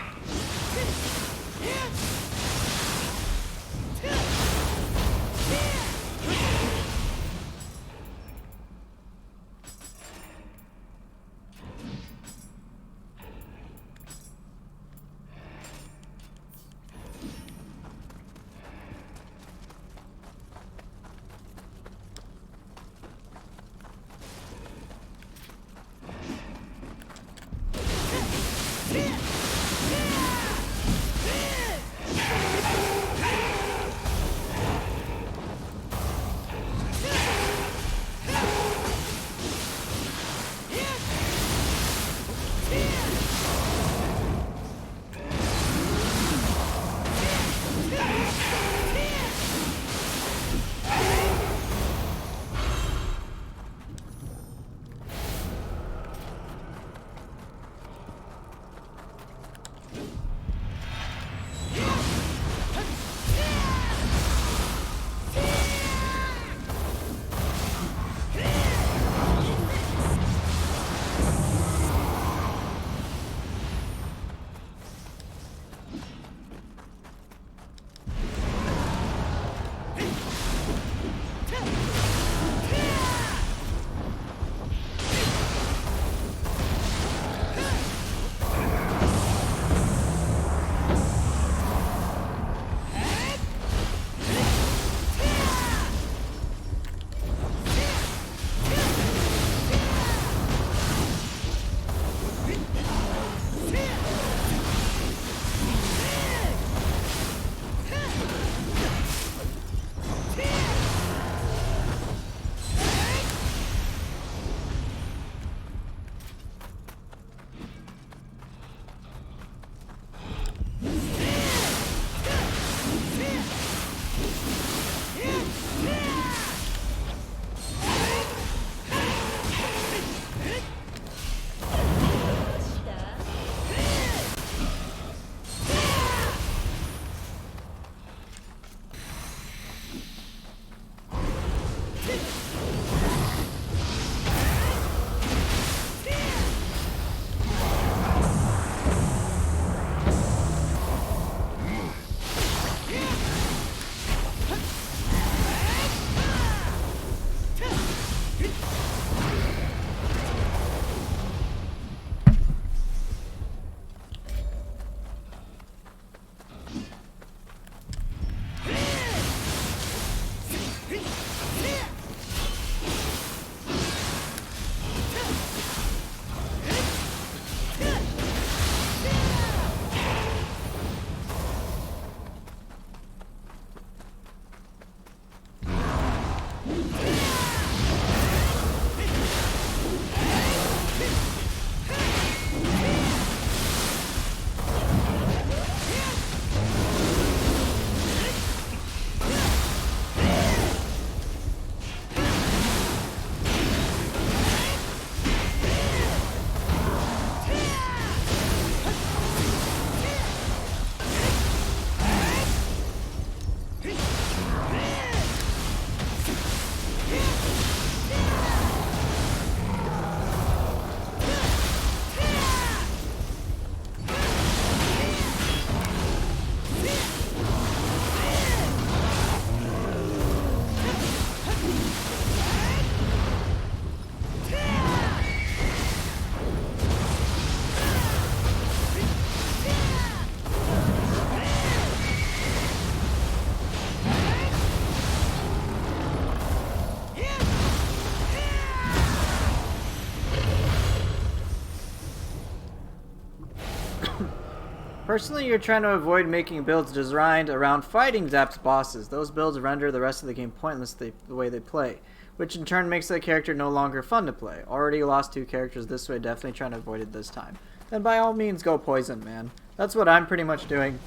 Personally, you're trying to avoid making builds designed around fighting Zap's bosses. Those builds render the rest of the game pointless the way they play, which in turn makes the character no longer fun to play. Already lost 2 characters this way, definitely trying to avoid it this time. Then by all means go poison, man. That's what I'm pretty much doing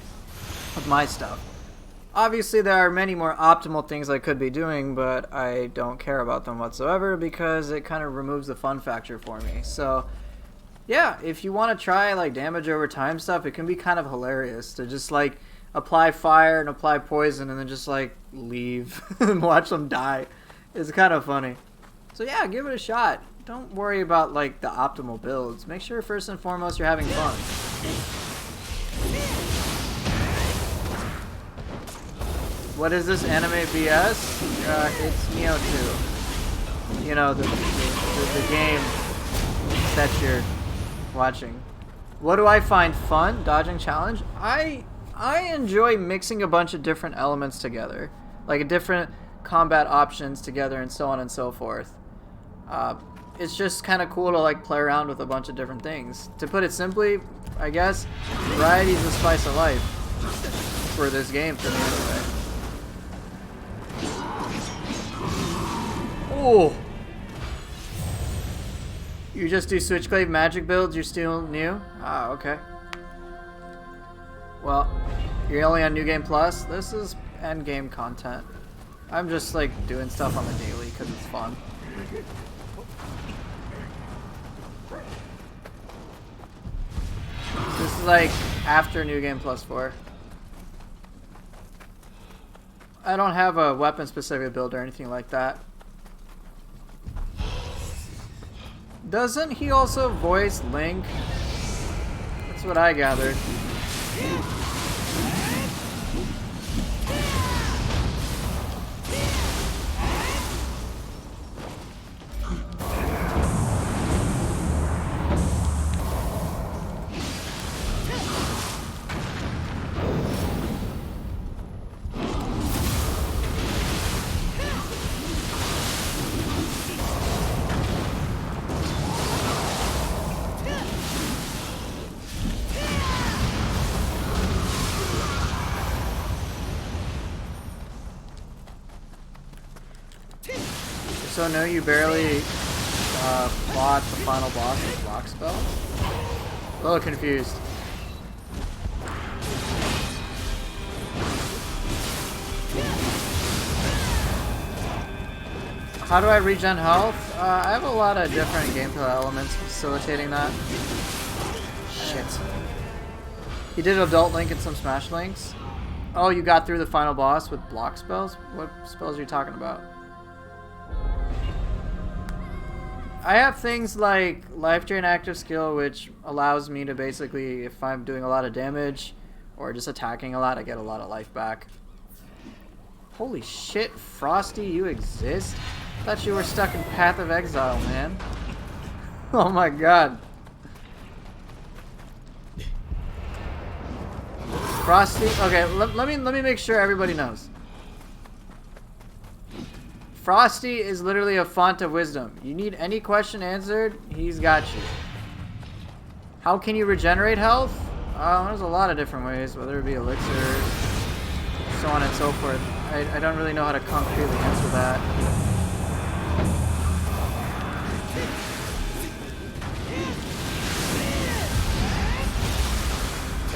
with my stuff. Obviously there are many more optimal things I could be doing, but I don't care about them whatsoever because it kind of removes the fun factor for me. So yeah, if you want to try like damage over time stuff, it can be kind of hilarious to just like apply fire and apply poison and then just like leave and watch them die. It's kind of funny. So yeah, give it a shot. Don't worry about like the optimal builds. Make sure first and foremost you're having fun. What is this anime BS? It's Nioh 2. You know, the game that you're watching. What do I find fun? Dodging challenge? I enjoy mixing a bunch of different elements together. Like different combat options together and so on and so forth. It's just kind of cool to like play around with a bunch of different things. To put it simply, I guess, variety is the spice of life. For this game, for me anyway. Oh! You just do Switchclave magic builds, you're still new? Ah, okay. Well, you're only on New Game Plus? This is endgame content. I'm just like doing stuff on the daily because it's fun. This is like after New Game Plus 4. I don't have a weapon specific build or anything like that. Doesn't he also voice Link? That's what I gathered. So no, you barely fought the final boss with block spells? A little confused. How do I regen health? I have a lot of different gameplay elements facilitating that. Shit. You did Adult Link and some Smash Links? Oh, you got through the final boss with block spells? What spells are you talking about? I have things like Life Drain Active Skill, which allows me to basically, if I'm doing a lot of damage or just attacking a lot, I get a lot of life back. Holy shit, Frosty, you exist? Thought you were stuck in Path of Exile, man. Oh my god. Frosty, okay, let me make sure everybody knows. Frosty is literally a font of wisdom. You need any question answered, he's got you. How can you regenerate health? There's a lot of different ways, whether it be elixir, so on and so forth. I don't really know how to concretely answer that.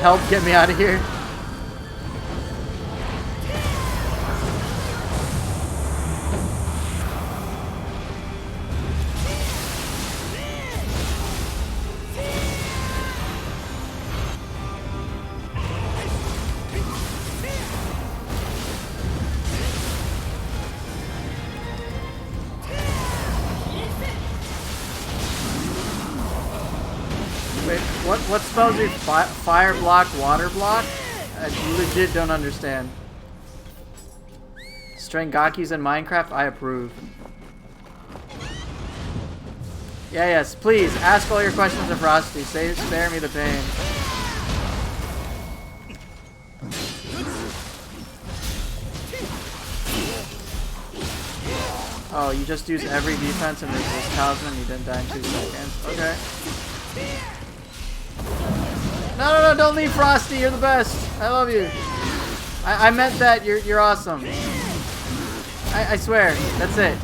Help get me out of here. Wait, what spells are fire block, water block? I legit don't understand. Strangakis in Minecraft? I approve. Yeah, yes, please, ask all your questions of Frosty. Spare me the pain. Oh, you just use every defense and resist talisman, you didn't die in 2 seconds. Okay. No, don't leave, Frosty. You're the best. I love you. I meant that. You're awesome. I swear. That's it.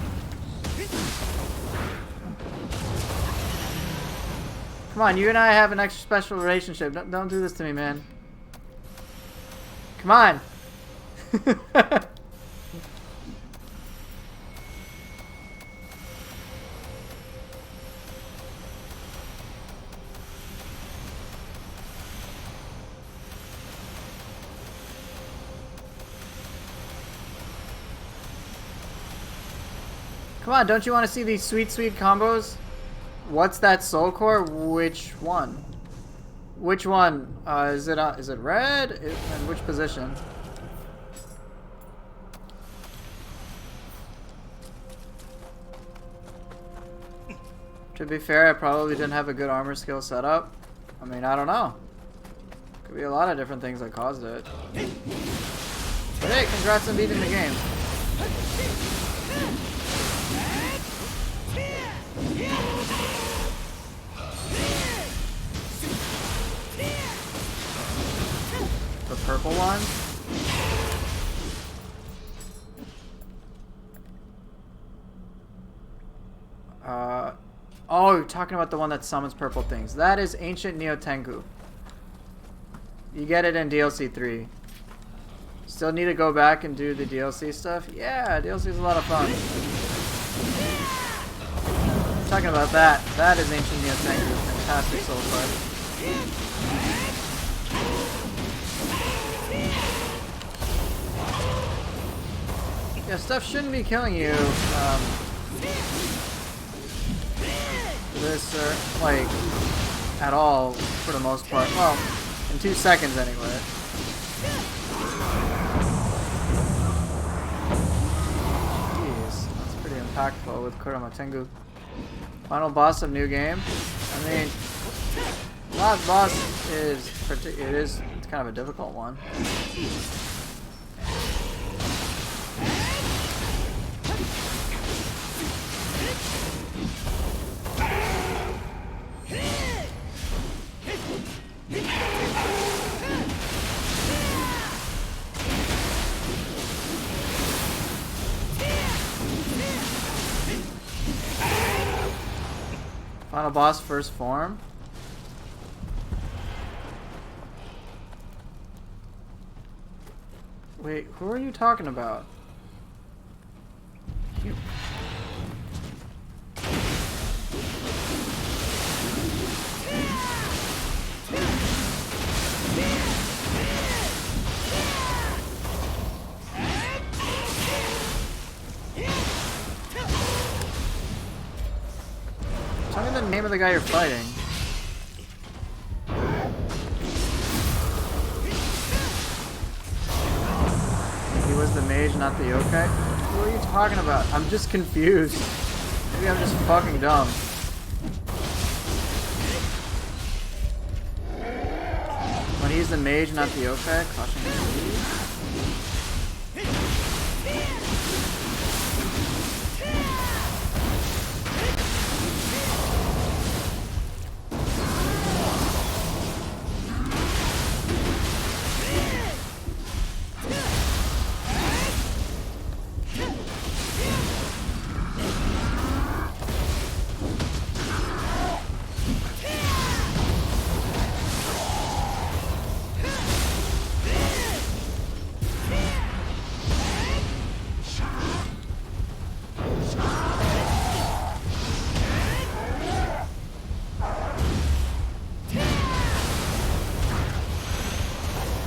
Come on, you and I have an extra special relationship. Don't do this to me, man. Come on. Come on, don't you want to see these sweet, sweet combos? What's that soul core? Which one? Which one? Is it red? In which position? To be fair, I probably didn't have a good armor skill set up. I mean, I don't know. Could be a lot of different things that caused it. But hey, congrats on beating the game. The purple one? Oh, you're talking about the one that summons purple things. That is Ancient Nioh Tengu. You get it in DLC 3. Still need to go back and do the DLC stuff? Yeah, DLC is a lot of fun. Talking about that. That is Ancient Nioh Tengu. Fantastic soul fight. Yeah, stuff shouldn't be killing you. This, like, at all, for the most part. Well, in 2 seconds anyway. Jeez, that's pretty impactful with Kurama Tengu. Final boss of new game. I mean, last boss is it's kind of a difficult one. Final boss, first form. Wait, who are you talking about? You. Tell me the name of the guy you're fighting. He was the mage, not the yokai? Who are you talking about? I'm just confused. Maybe I'm just fucking dumb. When he's the mage, not the yokai? Caution me.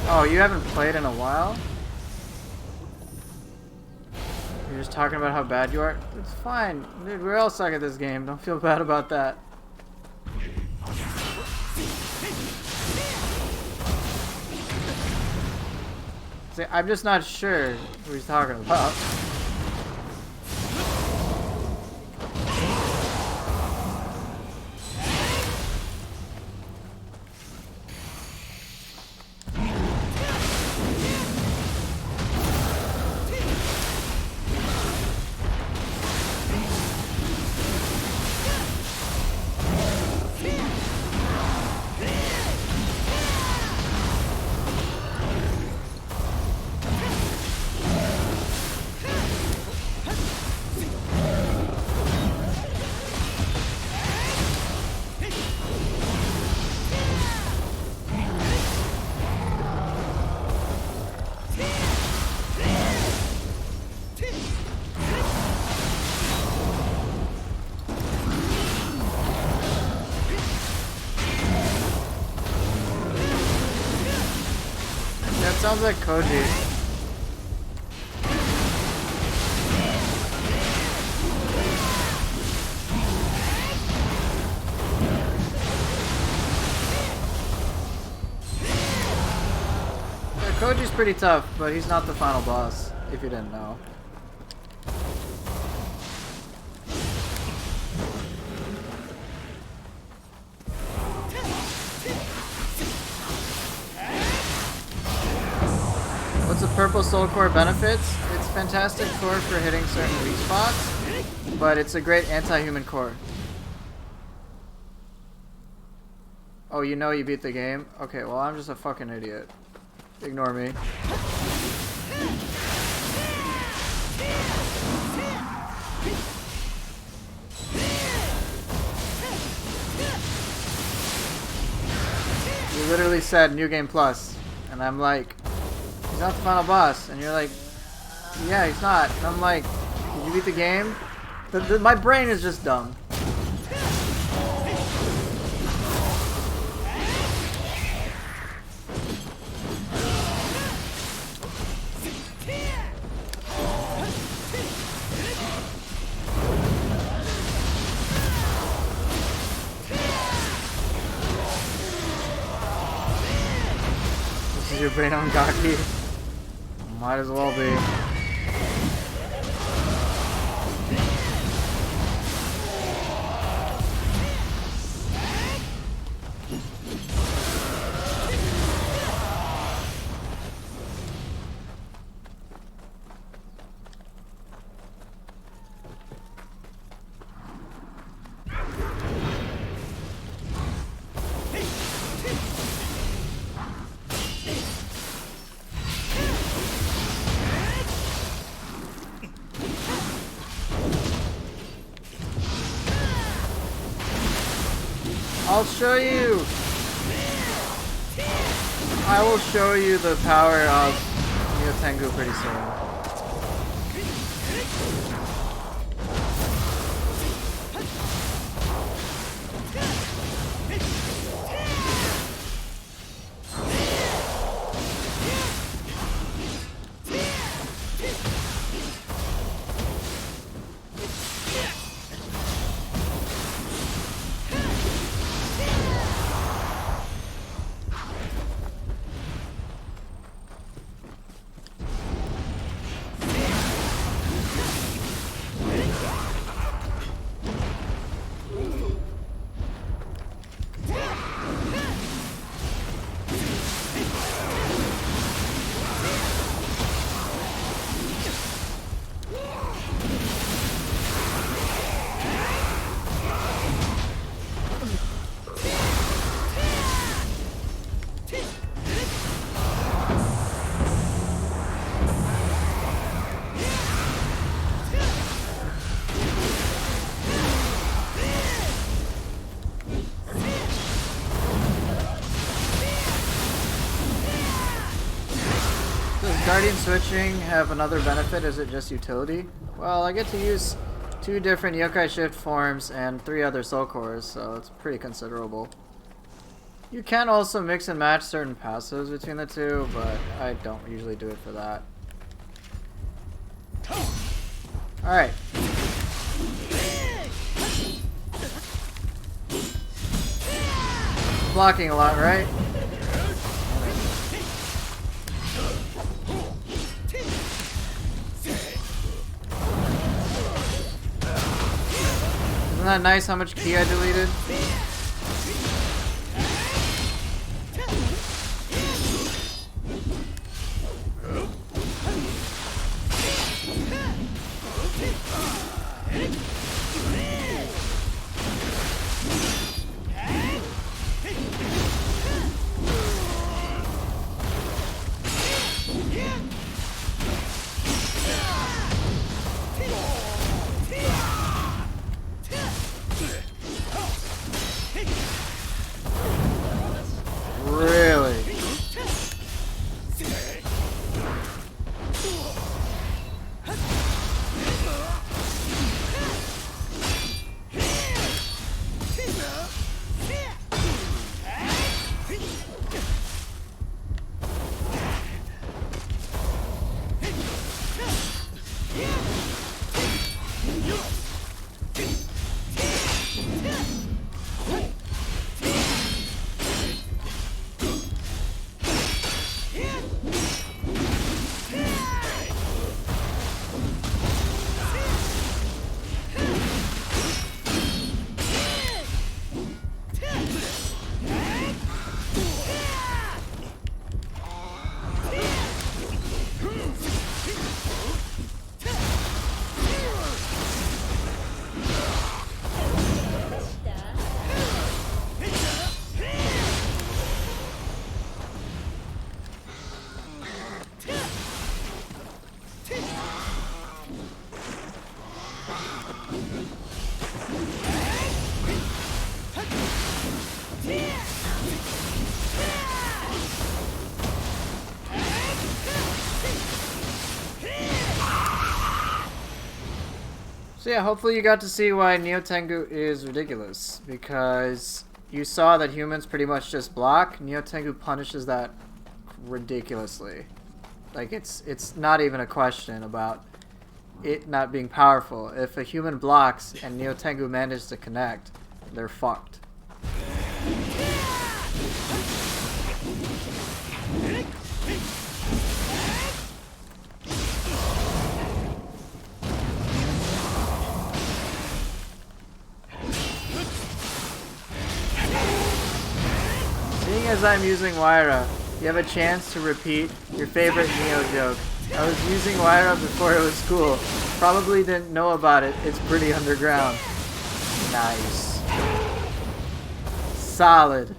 Oh, you haven't played in a while? You're just talking about how bad you are? It's fine. Dude, we all suck at this game. Don't feel bad about that. See, I'm just not sure who he's talking about. sounds like Koji. Koji's pretty tough, but he's not the final boss, if you didn't know. What's the purple soul core benefits? It's fantastic core for hitting certain weak spots, but it's a great anti-human core. Oh, you know you beat the game? Okay, well I'm just a fucking idiot. Ignore me. You literally said New Game Plus, and I'm like, he's not the final boss, and you're like, yeah, he's not. And I'm like, did you beat the game? My brain is just dumb. Is your brain on Gaki? Might as well be. I'll show you! I will show you the power of Nioh Tengu pretty soon. Guardian switching have another benefit? Is it just utility? Well, I get to use 2 different yokai shift forms and 3 other soul cores, so it's pretty considerable. You can also mix and match certain passives between the two, but I don't usually do it for that. Alright. Blocking a lot, right? Isn't that nice how much ki I deleted? So yeah, hopefully you got to see why Nioh Tengu is ridiculous, because you saw that humans pretty much just block. Nioh Tengu punishes that ridiculously. Like, it's not even a question about it not being powerful. If a human blocks and Nioh Tengu manages to connect, they're fucked. Seeing as I'm using Waira, you have a chance to repeat your favorite Nioh joke. I was using Waira before it was cool. Probably didn't know about it. It's pretty underground. Nice. Solid.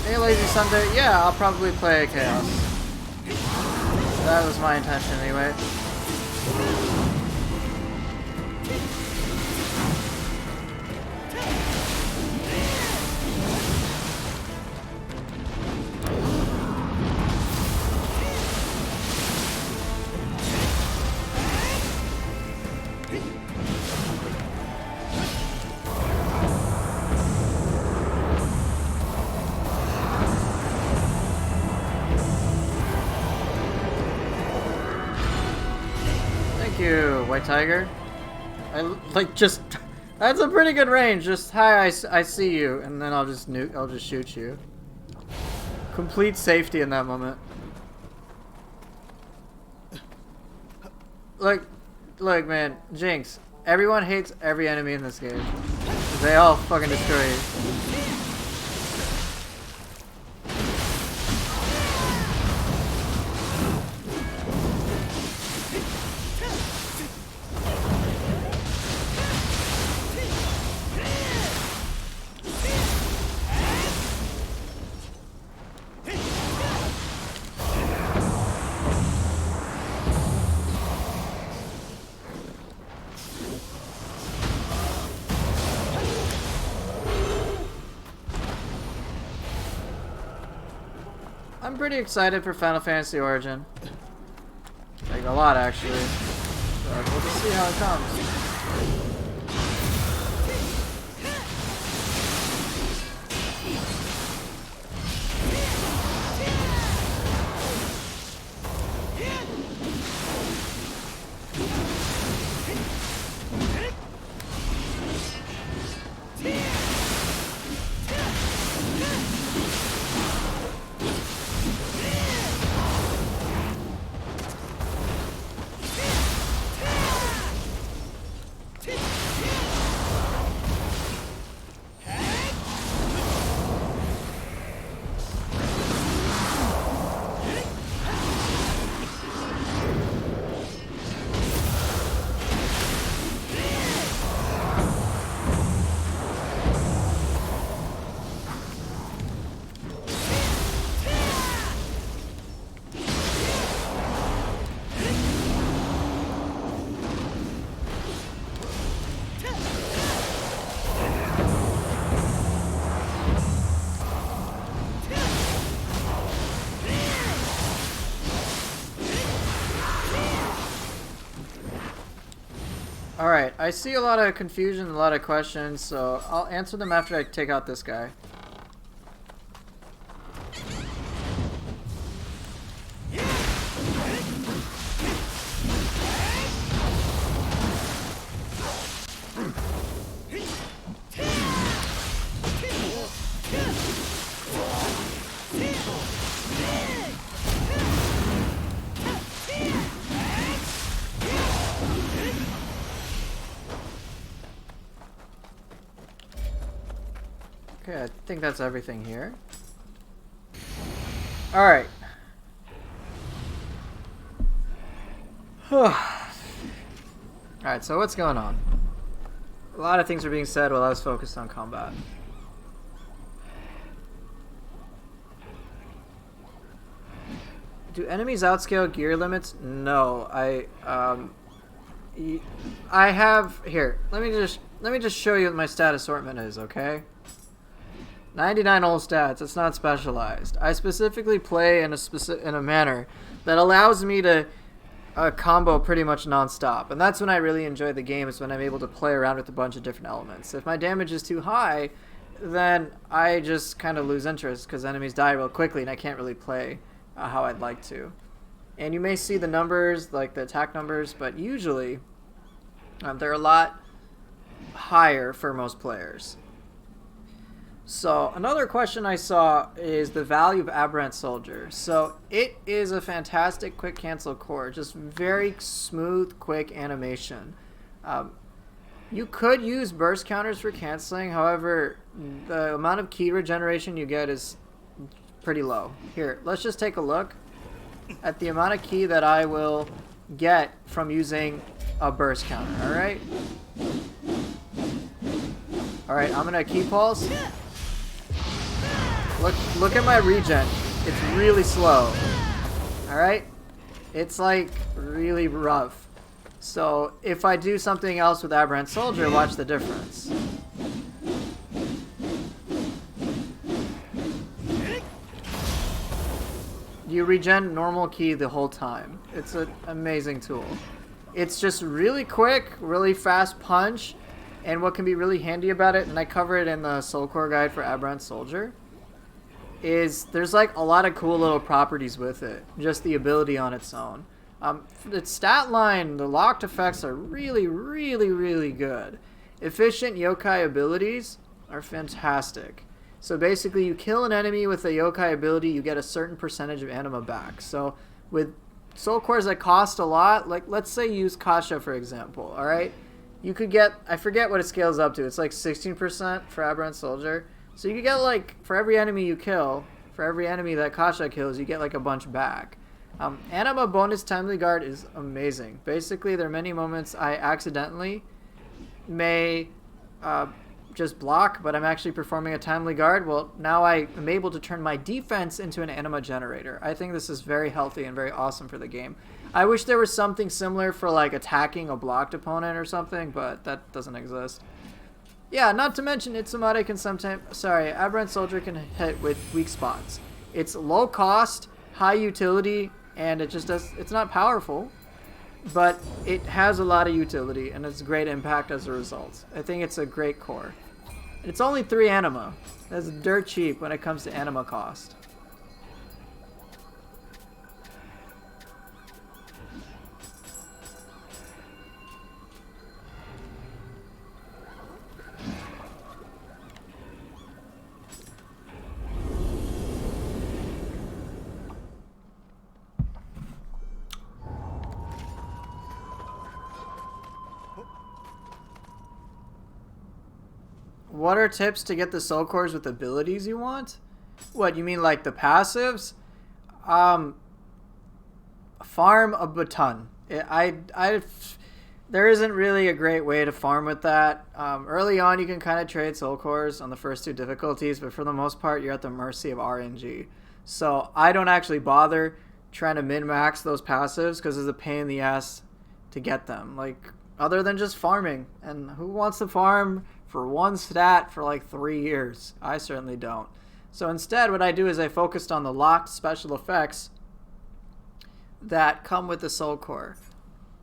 Hey, Lazy Sunday. Yeah, I'll probably play Chaos. That was my intention anyway. You, White Tiger. I like just. That's a pretty good range. Just hi, I see you, and then I'll just shoot you. Complete safety in that moment. Look, man, Jinx. Everyone hates every enemy in this game. They all fucking destroy you. I'm pretty excited for Final Fantasy Origin. Like, a lot, actually. But we'll just see how it comes. Alright, I see a lot of confusion, a lot of questions, so I'll answer them after I take out this guy. Okay, I think that's everything here. Alright. Alright, so what's going on? A lot of things are being said while I was focused on combat. Do enemies outscale gear limits? No, I have here. Let me just show you what my stat assortment is, okay? 99 all stats. It's not specialized. I specifically play in a manner that allows me to combo pretty much non-stop, and that's when I really enjoy the game. Is when I'm able to play around with a bunch of different elements. If my damage is too high, then I just kind of lose interest because enemies die real quickly, and I can't really play how I'd like to. And you may see the numbers, like the attack numbers, but usually they're a lot higher for most players. So another question I saw is the value of Aberrant Soldier. So it is a fantastic quick cancel core, just very smooth, quick animation. You could use burst counters for canceling, however, the amount of ki regeneration you get is pretty low. Here, let's just take a look at the amount of ki that I will get from using a burst counter, alright? Alright, I'm gonna ki pulse. Look at my regen. It's really slow. Alright? It's like really rough. So if I do something else with Aberrant Soldier, watch the difference. You regen normal ki the whole time. It's an amazing tool. It's just really quick, really fast punch, and what can be really handy about it, and I cover it in the Soul Core guide for Aberrant Soldier, is there's like a lot of cool little properties with it. Just the ability on its own. Its stat line, the locked effects are really, really, really good. Efficient yokai abilities are fantastic. So basically, you kill an enemy with a yokai ability, you get a certain percentage of anima back. So with soul cores that cost a lot, like let's say you use Kasha for example, alright? You could get, I forget what it scales up to, it's like 16% for Aberrant Soldier. So you could get like, for every enemy you kill, for every enemy that Kasha kills, you get like a bunch back. Anima bonus Timely Guard is amazing. Basically, there are many moments I accidentally may just block, but I'm actually performing a Timely Guard. Well, now I am able to turn my defense into an anima generator. I think this is very healthy and very awesome for the game. I wish there was something similar for like attacking a blocked opponent or something, but that doesn't exist. Yeah, not to mention Itsumaru can sometimes, Aberrant Soldier can hit with weak spots. It's low cost, high utility, and it just does, it's not powerful, but it has a lot of utility and it's great impact as a result. I think it's a great core. It's only 3 anima. That's dirt cheap when it comes to anima cost. What are tips to get the soul cores with abilities you want? What, you mean like the passives? Farm a baton. There isn't really a great way to farm with that. Early on, you can kind of trade soul cores on the first 2 difficulties, but for the most part, you're at the mercy of RNG. So I don't actually bother trying to min-max those passives because it's a pain in the ass to get them. Like, other than just farming. And who wants to farm for 1 stat for like 3 years? I certainly don't. So instead, what I do is I focused on the locked special effects that come with the soul core.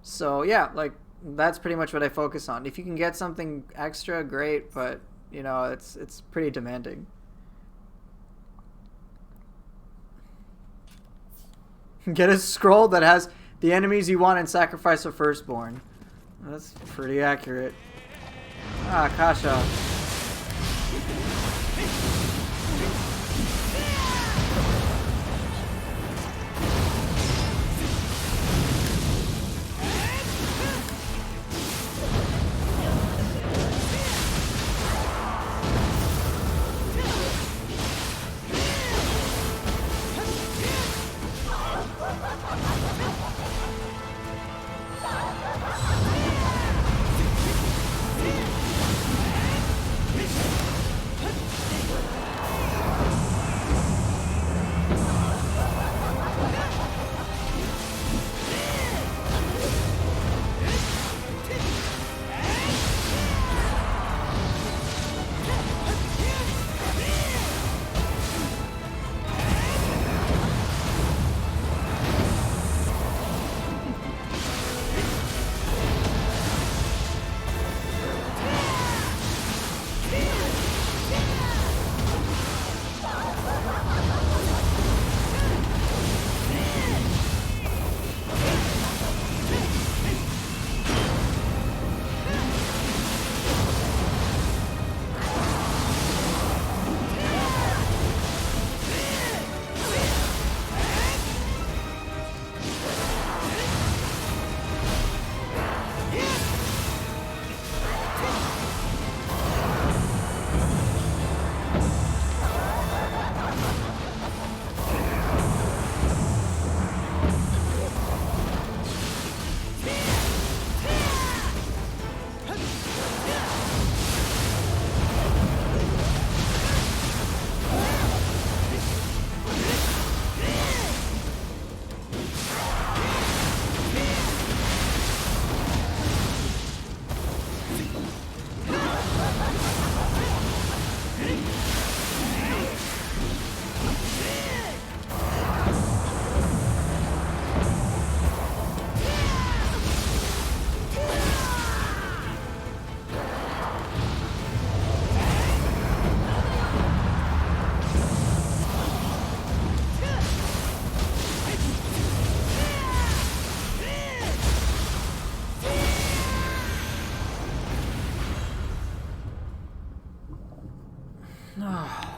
So yeah, like that's pretty much what I focus on. If you can get something extra, great, but you know, it's pretty demanding. Get a scroll that has the enemies you want and sacrifice a firstborn. That's pretty accurate. Ah, Kasha.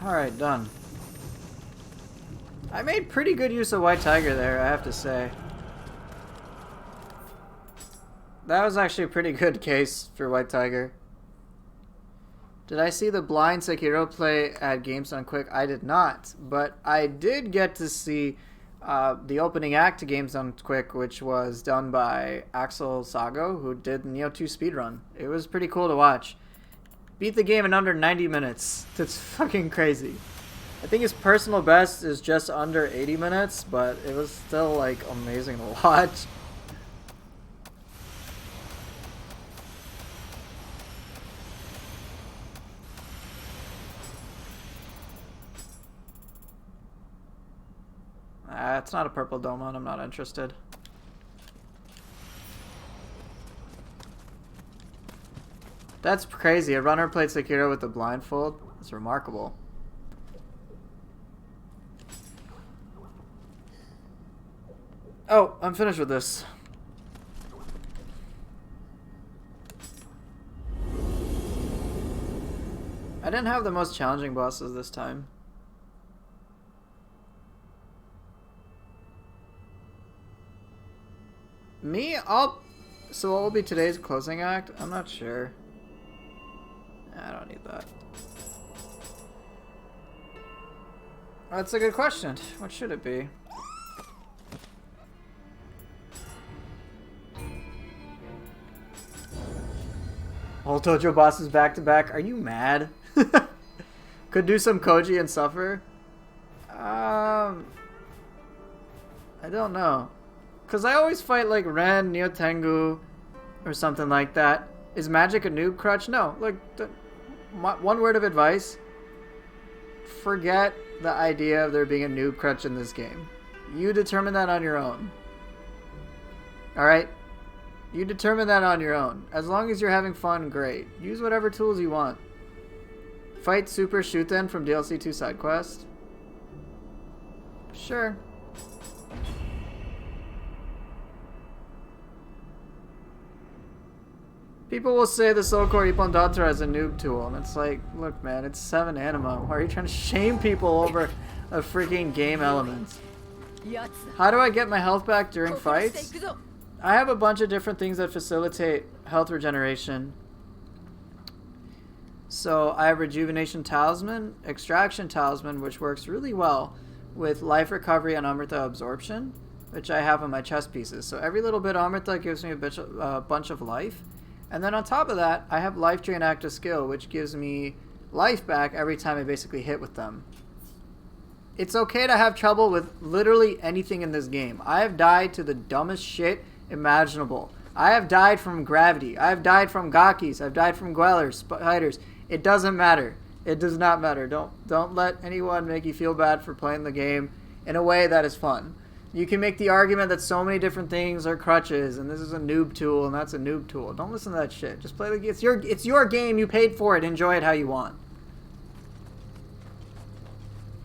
Alright, done. I made pretty good use of White Tiger there, I have to say. That was actually a pretty good case for White Tiger. Did I see the blind Sekiro play at Games Done Quick? I did not, but I did get to see the opening act to Games Done Quick, which was done by Axel Sago, who did Nioh 2 speedrun. It was pretty cool to watch. Beat the game in under 90 minutes. That's fucking crazy. I think his personal best is just under 80 minutes, but it was still, like, amazing to watch. It's not a purple Domon, I'm not interested. That's crazy. A runner played Sekiro with the blindfold. It's remarkable. Oh, I'm finished with this. I didn't have the most challenging bosses this time. Me? So what will be today's closing act? I'm not sure. I don't need that. That's a good question. What should it be? All Tojo bosses back to back. Are you mad? Could do some Koji and suffer. I don't know. Because I always fight like Ren, Nioh Tengu, or something like that. Is magic a noob crutch? No. Look, one word of advice. Forget the idea of there being a noob crutch in this game. You determine that on your own. Alright? You determine that on your own. As long as you're having fun, great. Use whatever tools you want. Fight Super Shuten from DLC 2 side quest. Sure. People will say the Soul Core Ippon Dantra is a noob tool, and it's like, look man, it's 7 anima. Why are you trying to shame people over a freaking game element? How do I get my health back during fights? I have a bunch of different things that facilitate health regeneration. So I have Rejuvenation Talisman, Extraction Talisman, which works really well with Life Recovery and Amrita Absorption, which I have on my chest pieces. So every little bit of Amrita gives me a bunch of life. And then on top of that, I have Life Drain Active Skill, which gives me life back every time I basically hit with them. It's okay to have trouble with literally anything in this game. I have died to the dumbest shit imaginable. I have died from gravity. I have died from Gakis. I've died from Gwellers, spiders. It doesn't matter. It does not matter. Don't let anyone make you feel bad for playing the game in a way that is fun. You can make the argument that so many different things are crutches, and this is a noob tool, and that's a noob tool. Don't listen to that shit. Just play the game. It's your game. You paid for it. Enjoy it how you want.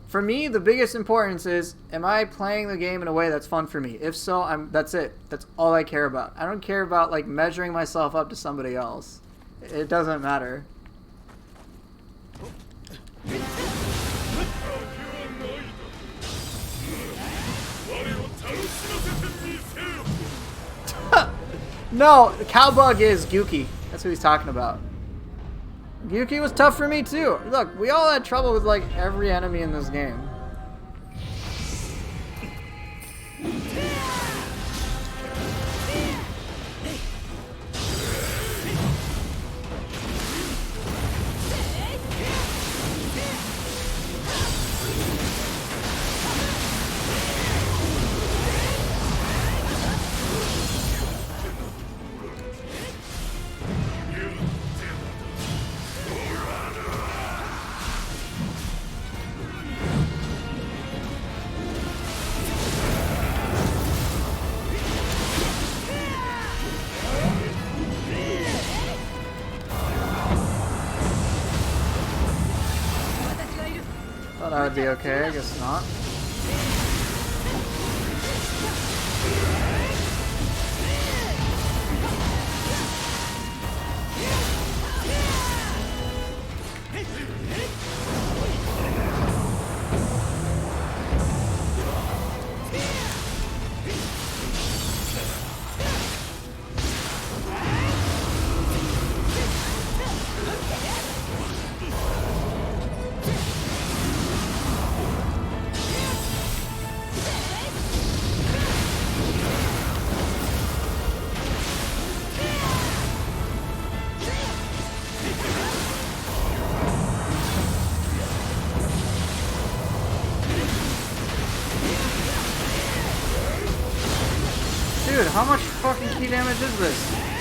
For me, the biggest importance is, am I playing the game in a way that's fun for me? If so, that's it. That's all I care about. I don't care about like measuring myself up to somebody else. It doesn't matter. No, Cowbug is Gyuki. That's who he's talking about. Gyuki was tough for me too. Look, we all had trouble with like every enemy in this game. That would be okay, I guess not. Dude, how much fucking key damage is this?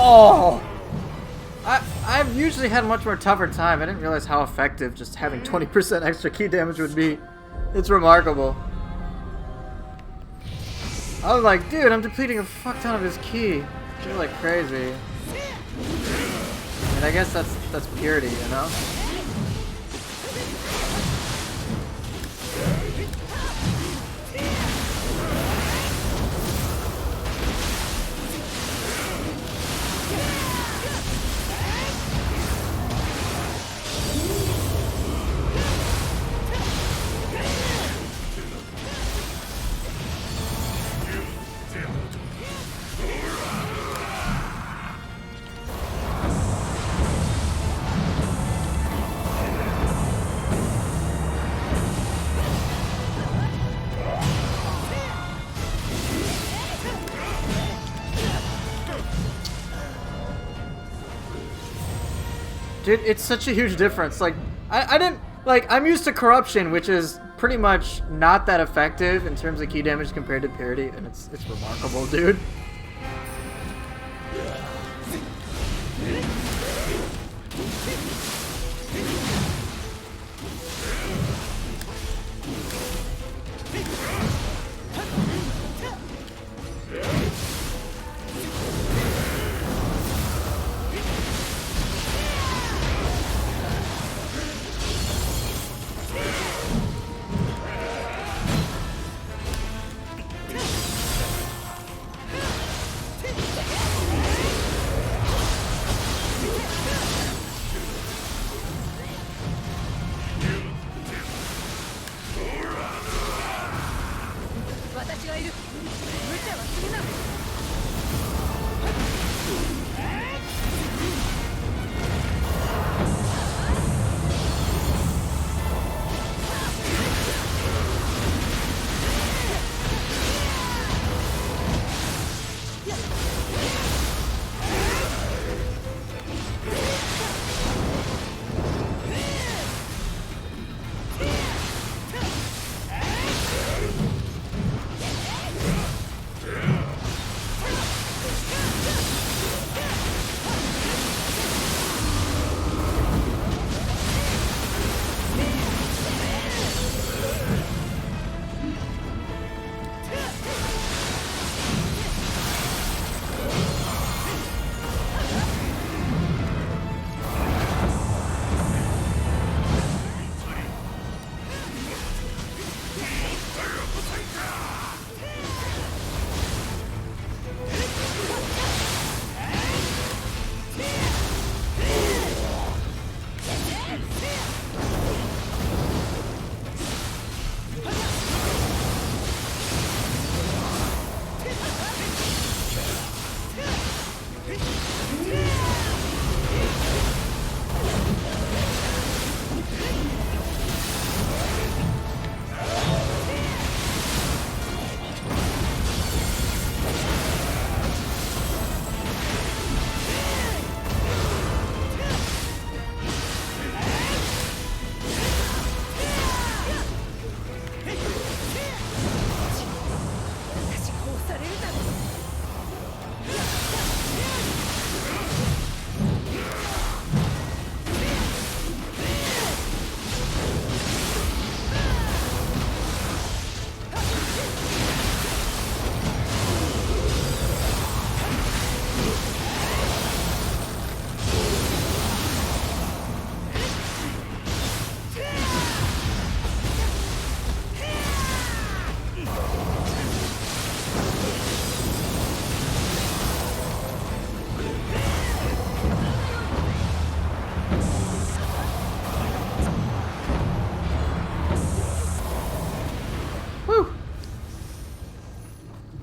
Oh! I've usually had a much more tougher time. I didn't realize how effective just having 20% extra key damage would be. It's remarkable. I was like, dude, I'm depleting a fuck ton of his ki. You're like crazy. And I guess that's purity, you know? Dude, it's such a huge difference. Like, I didn't, like, I'm used to corruption, which is pretty much not that effective in terms of key damage compared to purity, and it's remarkable, dude.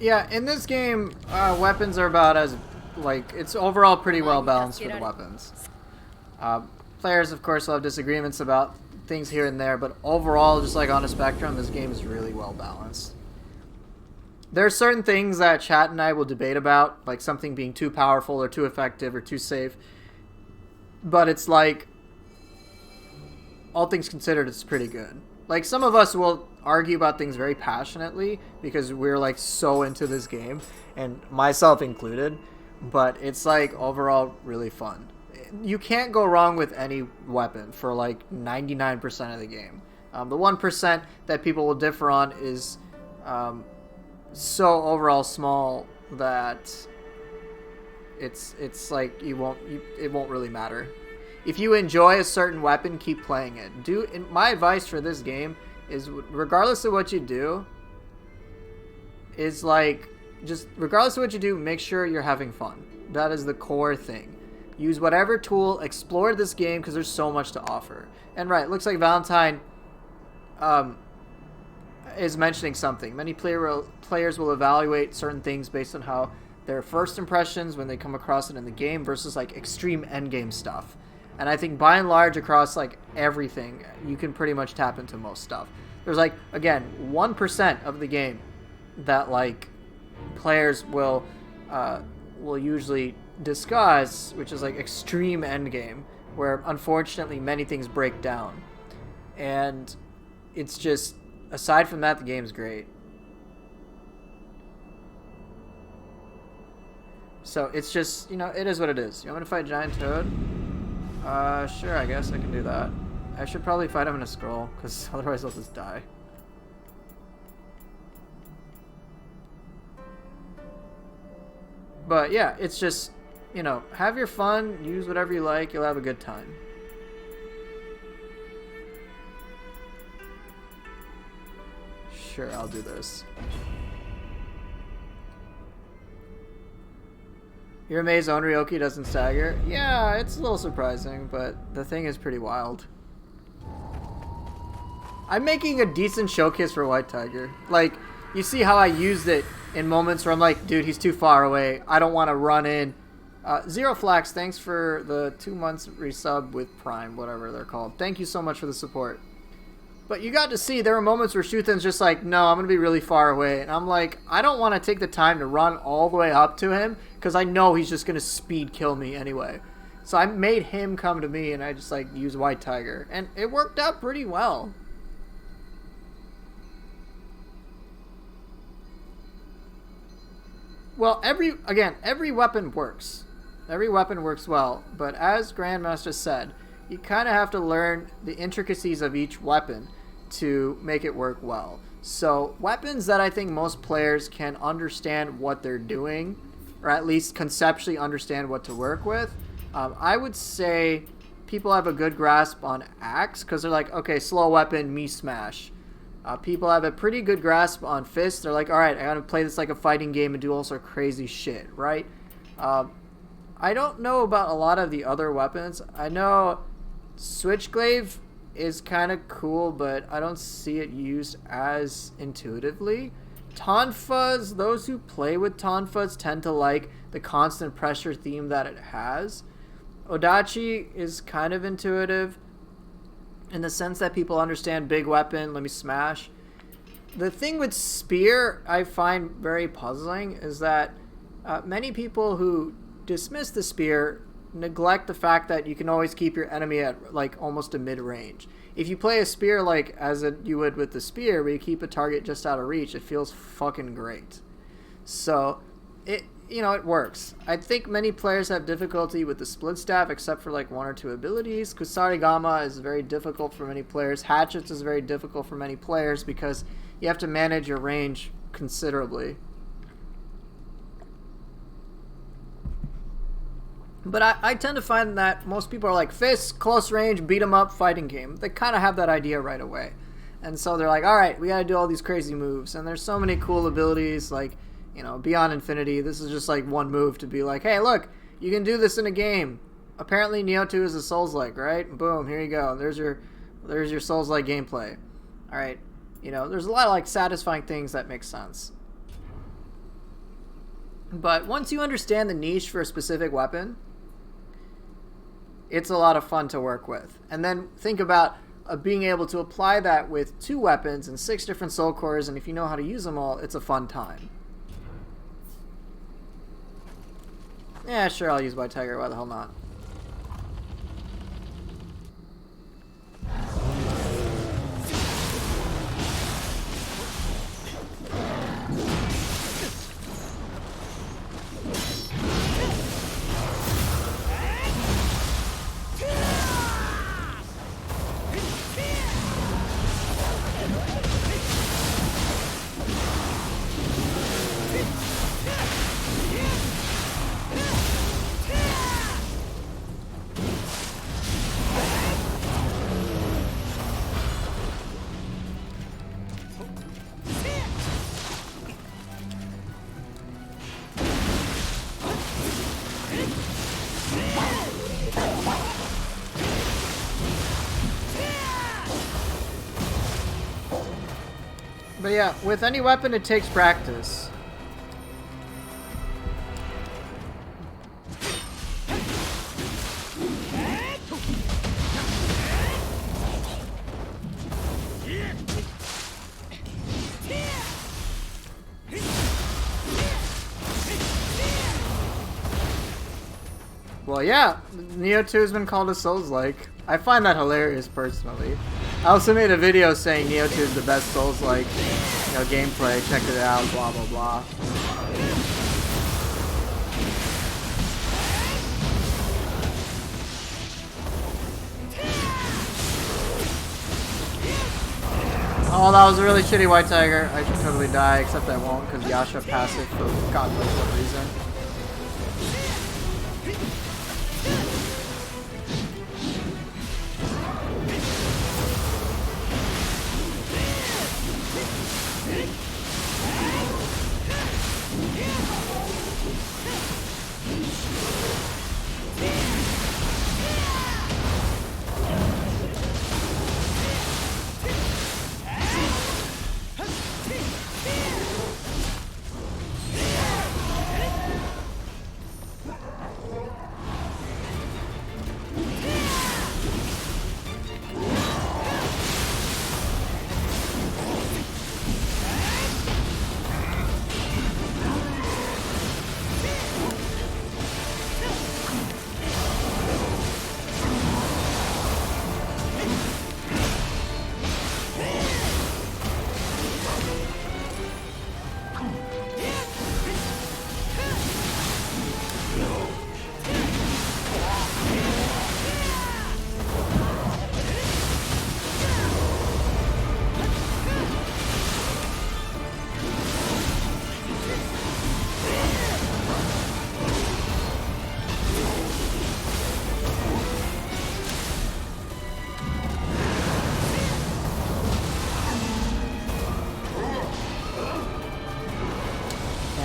Yeah, in this game, weapons are about as, like, it's overall pretty well balanced for the weapons. Players, of course, will have disagreements about things here and there, but overall, just like on a spectrum, this game is really well balanced. There are certain things that chat and I will debate about, like something being too powerful or too effective or too safe. But it's like, all things considered, it's pretty good. Like, some of us will argue about things very passionately because we're like so into this game, and myself included, but it's like overall really fun. You can't go wrong with any weapon for like 99% of the game. The 1% that people will differ on is so overall small that it's like it won't really matter. If you enjoy a certain weapon, keep playing it. My advice for this game is, regardless of what you do, is like, just regardless of what you do, make sure you're having fun. That is the core thing. Use whatever tool, explore this game, because there's so much to offer. And right, looks like Valentine is mentioning something. Many players will evaluate certain things based on how their first impressions when they come across it in the game versus like extreme endgame stuff. And I think by and large across like everything, you can pretty much tap into most stuff. There's like, again, 1% of the game that like players will usually discuss, which is like extreme endgame, where unfortunately many things break down. And it's just, aside from that, the game's great. So it's just, you know, it is what it is. You want me to fight Giant Toad? Sure, I guess I can do that. I should probably fight him in a scroll, because otherwise I'll just die. But yeah, it's just, you know, have your fun, use whatever you like, you'll have a good time. Sure, I'll do this. You're amazed Onryoki doesn't stagger? Yeah, it's a little surprising, but the thing is pretty wild. I'm making a decent showcase for White Tiger. Like, you see how I used it in moments where I'm like, dude, he's too far away. I don't want to run in. Zero Flax, thanks for the 2 months resub with Prime, whatever they're called. Thank you so much for the support. But you got to see, there were moments where Shuthen's just like, no, I'm going to be really far away. And I'm like, I don't want to take the time to run all the way up to him, because I know he's just going to speed kill me anyway. So I made him come to me, and I just like used White Tiger. And it worked out pretty well. Well, every weapon works. Every weapon works well. But as Grandmaster said, you kind of have to learn the intricacies of each weapon to make it work well. So weapons that I think most players can understand what they're doing, or at least conceptually understand what to work with, I would say people have a good grasp on Axe, because they're like, okay, slow weapon, me smash. People have a pretty good grasp on Fist. They're like, alright, I gotta play this like a fighting game and do all sorts of crazy shit, right? I don't know about a lot of the other weapons. I know Switchglaive is kind of cool, but I don't see it used as intuitively. Tonfas, those who play with Tonfas tend to like the constant pressure theme that it has. Odachi is kind of intuitive in the sense that people understand big weapon, let me smash. The thing with Spear I find very puzzling is that many people who dismiss the Spear neglect the fact that you can always keep your enemy at like almost a mid-range. If you play a Spear like you would with the Spear, where you keep a target just out of reach, it feels fucking great. So it works. I think many players have difficulty with the split staff except for like 1 or 2 abilities. Kusarigama is very difficult for many players. Hatchets is very difficult for many players because you have to manage your range considerably. But I tend to find that most people are like, Fist, close range, beat 'em up, fighting game. They kind of have that idea right away. And so they're like, alright, we gotta do all these crazy moves. And there's so many cool abilities, like, you know, Beyond Infinity. This is just like one move to be like, hey, look, you can do this in a game. Apparently Nioh 2 is a Souls-like, right? Boom, here you go. There's your Souls-like gameplay. Alright, you know, there's a lot of like satisfying things that make sense. But once you understand the niche for a specific weapon, it's a lot of fun to work with. And then think about being able to apply that with 2 weapons and 6 different soul cores, and if you know how to use them all, it's a fun time. Yeah, sure, I'll use White Tiger. Why the hell not? But yeah, with any weapon it takes practice. Well, yeah, Nioh 2 has been called a Souls-like. I find that hilarious, personally. I also made a video saying Nioh 2 is the best Souls-like, gameplay. Check it out, blah, blah, blah. Oh, that was a really shitty White Tiger. I should totally die, except I won't, because Yasha passive for God knows what reason.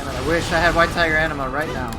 I wish I had White Tiger Anima right now.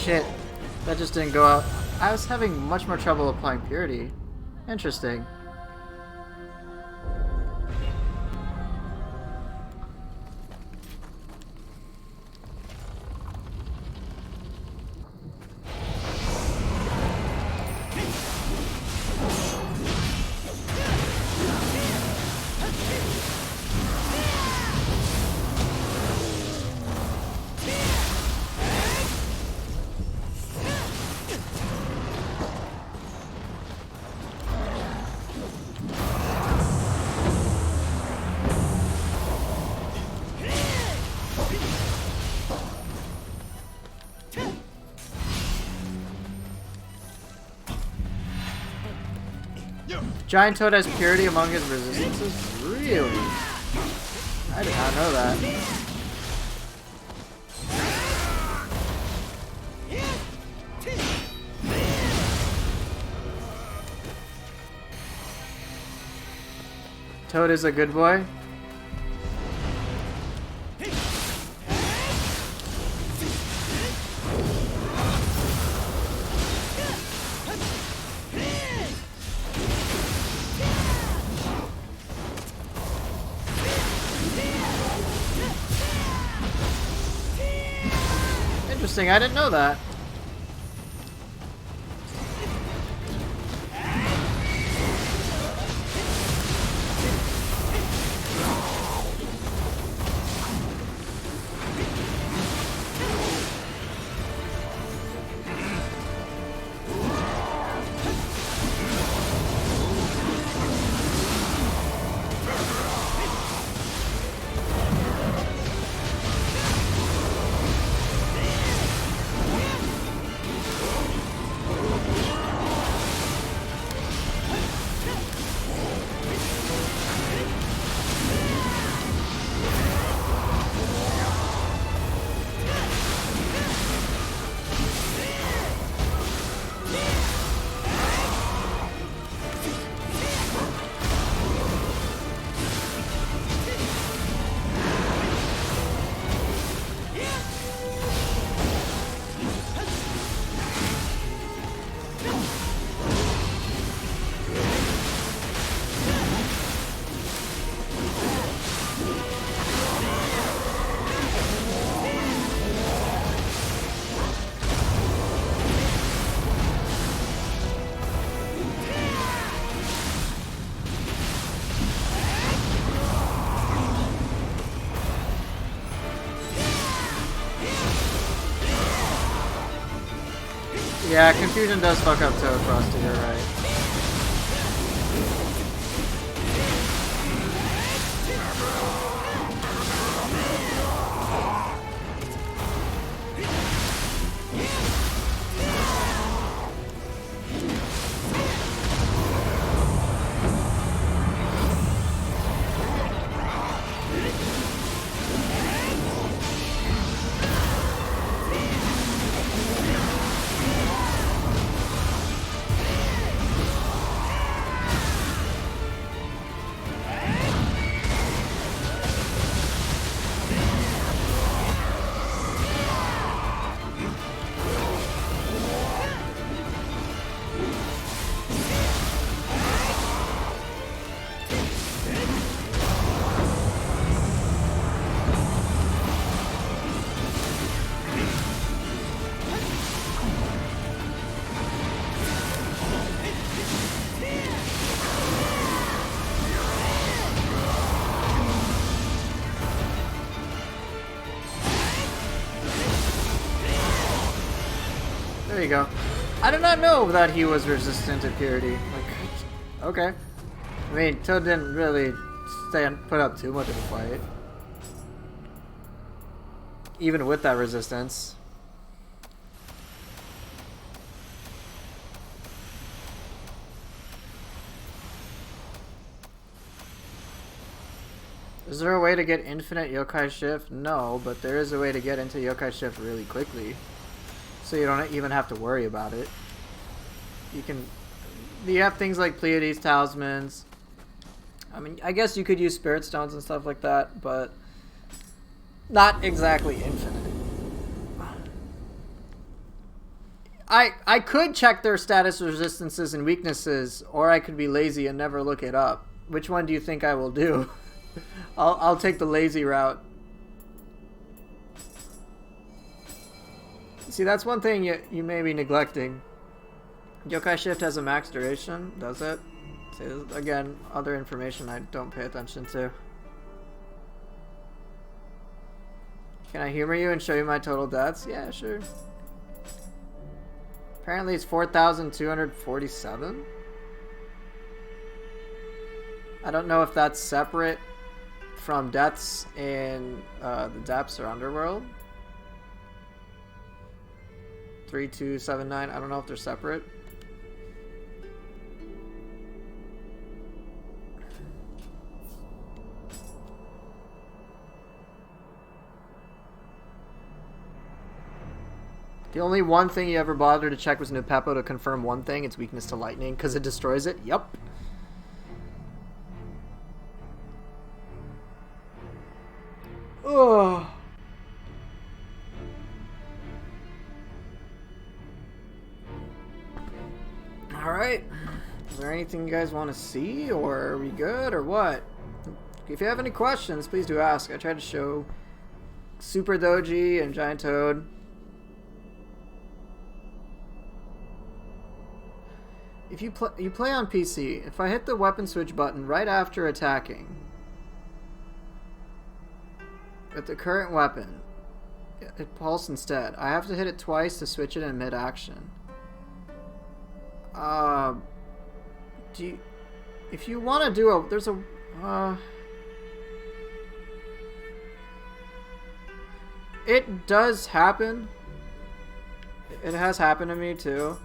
Shit, that just didn't go out. I was having much more trouble applying purity. Interesting. Giant Toad has purity among his resistances? Really? I did not know that. Toad is a good boy. Interesting, I didn't know that. Yeah, confusion does fuck up Toad, Frosty, you're right. There you go. I did not know that he was resistant to purity. Like, okay. I mean, Toad didn't really put up too much of a fight. Even with that resistance. Is there a way to get infinite yokai shift? No, but there is a way to get into yokai shift really quickly. So you don't even have to worry about it. You have things like Pleiades talismans. I mean, I guess you could use spirit stones and stuff like that, but not exactly infinite. I could check their status resistances and weaknesses, or I could be lazy and never look it up. Which one do you think I will do? I'll take the lazy route. See, that's one thing you may be neglecting. Yokai Shift has a max duration, does it? See, again, other information I don't pay attention to. Can I humor you and show you my total deaths? Yeah, sure. Apparently it's 4,247. I don't know if that's separate from deaths in the depths or underworld. 3279. I don't know if they're separate. The only one thing you ever bothered to check was Nupepo to confirm one thing, its weakness to lightning, because it destroys it. Yup. Ugh. Alright. Is there anything you guys want to see, or are we good, or what? If you have any questions, please do ask. I tried to show Super Doji and Giant Toad. If you play on PC, if I hit the weapon switch button right after attacking with the current weapon, it pulses instead. I have to hit it twice to switch it in mid-action. If you want to do a, there's a, it does happen. It has happened to me too.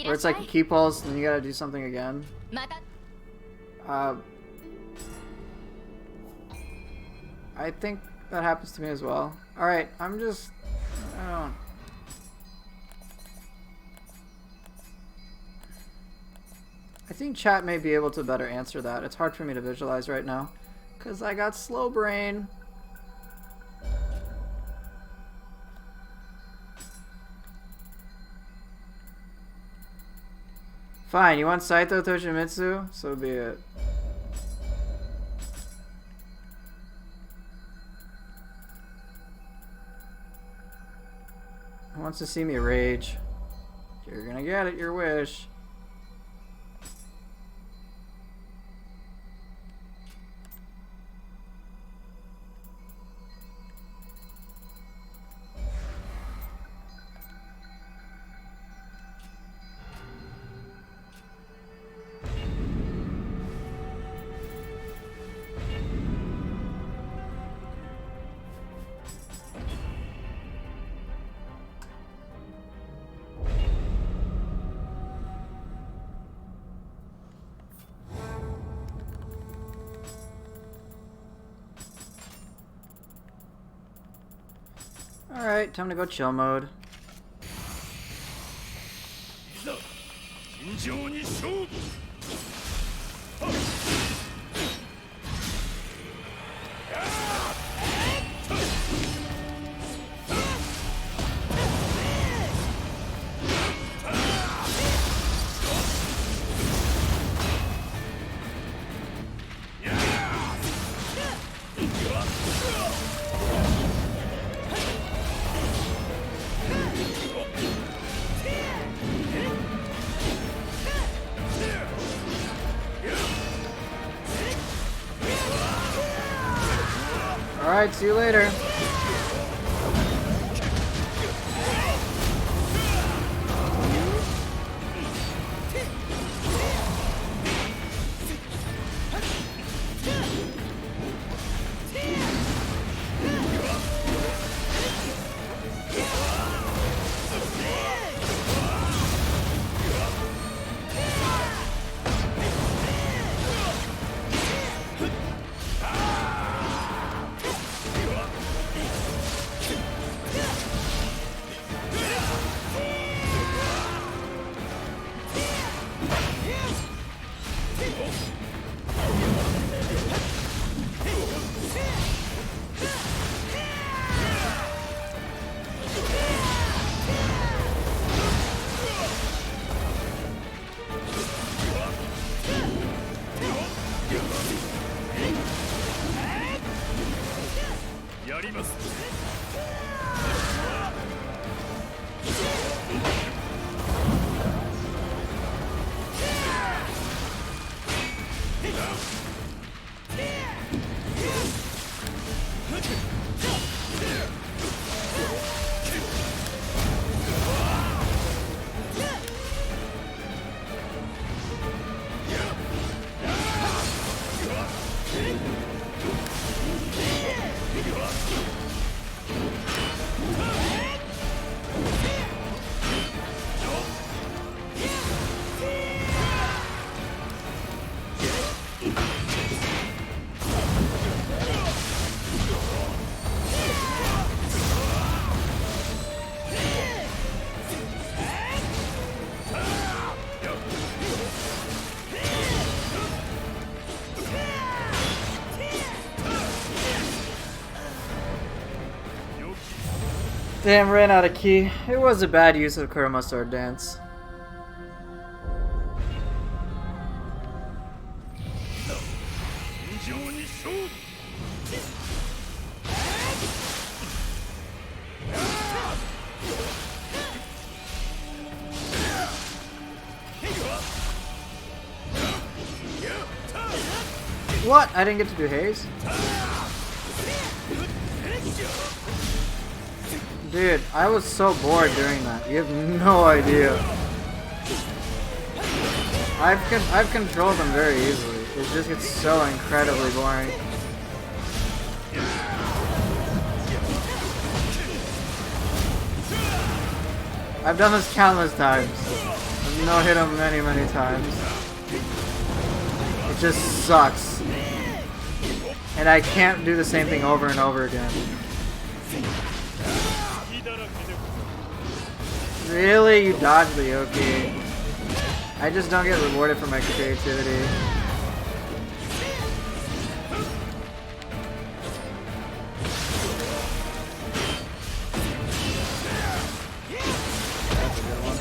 Where it's like a key pulse and then you gotta do something again. I think that happens to me as well. Alright, I don't know. I think chat may be able to better answer that. It's hard for me to visualize right now, because I got slow brain. Fine, you want Saito Toshimitsu? So be it. Who wants to see me rage? You're gonna get it, your wish. Alright, time to go chill mode. Alright, see you later. Damn, ran out of key. It was a bad use of Kurama Sword Dance. What? I didn't get to do haze? Dude, I was so bored doing that. You have no idea. I've controlled them very easily. It just gets so incredibly boring. I've done this countless times. I've no-hit them many, many times. It just sucks. And I can't do the same thing over and over again. Really? You dodged the Yoki. I just don't get rewarded for my creativity. That's a good one.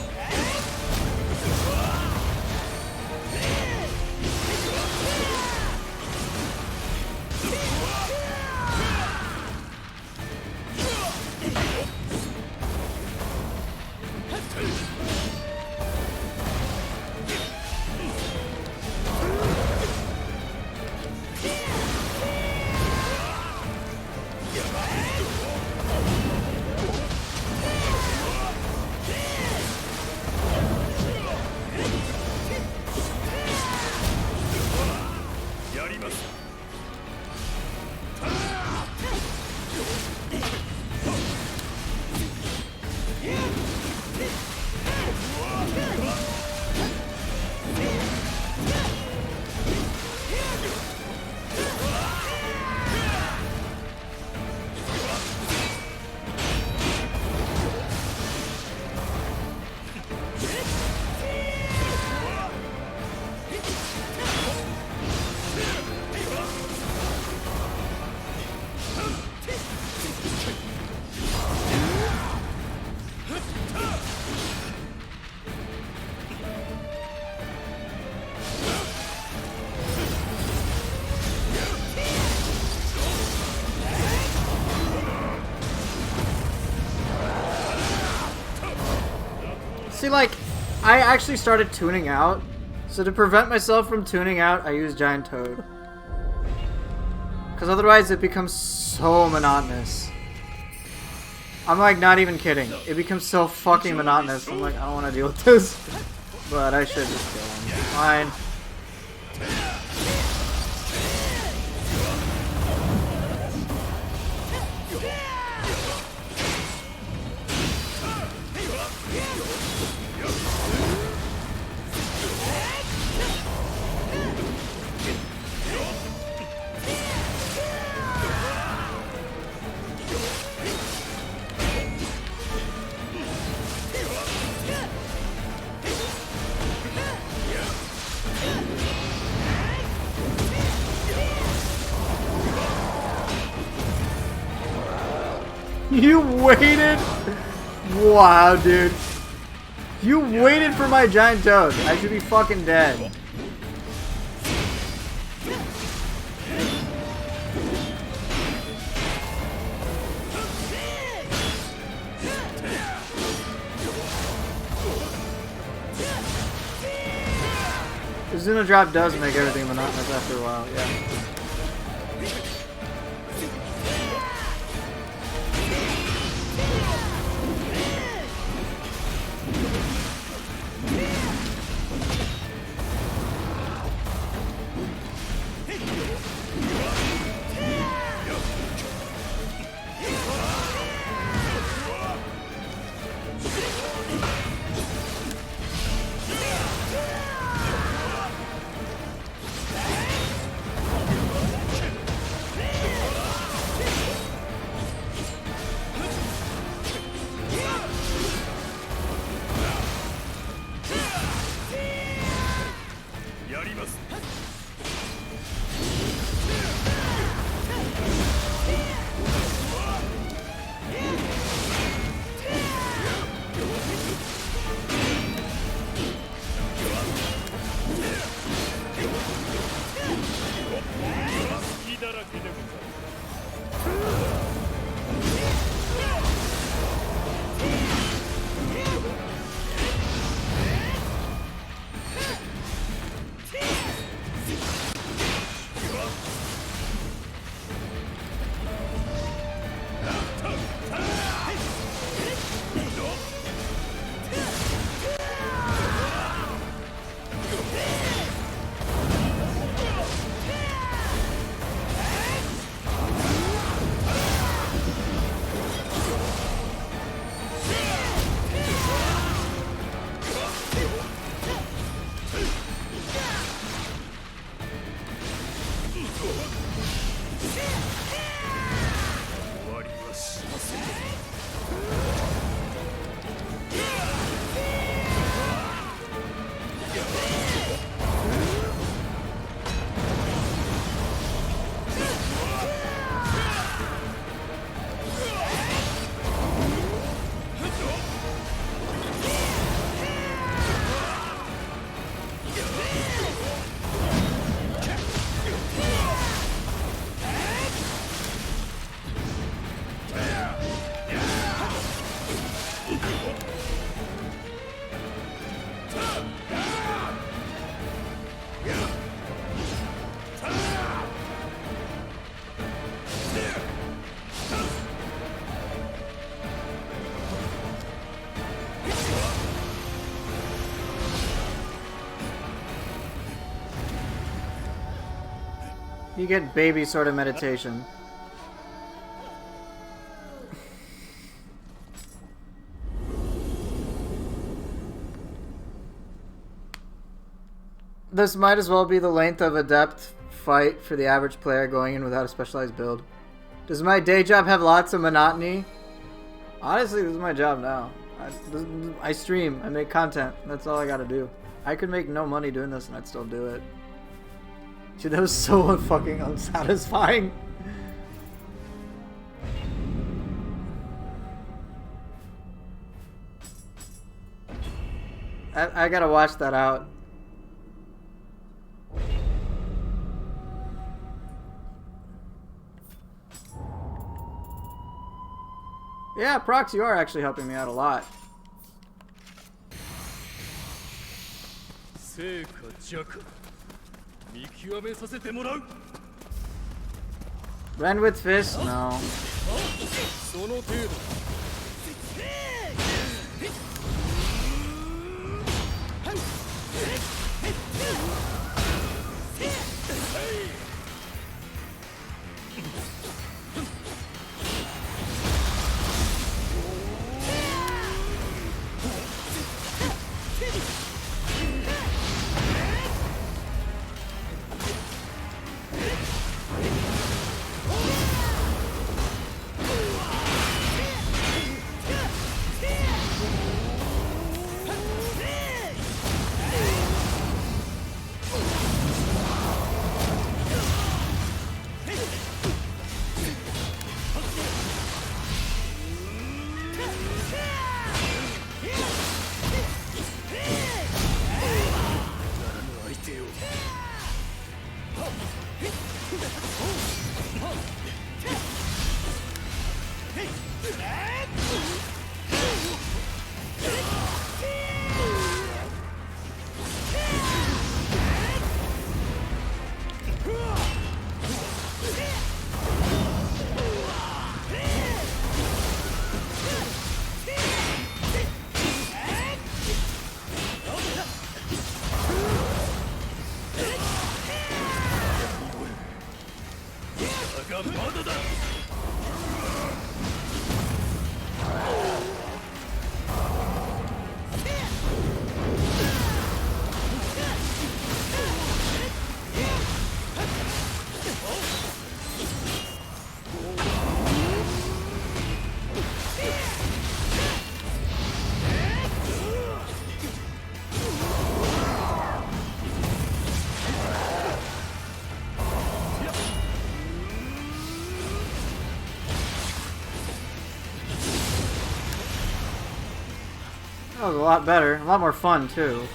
See, like, I actually started tuning out. So to prevent myself from tuning out, I use Giant Toad. Because otherwise it becomes so monotonous. I'm like not even kidding. It becomes so fucking monotonous. I'm like, I don't want to deal with this. But I should just kill him. Fine. You waited? Wow, dude. You waited for my Giant Toad. I should be fucking dead. The Zuna drop does make everything monotonous after a while, yeah. You get baby sort of meditation. This might as well be the length of a depth fight for the average player going in without a specialized build. Does my day job have lots of monotony? Honestly, this is my job now. I stream, I make content. That's all I gotta do. I could make no money doing this and I'd still do it. Dude, that was so fucking unsatisfying. I gotta watch that out. Yeah, Prox, you are actually helping me out a lot. Ren with fist? No. That was a lot better, a lot more fun too.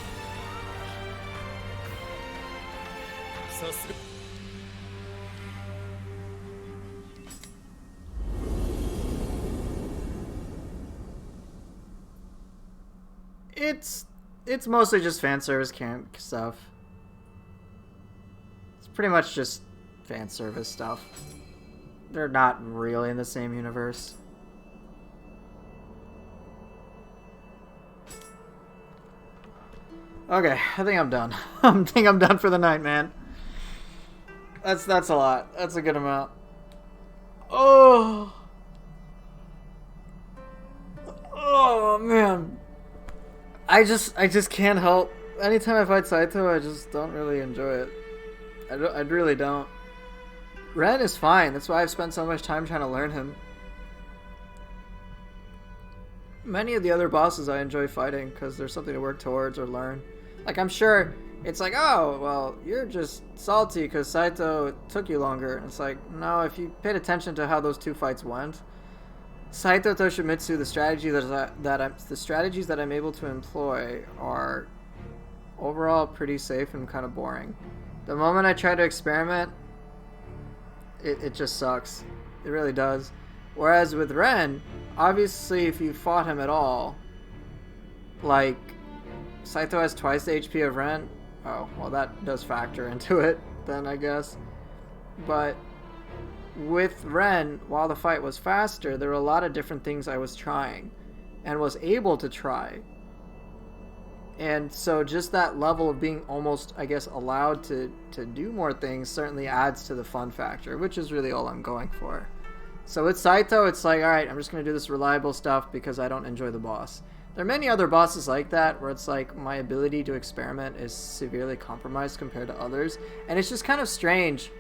It's mostly just fan service camp stuff. It's pretty much just fan service stuff. They're not really in the same universe. Okay, I think I'm done. I think I'm done for the night, man. That's a lot. That's a good amount. Oh. Oh man. I just can't help. Anytime I fight Saito, I just don't really enjoy it. I really don't. Ren is fine. That's why I've spent so much time trying to learn him. Many of the other bosses I enjoy fighting because there's something to work towards or learn. Like, I'm sure it's like, oh, well, you're just salty because Saito took you longer. And it's like, no, if you paid attention to how those two fights went, Saito Toshimitsu, the strategies that I'm able to employ are overall pretty safe and kind of boring. The moment I try to experiment, it just sucks. It really does. Whereas with Ren, obviously if you fought him at all, like, Saito has twice the HP of Ren. Oh, well that does factor into it then, I guess. But with Ren, while the fight was faster, there were a lot of different things I was trying and was able to try. And so just that level of being almost, I guess, allowed to do more things certainly adds to the fun factor, which is really all I'm going for. So with Saito, it's like, alright, I'm just going to do this reliable stuff because I don't enjoy the boss. There are many other bosses like that where it's like my ability to experiment is severely compromised compared to others. And it's just kind of strange.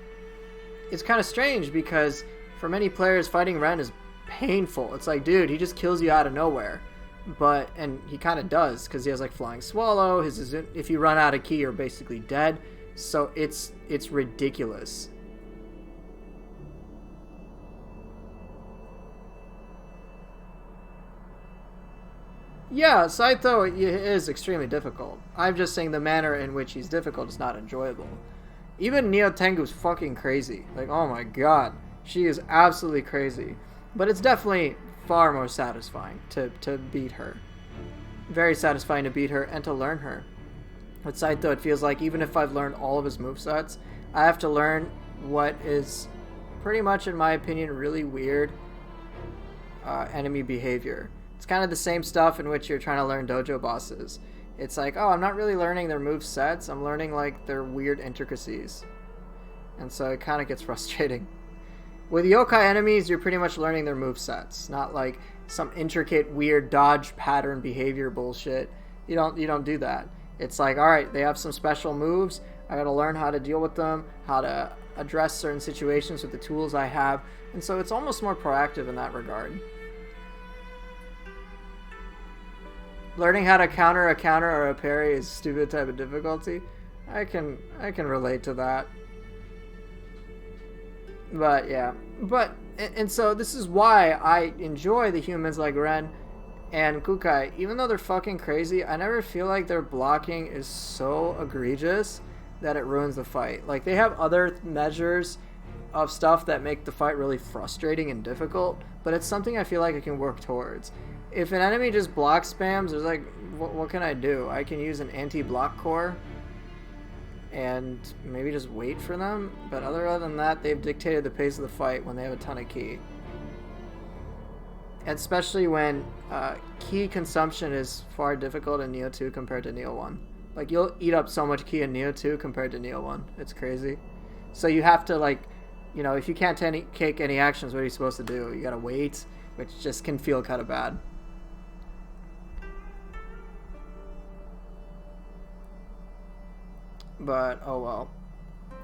It's kind of strange because for many players, fighting Ren is painful. It's like, dude, he just kills you out of nowhere. And he kind of does, because he has like Flying Swallow. If you run out of ki, you're basically dead. So it's ridiculous. Yeah, Saito is extremely difficult. I'm just saying the manner in which he's difficult is not enjoyable. Even Nioh Tengu's fucking crazy. Like, oh my god. She is absolutely crazy. But it's definitely far more satisfying to beat her. Very satisfying to beat her and to learn her. With Saito, it feels like even if I've learned all of his movesets, I have to learn what is pretty much, in my opinion, really weird enemy behavior. It's kind of the same stuff in which you're trying to learn dojo bosses. It's like, oh, I'm not really learning their move sets. I'm learning like their weird intricacies. And so it kind of gets frustrating. With yokai enemies, you're pretty much learning their move sets, not like some intricate, weird dodge pattern behavior bullshit. You don't do that. It's like, all right, they have some special moves. I got to learn how to deal with them, how to address certain situations with the tools I have, and so it's almost more proactive in that regard. Learning how to counter a counter or a parry is a stupid type of difficulty. I can relate to that. But yeah, and so this is why I enjoy the humans like Ren and Kukai. Even though they're fucking crazy, I never feel like their blocking is so egregious that it ruins the fight. Like, they have other measures of stuff that make the fight really frustrating and difficult, but it's something I feel like I can work towards. If an enemy just block spams, there's like, what can I do? I can use an anti-block core and maybe just wait for them, but other than that, they've dictated the pace of the fight when they have a ton of ki. And especially when ki consumption is far difficult in Nioh 2 compared to Nioh 1. Like, you'll eat up so much ki in Nioh 2 compared to Nioh 1. It's crazy. So you have to, like, you know, if you can't take any actions, what are you supposed to do? You gotta wait, which just can feel kind of bad. But, oh well.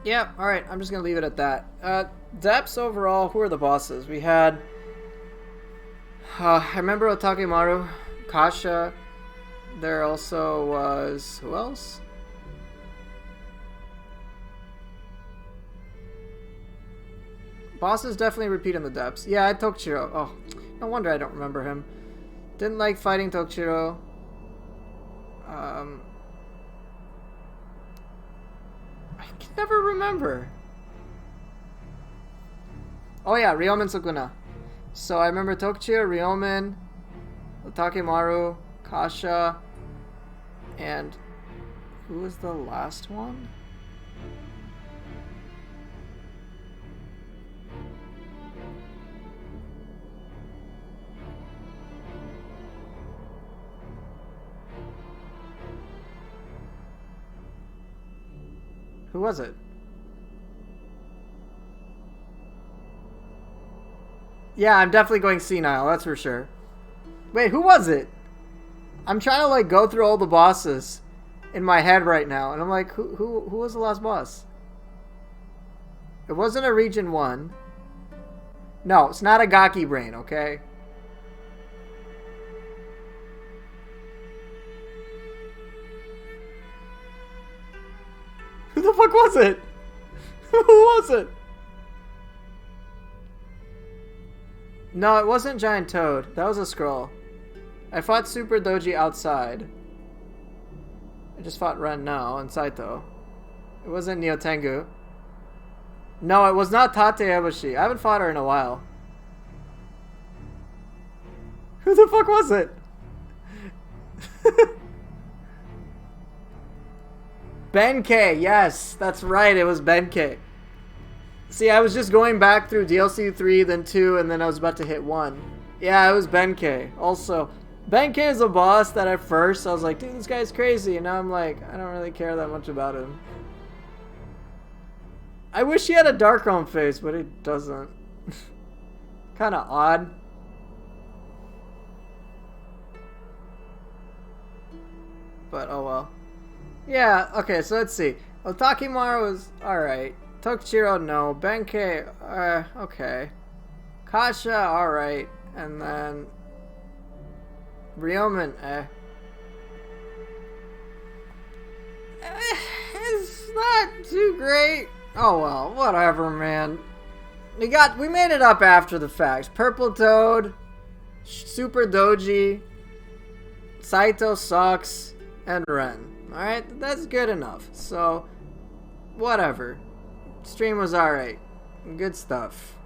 Yeah, alright, I'm just gonna leave it at that. Depths overall, who are the bosses? We had... I remember Otakemaru, Kasha. There also was... who else? Bosses definitely repeat in the depths. Yeah, I had Tokchiro. Oh, no wonder I don't remember him. Didn't like fighting Tokchiro. I can never remember. Oh yeah, Ryomen Sukuna. So I remember Tokchiro, Ryomen, Otakemaru, Kasha, and who was the last one? Who was it? Yeah, I'm definitely going senile, that's for sure. Wait, who was it? I'm trying to like go through all the bosses in my head right now, and I'm like, who was the last boss? It wasn't a Region 1. No, it's not a Gaki Brain, okay? Who the fuck was it? Who was it? No, it wasn't Giant Toad. That was a scroll. I fought Super Doji outside. I just fought Ren now and Saito. It wasn't Nioh Tengu. No, it was not Tate Eboshi. I haven't fought her in a while. Who the fuck was it? Benkei, yes, that's right, it was Benkei. See, I was just going back through DLC 3, then 2, and then I was about to hit 1. Yeah, it was Benkei. Also, Benkei is a boss that at first I was like, dude, this guy's crazy. And now I'm like, I don't really care that much about him. I wish he had a Darkroom face, but he doesn't. Kind of odd. But oh well. Yeah, okay, so let's see. Otakimaru was alright. Tokichiro, no. Benkei, okay. Kasha, alright. And then Ryomen, it's not too great. Oh well, whatever, man. We made it up after the fact. Purple Toad, Super Doji, Saito sucks, and Ren. Alright, that's good enough. So, whatever. Stream was alright. Good stuff.